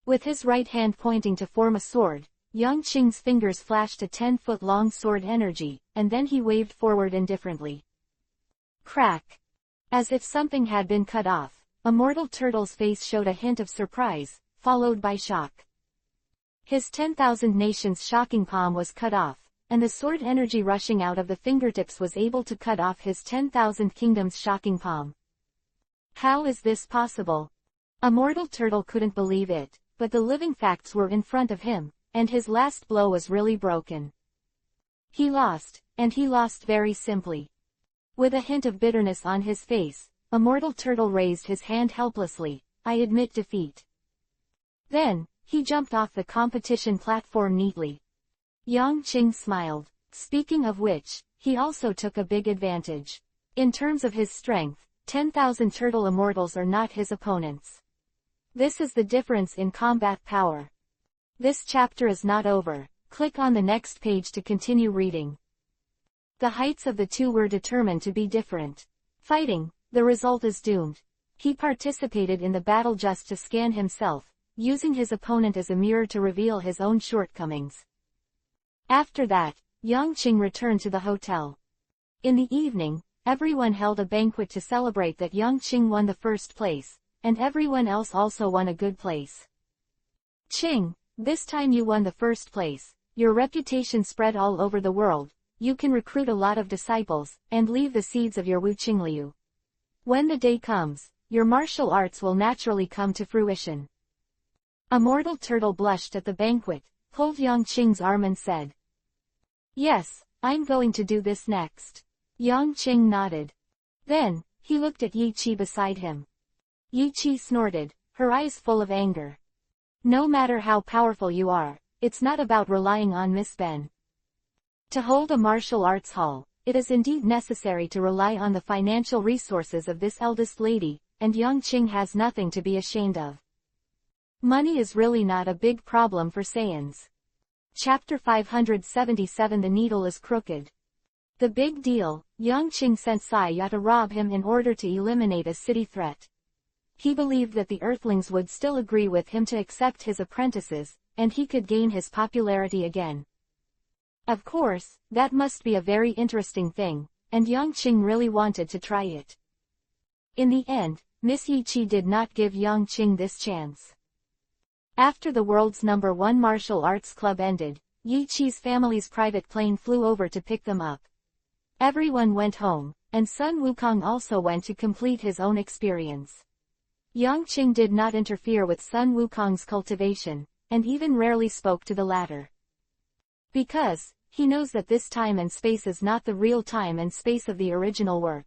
With his right hand pointing to form a sword, Yang Qing's fingers flashed a 10-foot-long sword energy, and then he waved forward indifferently. Crack! As if something had been cut off, Immortal Turtle's face showed a hint of surprise, followed by shock. His 10,000 nations shocking palm was cut off, and the sword energy rushing out of the fingertips was able to cut off his 10,000 kingdoms shocking palm. How is this possible? Immortal Turtle couldn't believe it, but the living facts were in front of him, and his last blow was really broken. He lost, and he lost very simply. With a hint of bitterness on his face, Immortal Turtle raised his hand helplessly. I admit defeat. Then, he jumped off the competition platform neatly. Yang Qing smiled. Speaking of which, he also took a big advantage. In terms of his strength, 10,000 turtle immortals are not his opponents. This is the difference in combat power. This chapter is not over. Click on the next page to continue reading. The heights of the two were determined to be different. Fighting, the result is doomed. He participated in the battle just to scan himself, using his opponent as a mirror to reveal his own shortcomings. After that, Yang Qing returned to the hotel. In the evening, everyone held a banquet to celebrate that Yang Qing won the first place, and everyone else also won a good place. Qing, this time you won the first place, your reputation spread all over the world, you can recruit a lot of disciples, and leave the seeds of your Wu Qingliu. When the day comes, your martial arts will naturally come to fruition. Immortal Turtle blushed at the banquet, pulled Yang Qing's arm and said, Yes, I'm going to do this next. Yang Qing nodded. Then, he looked at Yi Qi beside him. Yi Qi snorted, her eyes full of anger. No matter how powerful you are, it's not about relying on Miss Ben. To hold a martial arts hall, it is indeed necessary to rely on the financial resources of this eldest lady, and Yang Qing has nothing to be ashamed of. Money is really not a big problem for Saiyans. Chapter 577 The Needle is Crooked. The big deal, Yang Qing sent Sai Ya to rob him in order to eliminate a city threat. He believed that the Earthlings would still agree with him to accept his apprentices, and he could gain his popularity again. Of course, that must be a very interesting thing, and Yang Qing really wanted to try it. In the end, Miss Yi Qi did not give Yang Qing this chance. After the world's #1 martial arts club ended, Yi Qi's family's private plane flew over to pick them up. Everyone went home, and Sun Wukong also went to complete his own experience. Yang Qing did not interfere with Sun Wukong's cultivation, and even rarely spoke to the latter. Because, he knows that this time and space is not the real time and space of the original work.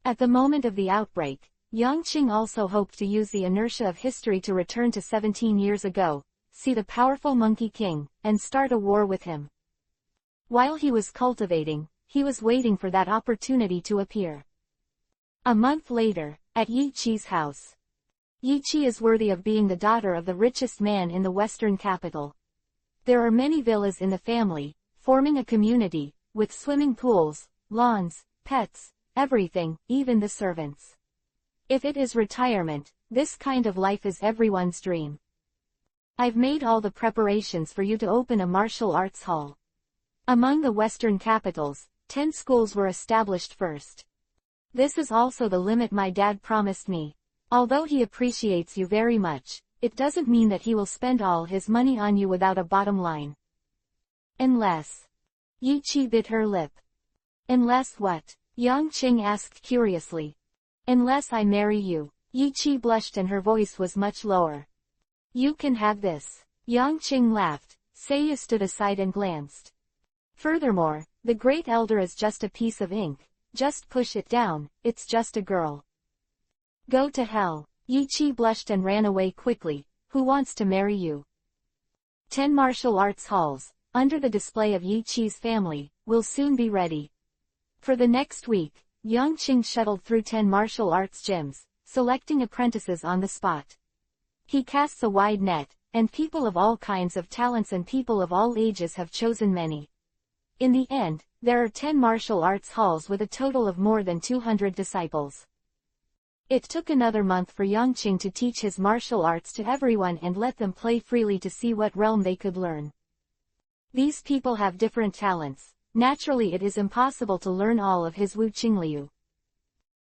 At the moment of the outbreak, Yang Qing also hoped to use the inertia of history to return to 17 years ago, see the powerful Monkey King, and start a war with him. While he was cultivating, he was waiting for that opportunity to appear. A month later, at Yi Qi's house. Yi Qi is worthy of being the daughter of the richest man in the western capital. There are many villas in the family, forming a community, with swimming pools, lawns, pets, everything, even the servants. If it is retirement, this kind of life is everyone's dream. I've made all the preparations for you to open a martial arts hall. Among the western capitals, 10 schools were established first. This is also the limit my dad promised me. Although he appreciates you very much, it doesn't mean that he will spend all his money on you without a bottom line. Unless... Yi Qi bit her lip. Unless what? Yang Qing asked curiously. Unless I marry you. Yi Qi blushed and her voice was much lower. You can have this. Yang Qing laughed. Seiya stood aside and glanced. Furthermore, the Great Elder is just a piece of ink. Just push it down, it's just a girl. Go to hell. Yi Qi blushed and ran away quickly. Who wants to marry you? 10 martial arts halls, under the display of Yi Qi's family, will soon be ready. For the next week, Yang Qing shuttled through 10 martial arts gyms, selecting apprentices on the spot. He casts a wide net, and people of all kinds of talents and people of all ages have chosen many. In the end, there are 10 martial arts halls with a total of more than 200 disciples. It took another month for Yangqing to teach his martial arts to everyone and let them play freely to see what realm they could learn. These people have different talents. Naturally, it is impossible to learn all of his Wu Qingliu.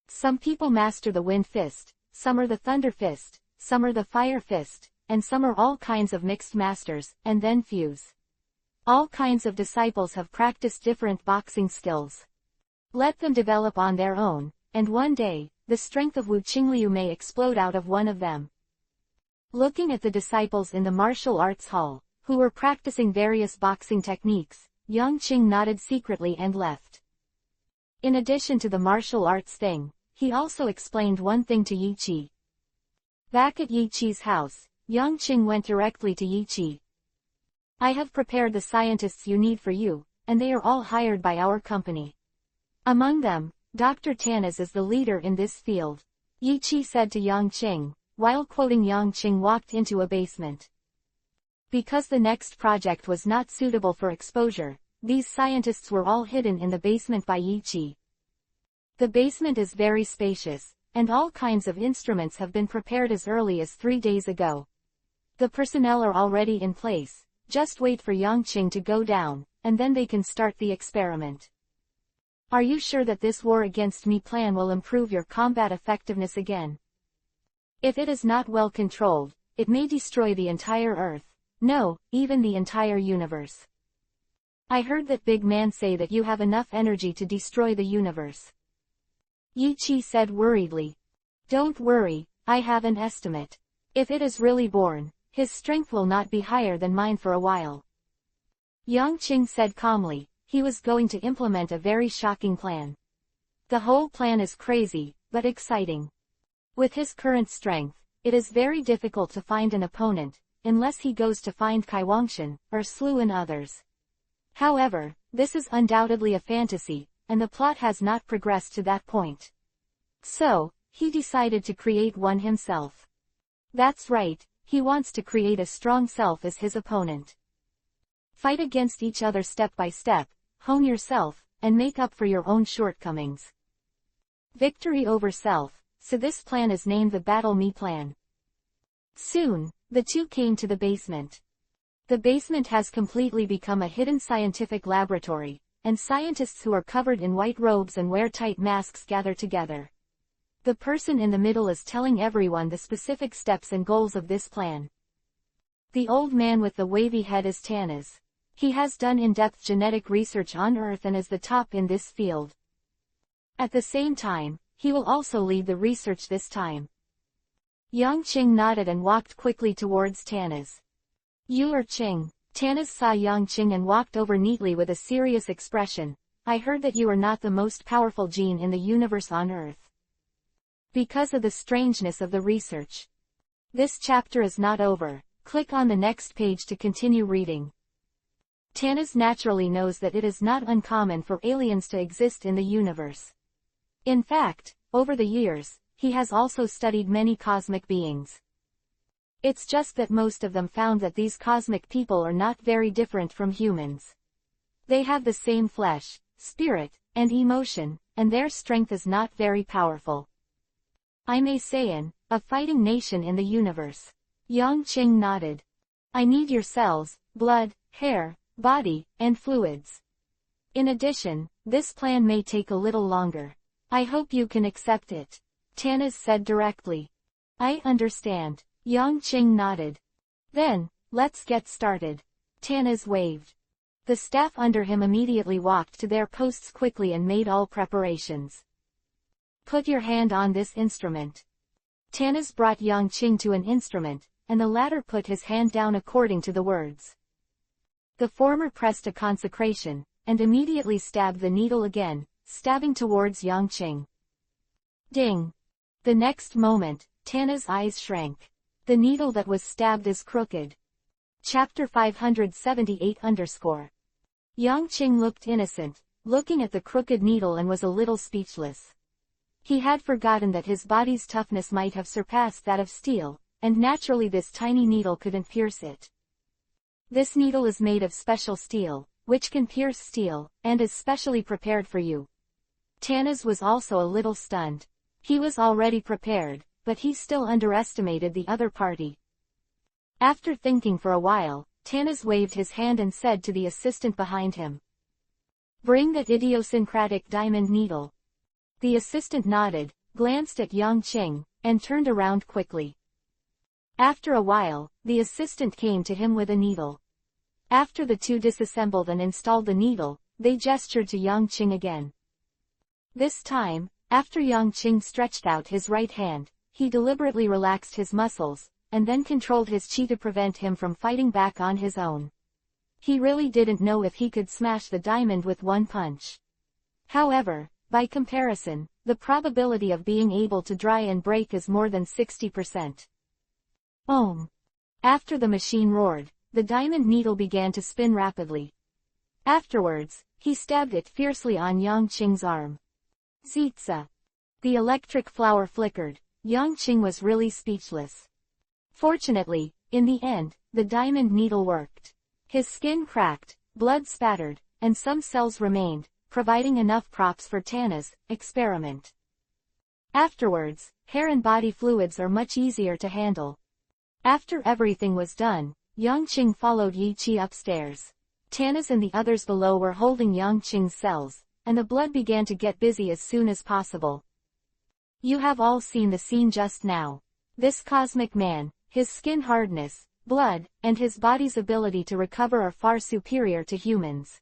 Some people master the wind fist, some are the thunder fist, some are the fire fist, and some are all kinds of mixed masters, and then fuse. All kinds of disciples have practiced different boxing skills. Let them develop on their own, and one day, the strength of Wu Qingliu may explode out of one of them. Looking at the disciples in the martial arts hall, who were practicing various boxing techniques, Yangqing nodded secretly and left. In addition to the martial arts thing, he also explained one thing to Yi Qi. Back at Yi Qi's house, Yangqing went directly to Yi Qi. I have prepared the scientists you need for you, and they are all hired by our company. Among them, Dr. Tannis is the leader in this field, Yi Qi said to Yangqing, while quoting. Yangqing walked into a basement. Because the next project was not suitable for exposure, these scientists were all hidden in the basement by Yi Qi. The basement is very spacious, and all kinds of instruments have been prepared as early as 3 days ago. The personnel are already in place, just wait for Yangqing to go down, and then they can start the experiment. Are you sure that this war against me plan will improve your combat effectiveness again? If it is not well controlled, it may destroy the entire Earth. No, even the entire universe. I heard that big man say that you have enough energy to destroy the universe. Yi Qi said worriedly. Don't worry, I have an estimate. If it is really born, his strength will not be higher than mine for a while. Yangqing said calmly, he was going to implement a very shocking plan. The whole plan is crazy, but exciting. With his current strength, it is very difficult to find an opponent, unless he goes to find Kai Wangshan, or Slu and others. However, this is undoubtedly a fantasy, and the plot has not progressed to that point. So, he decided to create one himself. That's right, he wants to create a strong self as his opponent. Fight against each other step by step, hone yourself, and make up for your own shortcomings. Victory over self, so this plan is named the Battle Me Plan. Soon, the two came to the basement. The basement has completely become a hidden scientific laboratory, and scientists who are covered in white robes and wear tight masks gather together. The person in the middle is telling everyone the specific steps and goals of this plan. The old man with the wavy head is Tannis. He has done in-depth genetic research on Earth and is the top in this field. At the same time, he will also lead the research this time. Yangqing nodded and walked quickly towards Tannis. You are Qing. Tannis saw Yangqing and walked over neatly with a serious expression. I heard that you are not the most powerful gene in the universe on Earth. Because of the strangeness of the research. This chapter is not over. Click on the next page to continue reading. Tannis naturally knows that it is not uncommon for aliens to exist in the universe. In fact, over the years, he has also studied many cosmic beings. It's just that most of them found that these cosmic people are not very different from humans. They have the same flesh, spirit, and emotion, and their strength is not very powerful. I'm a Saiyan, a fighting nation in the universe. Yangqing nodded. I need your cells, blood, hair, body, and fluids. In addition, this plan may take a little longer. I hope you can accept it. Tannis said directly. I understand. Yangqing nodded. Then, let's get started. Tannis waved. The staff under him immediately walked to their posts quickly and made all preparations. Put your hand on this instrument. Tannis brought Yangqing to an instrument, and the latter put his hand down according to the words. The former pressed a consecration, and immediately stabbed the needle again, stabbing towards Yangqing. Ding! The next moment, Tannis' eyes shrank. The needle that was stabbed is crooked. Chapter 578 Yangqing looked innocent, looking at the crooked needle and was a little speechless. He had forgotten that his body's toughness might have surpassed that of steel, and naturally this tiny needle couldn't pierce it. This needle is made of special steel, which can pierce steel, and is specially prepared for you. Tanis was also a little stunned. He was already prepared, but he still underestimated the other party. After thinking for a while, Tanis waved his hand and said to the assistant behind him, "Bring that idiosyncratic diamond needle." The assistant nodded, glanced at Yang Qing, and turned around quickly. After a while, the assistant came to him with a needle. After the two disassembled and installed the needle, they gestured to Yang Qing again. This time, after Yang Qing stretched out his right hand, he deliberately relaxed his muscles, and then controlled his chi to prevent him from fighting back on his own. He really didn't know if he could smash the diamond with one punch. However, by comparison, the probability of being able to dry and break is more than 60%. Ohm! After the machine roared, the diamond needle began to spin rapidly. Afterwards, he stabbed it fiercely on Yang Qing's arm. Zitza! The electric flower flickered. Yang Qing was really speechless. Fortunately, in the end, the diamond needle worked. His skin cracked, blood spattered, and some cells remained, providing enough props for Tana's experiment. Afterwards, hair and body fluids are much easier to handle. After everything was done, Yang Qing followed Yi Qi upstairs. Tanis and the others below were holding Yang Qing's cells, and the blood began to get busy as soon as possible. You have all seen the scene just now. This cosmic man, his skin hardness, blood, and his body's ability to recover are far superior to humans.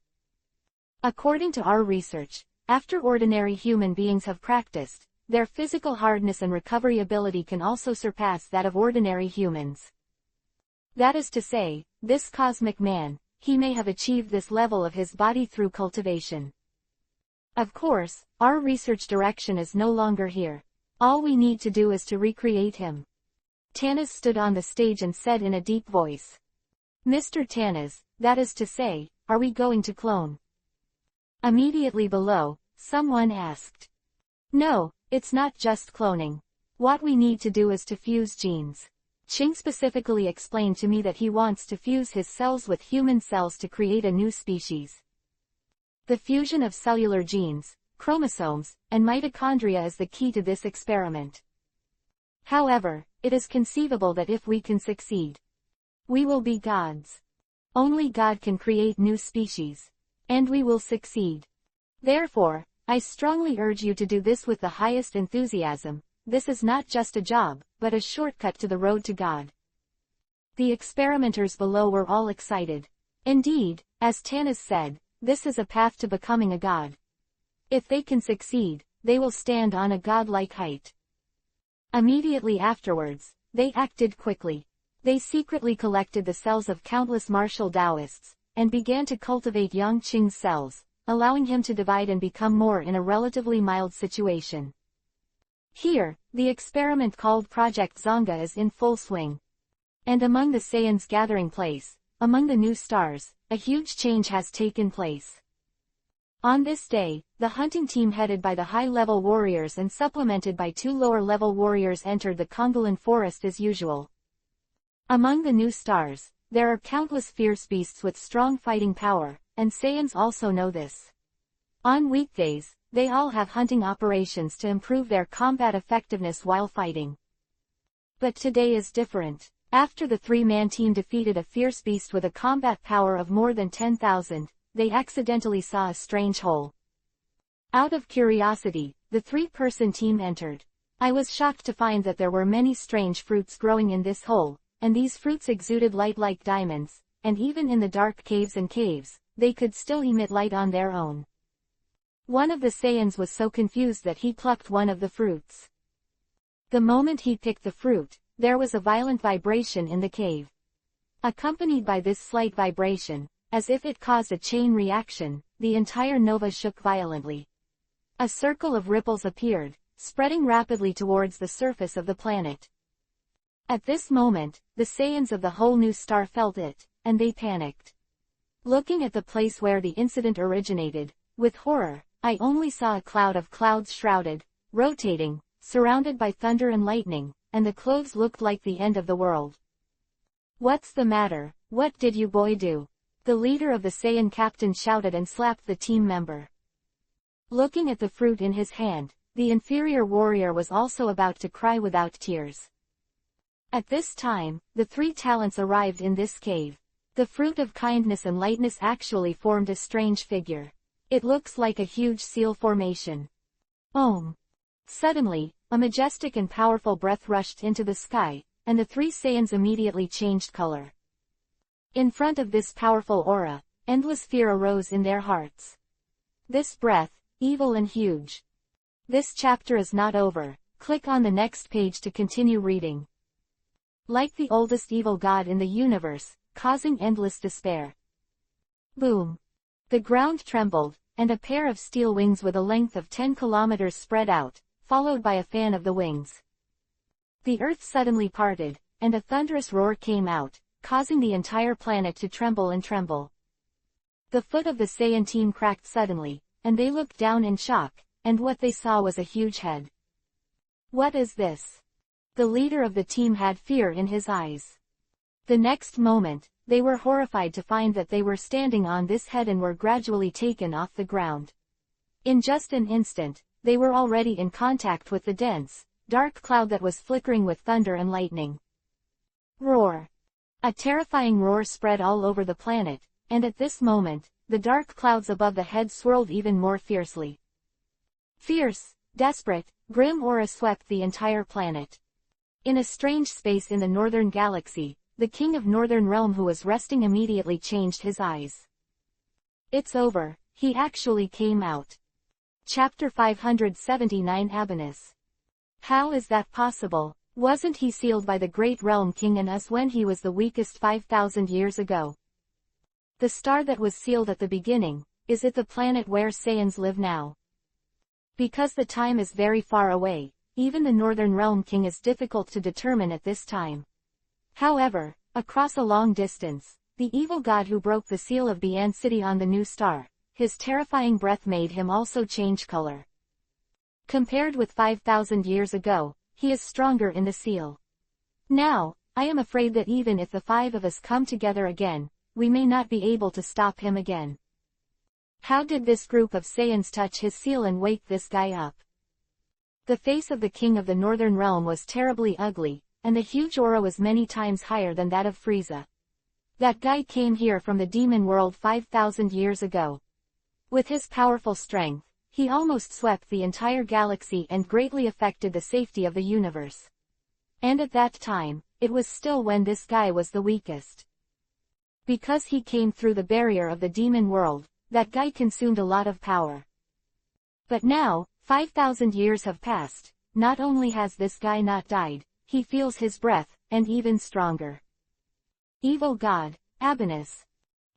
According to our research, after ordinary human beings have practiced, their physical hardness and recovery ability can also surpass that of ordinary humans. That is to say, this cosmic man, he may have achieved this level of his body through cultivation. Of course, our research direction is no longer here. All we need to do is to recreate him. Tanis stood on the stage and said in a deep voice. Mr. Tanis, that is to say, are we going to clone? Immediately below, someone asked. No, it's not just cloning. What we need to do is to fuse genes. Qing specifically explained to me that he wants to fuse his cells with human cells to create a new species. The fusion of cellular genes, chromosomes, and mitochondria is the key to this experiment. However, it is conceivable that if we can succeed, we will be gods. Only God can create new species. And we will succeed. Therefore, I strongly urge you to do this with the highest enthusiasm. This is not just a job, but a shortcut to the road to God. The experimenters below were all excited. Indeed, as Tanis said, this is a path to becoming a god. If they can succeed, they will stand on a godlike height. Immediately afterwards, they acted quickly. They secretly collected the cells of countless martial Taoists, and began to cultivate Yang Qing's cells, allowing him to divide and become more in a relatively mild situation. Here, the experiment called Project Zonga is in full swing. And among the Saiyans gathering place, among the new stars, a huge change has taken place. On this day, the hunting team headed by the high-level warriors and supplemented by 2 lower-level warriors entered the Kongolan forest as usual. Among the new stars, there are countless fierce beasts with strong fighting power, and Saiyans also know this. On weekdays, they all have hunting operations to improve their combat effectiveness while fighting. But today is different. After the 3-man team defeated a fierce beast with a combat power of more than 10,000, they accidentally saw a strange hole. Out of curiosity, the 3-person team entered. I was shocked to find that there were many strange fruits growing in this hole, and these fruits exuded light like diamonds, and even in the dark caves, they could still emit light on their own. One of the Saiyans was so confused that he plucked one of the fruits. The moment he picked the fruit, there was a violent vibration in the cave. Accompanied by this slight vibration, as if it caused a chain reaction, the entire nova shook violently. A circle of ripples appeared, spreading rapidly towards the surface of the planet. At this moment, the Saiyans of the whole new star felt it, and they panicked. Looking at the place where the incident originated, with horror, I only saw a cloud of clouds shrouded, rotating, surrounded by thunder and lightning, and the clothes looked like the end of the world. "What's the matter? What did you boy do?" the leader of the Saiyan captain shouted and slapped the team member. Looking at the fruit in his hand, the inferior warrior was also about to cry without tears. At this time, the three talents arrived in this cave. The fruit of kindness and lightness actually formed a strange figure. It looks like a huge seal formation. Om. Suddenly, a majestic and powerful breath rushed into the sky, and the three Saiyans immediately changed color. In front of this powerful aura, endless fear arose in their hearts. This breath, evil and huge. This chapter is not over. Click on the next page to continue reading. Like the oldest evil god in the universe, causing endless despair. Boom. The ground trembled, and a pair of steel wings with a length of 10 kilometers spread out, followed by a fan of the wings. The earth suddenly parted, and a thunderous roar came out, causing the entire planet to tremble and tremble. The foot of the Saiyan team cracked suddenly, and they looked down in shock, and what they saw was a huge head. What is this? The leader of the team had fear in his eyes. The next moment, they were horrified to find that they were standing on this head and were gradually taken off the ground. In just an instant, they were already in contact with the dense, dark cloud that was flickering with thunder and lightning. Roar! A terrifying roar spread all over the planet, and at this moment, the dark clouds above the head swirled even more fiercely. Fierce, desperate, grim aura swept the entire planet. In a strange space in the northern galaxy, the king of Northern Realm who was resting immediately changed his eyes. It's over, he actually came out. Chapter 579 Adonis. How is that possible? Wasn't he sealed by the great realm king and us when he was the weakest 5,000 years ago? The star that was sealed at the beginning, is it the planet where Saiyans live now? Because the time is very far away, even the Northern Realm king is difficult to determine at this time. However, across a long distance, the evil god who broke the seal of Bian City on the new star, his terrifying breath made him also change color. Compared with 5,000 years ago, he is stronger in the seal. Now, I am afraid that even if the five of us come together again, we may not be able to stop him again. How did this group of Saiyans touch his seal and wake this guy up? The face of the king of the Northern Realm was terribly ugly, and the huge aura was many times higher than that of Frieza. That guy came here from the demon world 5,000 years ago. With his powerful strength, he almost swept the entire galaxy and greatly affected the safety of the universe. And at that time, it was still when this guy was the weakest. Because he came through the barrier of the demon world, that guy consumed a lot of power. But now, 5,000 years have passed, not only has this guy not died, he feels his breath, and even stronger. Evil god, Adonis.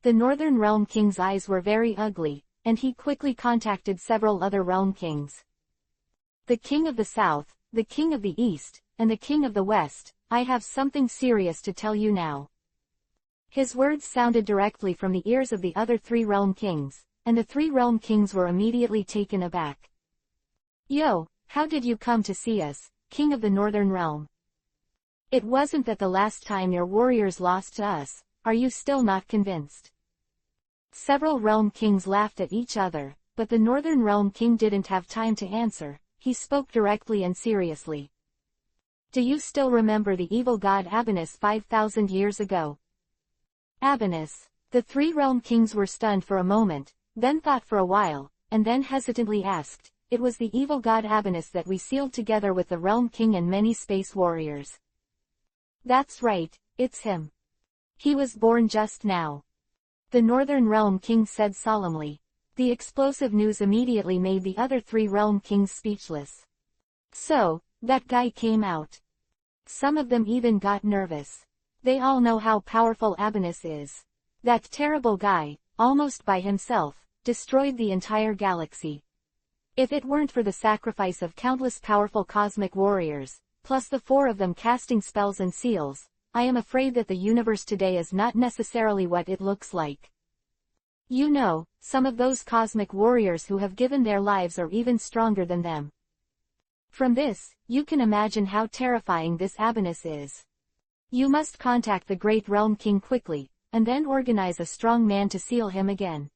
The Northern Realm King's eyes were very ugly, and he quickly contacted several other realm kings. The King of the South, the King of the East, and the King of the West, I have something serious to tell you now. His words sounded directly from the ears of the other three realm kings, and the three realm kings were immediately taken aback. Yo, how did you come to see us, King of the Northern Realm? It wasn't that the last time your warriors lost to us, are you still not convinced? Several realm kings laughed at each other, but the Northern Realm King didn't have time to answer, he spoke directly and seriously. Do you still remember the evil god Adonis 5,000 years ago? Adonis. The three realm kings were stunned for a moment, then thought for a while, and then hesitantly asked, it was the evil god Adonis that we sealed together with the realm king and many space warriors. That's right, it's him. He was born just now. The Northern Realm King said solemnly. The explosive news immediately made the other three realm kings speechless. So, that guy came out. Some of them even got nervous. They all know how powerful Adonis is. That terrible guy, almost by himself, destroyed the entire galaxy. If it weren't for the sacrifice of countless powerful cosmic warriors, plus the four of them casting spells and seals, I am afraid that the universe today is not necessarily what it looks like. You know, some of those cosmic warriors who have given their lives are even stronger than them. From this, you can imagine how terrifying this Abanus is. You must contact the great Realm King quickly, and then organize a strong man to seal him again,"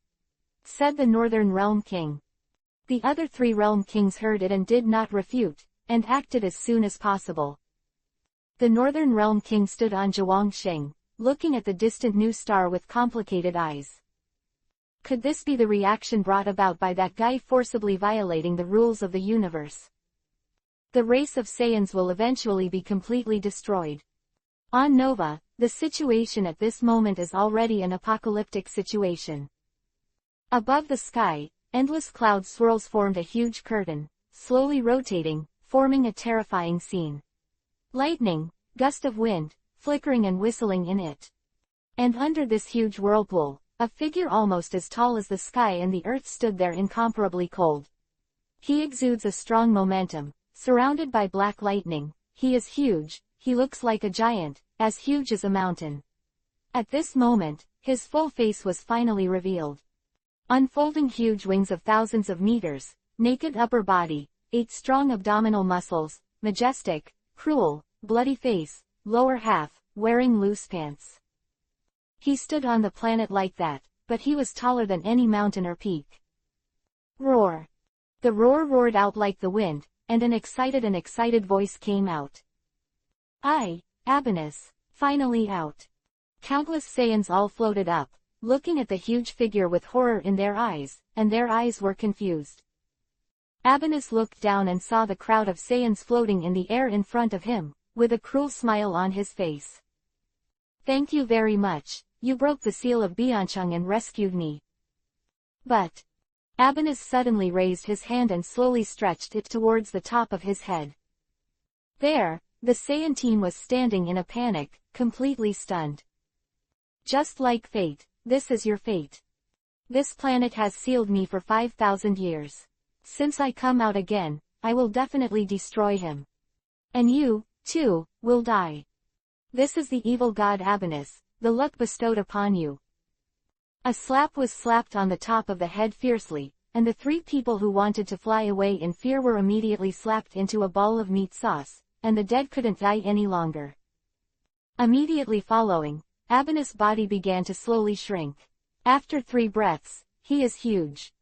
said the Northern Realm King. The other 3 Realm Kings heard it and did not refute, and acted as soon as possible. The Northern Realm King stood on Zhuangsheng, looking at the distant new star with complicated eyes. Could this be the reaction brought about by that guy forcibly violating the rules of the universe? The race of Saiyans will eventually be completely destroyed. On Nova, the situation at this moment is already an apocalyptic situation. Above the sky, endless cloud swirls formed a huge curtain, slowly rotating, forming a terrifying scene. Lightning, gust of wind, flickering and whistling in it. And under this huge whirlpool, a figure almost as tall as the sky and the earth stood there, incomparably cold. He exudes a strong momentum, surrounded by black lightning. He is huge, he looks like a giant, as huge as a mountain. At this moment, his full face was finally revealed. Unfolding huge wings of thousands of meters, naked upper body, 8 strong abdominal muscles, majestic, cruel, bloody face, lower half, wearing loose pants. He stood on the planet like that, but he was taller than any mountain or peak. Roar! The roar roared out like the wind, and an excited voice came out. Abanus, finally out. Countless Saiyans all floated up, looking at the huge figure with horror in their eyes, and their eyes were confused. Abanus looked down and saw the crowd of Saiyans floating in the air in front of him, with a cruel smile on his face. "Thank you very much, you broke the seal of Biancheng and rescued me." But Abanus suddenly raised his hand and slowly stretched it towards the top of his head. There, the Saiyan team was standing in a panic, completely stunned. "Just like fate, this is your fate. This planet has sealed me for 5,000 years. Since I come out again, I will definitely destroy him. And you, too, will die. This is the evil god Abanus, the luck bestowed upon you." A slap was slapped on the top of the head fiercely, and the 3 people who wanted to fly away in fear were immediately slapped into a ball of meat sauce, and the dead couldn't die any longer. Immediately following, Abanus' body began to slowly shrink. After 3 breaths, he is huge.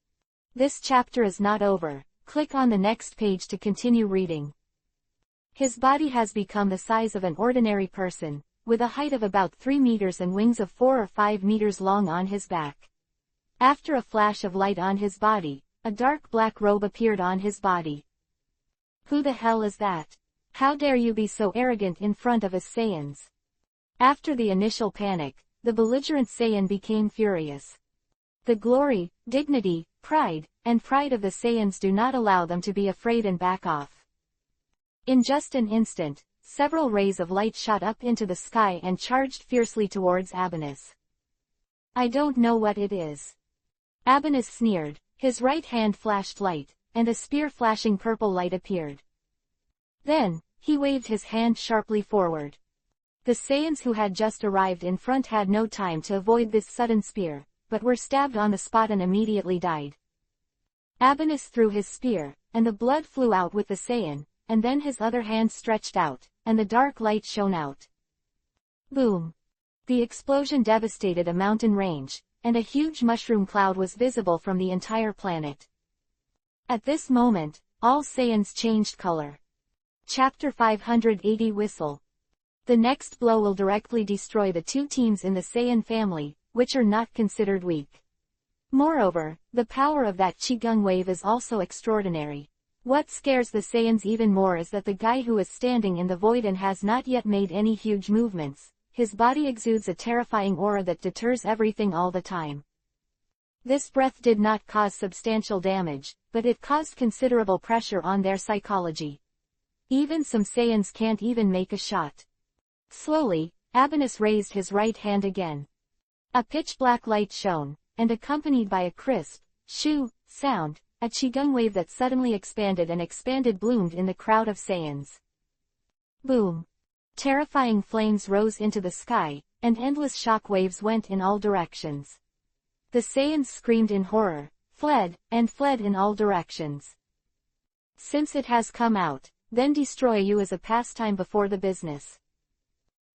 This chapter is not over. Click on the next page to continue reading. His body has become the size of an ordinary person, with a height of about 3 meters and wings of 4 or 5 meters long on his back. After a flash of light on his body, a dark black robe appeared on his body. "Who the hell is that? How dare you be so arrogant in front of us Saiyans?" After the initial panic, the belligerent Saiyan became furious. The glory, dignity, pride of the Saiyans do not allow them to be afraid and back off. In just an instant, several rays of light shot up into the sky and charged fiercely towards Abanus. "I don't know what it is." Abanus sneered, his right hand flashed light, and a spear flashing purple light appeared. Then, he waved his hand sharply forward. The Saiyans who had just arrived in front had no time to avoid this sudden spear, but were stabbed on the spot and immediately died. Abanus threw his spear, and the blood flew out with the Saiyan, and then his other hand stretched out, and the dark light shone out. Boom! The explosion devastated a mountain range, and a huge mushroom cloud was visible from the entire planet. At this moment, all Saiyans changed color. Chapter 580 Whistle. The next blow will directly destroy the 2 teams in the Saiyan family, which are not considered weak. Moreover, the power of that Qigong wave is also extraordinary. What scares the Saiyans even more is that the guy who is standing in the void and has not yet made any huge movements, his body exudes a terrifying aura that deters everything all the time. This breath did not cause substantial damage, but it caused considerable pressure on their psychology. Even some Saiyans can't even make a shot. Slowly, Abanus raised his right hand again. A pitch-black light shone, and accompanied by a crisp, shoo, sound, a Qigong wave that suddenly expanded bloomed in the crowd of Saiyans. Boom! Terrifying flames rose into the sky, and endless shock waves went in all directions. The Saiyans screamed in horror, fled in all directions. Since it has come out, then destroy you as a pastime before the business.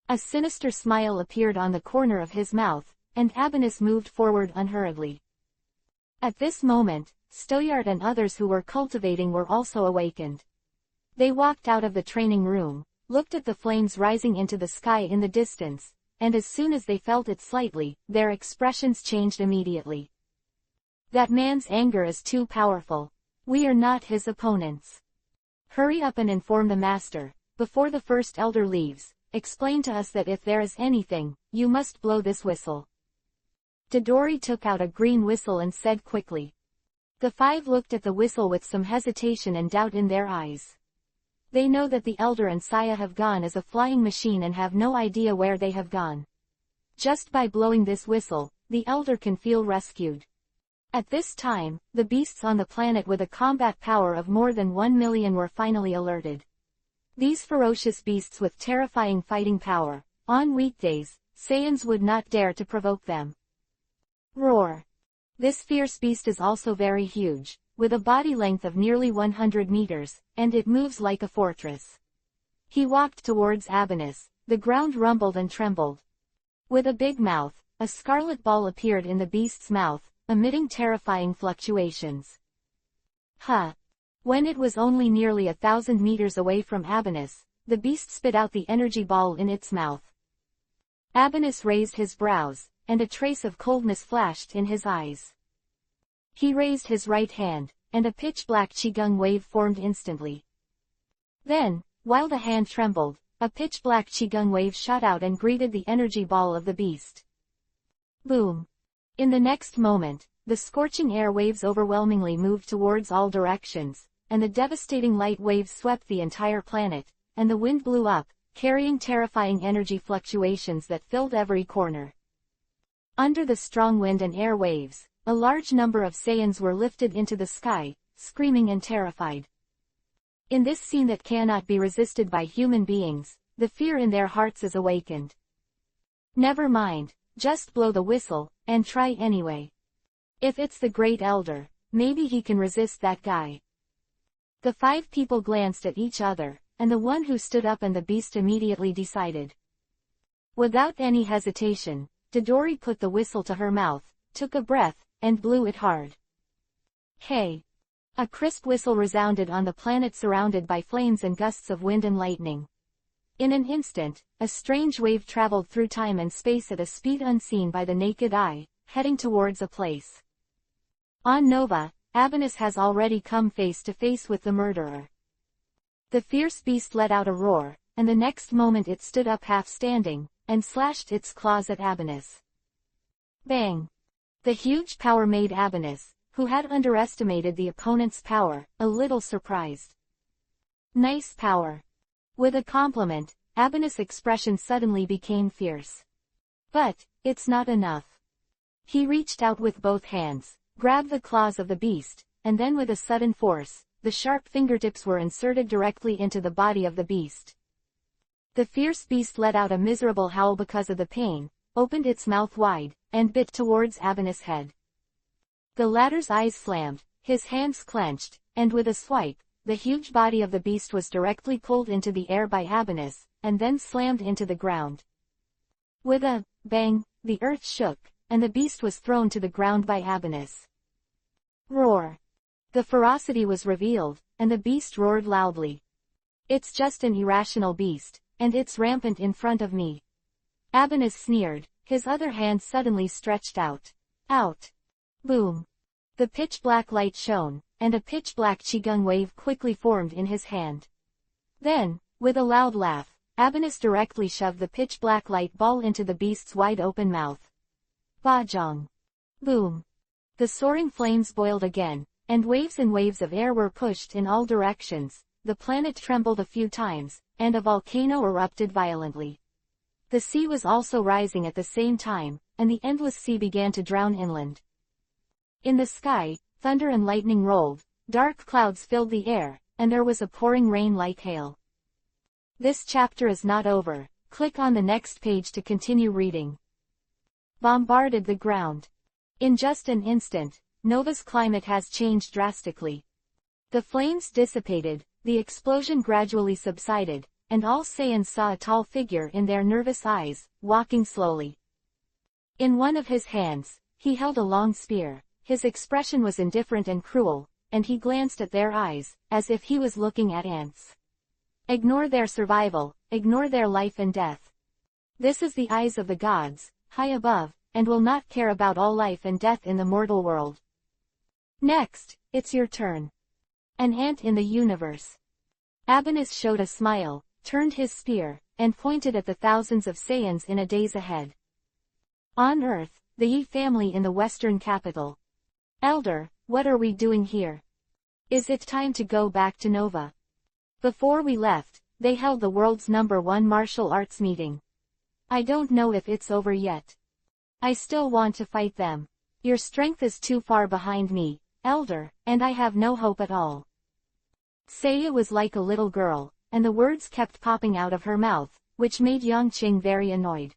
A sinister smile appeared on the corner of his mouth, and Abanus moved forward unhurriedly. At this moment, Stoyard and others who were cultivating were also awakened. They walked out of the training room, looked at the flames rising into the sky in the distance, and as soon as they felt it slightly, their expressions changed immediately. That man's anger is too powerful. We are not his opponents. Hurry up and inform the master, before the first elder leaves. Explain to us that if there is anything, you must blow this whistle. Dodori took out a green whistle and said quickly. The five looked at the whistle with some hesitation and doubt in their eyes. They know that the elder and Saya have gone as a flying machine and have no idea where they have gone. Just by blowing this whistle, the elder can feel rescued. At this time, the beasts on the planet with a combat power of more than 1 million were finally alerted. These ferocious beasts with terrifying fighting power, on weekdays, Saiyans would not dare to provoke them. Roar! This fierce beast is also very huge, with a body length of nearly 100 meters, and it moves like a fortress. He walked towards Abanus, the ground rumbled and trembled. With a big mouth, a scarlet ball appeared in the beast's mouth, emitting terrifying fluctuations. Huh! When it was only nearly 1,000 meters away from Abanus, the beast spit out the energy ball in its mouth. Abanus raised his brows, and a trace of coldness flashed in his eyes. He raised his right hand, and a pitch-black qigong wave formed instantly. Then, while the hand trembled, a pitch-black qigong wave shot out and greeted the energy ball of the beast. Boom! In the next moment, the scorching air waves overwhelmingly moved towards all directions, and the devastating light waves swept the entire planet, and the wind blew up, carrying terrifying energy fluctuations that filled every corner. Under the strong wind and air waves, a large number of Saiyans were lifted into the sky, screaming and terrified. In this scene that cannot be resisted by human beings, the fear in their hearts is awakened. Never mind, just blow the whistle, and try anyway. If it's the Great Elder, maybe he can resist that guy. The five people glanced at each other, and the one who stood up and the beast immediately decided. Without any hesitation, Dodori put the whistle to her mouth, took a breath, and blew it hard. Hey! A crisp whistle resounded on the planet surrounded by flames and gusts of wind and lightning. In an instant, a strange wave traveled through time and space at a speed unseen by the naked eye, heading towards a place. On Nova, Abanus has already come face to face with the murderer. The fierce beast let out a roar, and the next moment it stood up half-standing, and slashed its claws at Abanus. Bang! The huge power made Abanus, who had underestimated the opponent's power, a little surprised. Nice power. With a compliment, Abanus' expression suddenly became fierce. But, it's not enough. He reached out with both hands, grabbed the claws of the beast, and then with a sudden force, the sharp fingertips were inserted directly into the body of the beast. The fierce beast let out a miserable howl because of the pain, opened its mouth wide, and bit towards Abanus' head. The latter's eyes slammed, his hands clenched, and with a swipe, the huge body of the beast was directly pulled into the air by Abanus, and then slammed into the ground. With a bang, the earth shook, and the beast was thrown to the ground by Abanus. Roar! The ferocity was revealed, and the beast roared loudly. It's just an irrational beast, and it's rampant in front of me. Abanus sneered, his other hand suddenly stretched out. Out! Boom! The pitch-black light shone, and a pitch-black qigong wave quickly formed in his hand. Then, with a loud laugh, Abanus directly shoved the pitch-black light ball into the beast's wide-open mouth. Bajong! Boom! The soaring flames boiled again, and waves of air were pushed in all directions, the planet trembled a few times, and a volcano erupted violently. The sea was also rising at the same time, and the endless sea began to drown inland. In the sky, thunder and lightning rolled, dark clouds filled the air, and there was a pouring rain like hail. This chapter is not over. Click on the next page to continue reading. Bombarded the ground. In just an instant, Nova's climate has changed drastically. The flames dissipated, the explosion gradually subsided, and all Saiyans saw a tall figure in their nervous eyes, walking slowly. In one of his hands, he held a long spear. His expression was indifferent and cruel, and he glanced at their eyes, as if he was looking at ants. Ignore their survival, ignore their life and death. This is the eyes of the gods, high above, and will not care about all life and death in the mortal world. Next, it's your turn. An ant in the universe. Abanus showed a smile, turned his spear, and pointed at the thousands of Saiyans in a days ahead. On Earth, the Yi family in the western capital. Elder, what are we doing here? Is it time to go back to Nova? Before we left, they held the world's #1 martial arts meeting. I don't know if it's over yet. I still want to fight them. Your strength is too far behind me, Elder, and I have no hope at all. Seiya was like a little girl, and the words kept popping out of her mouth, which made Yongqing very annoyed.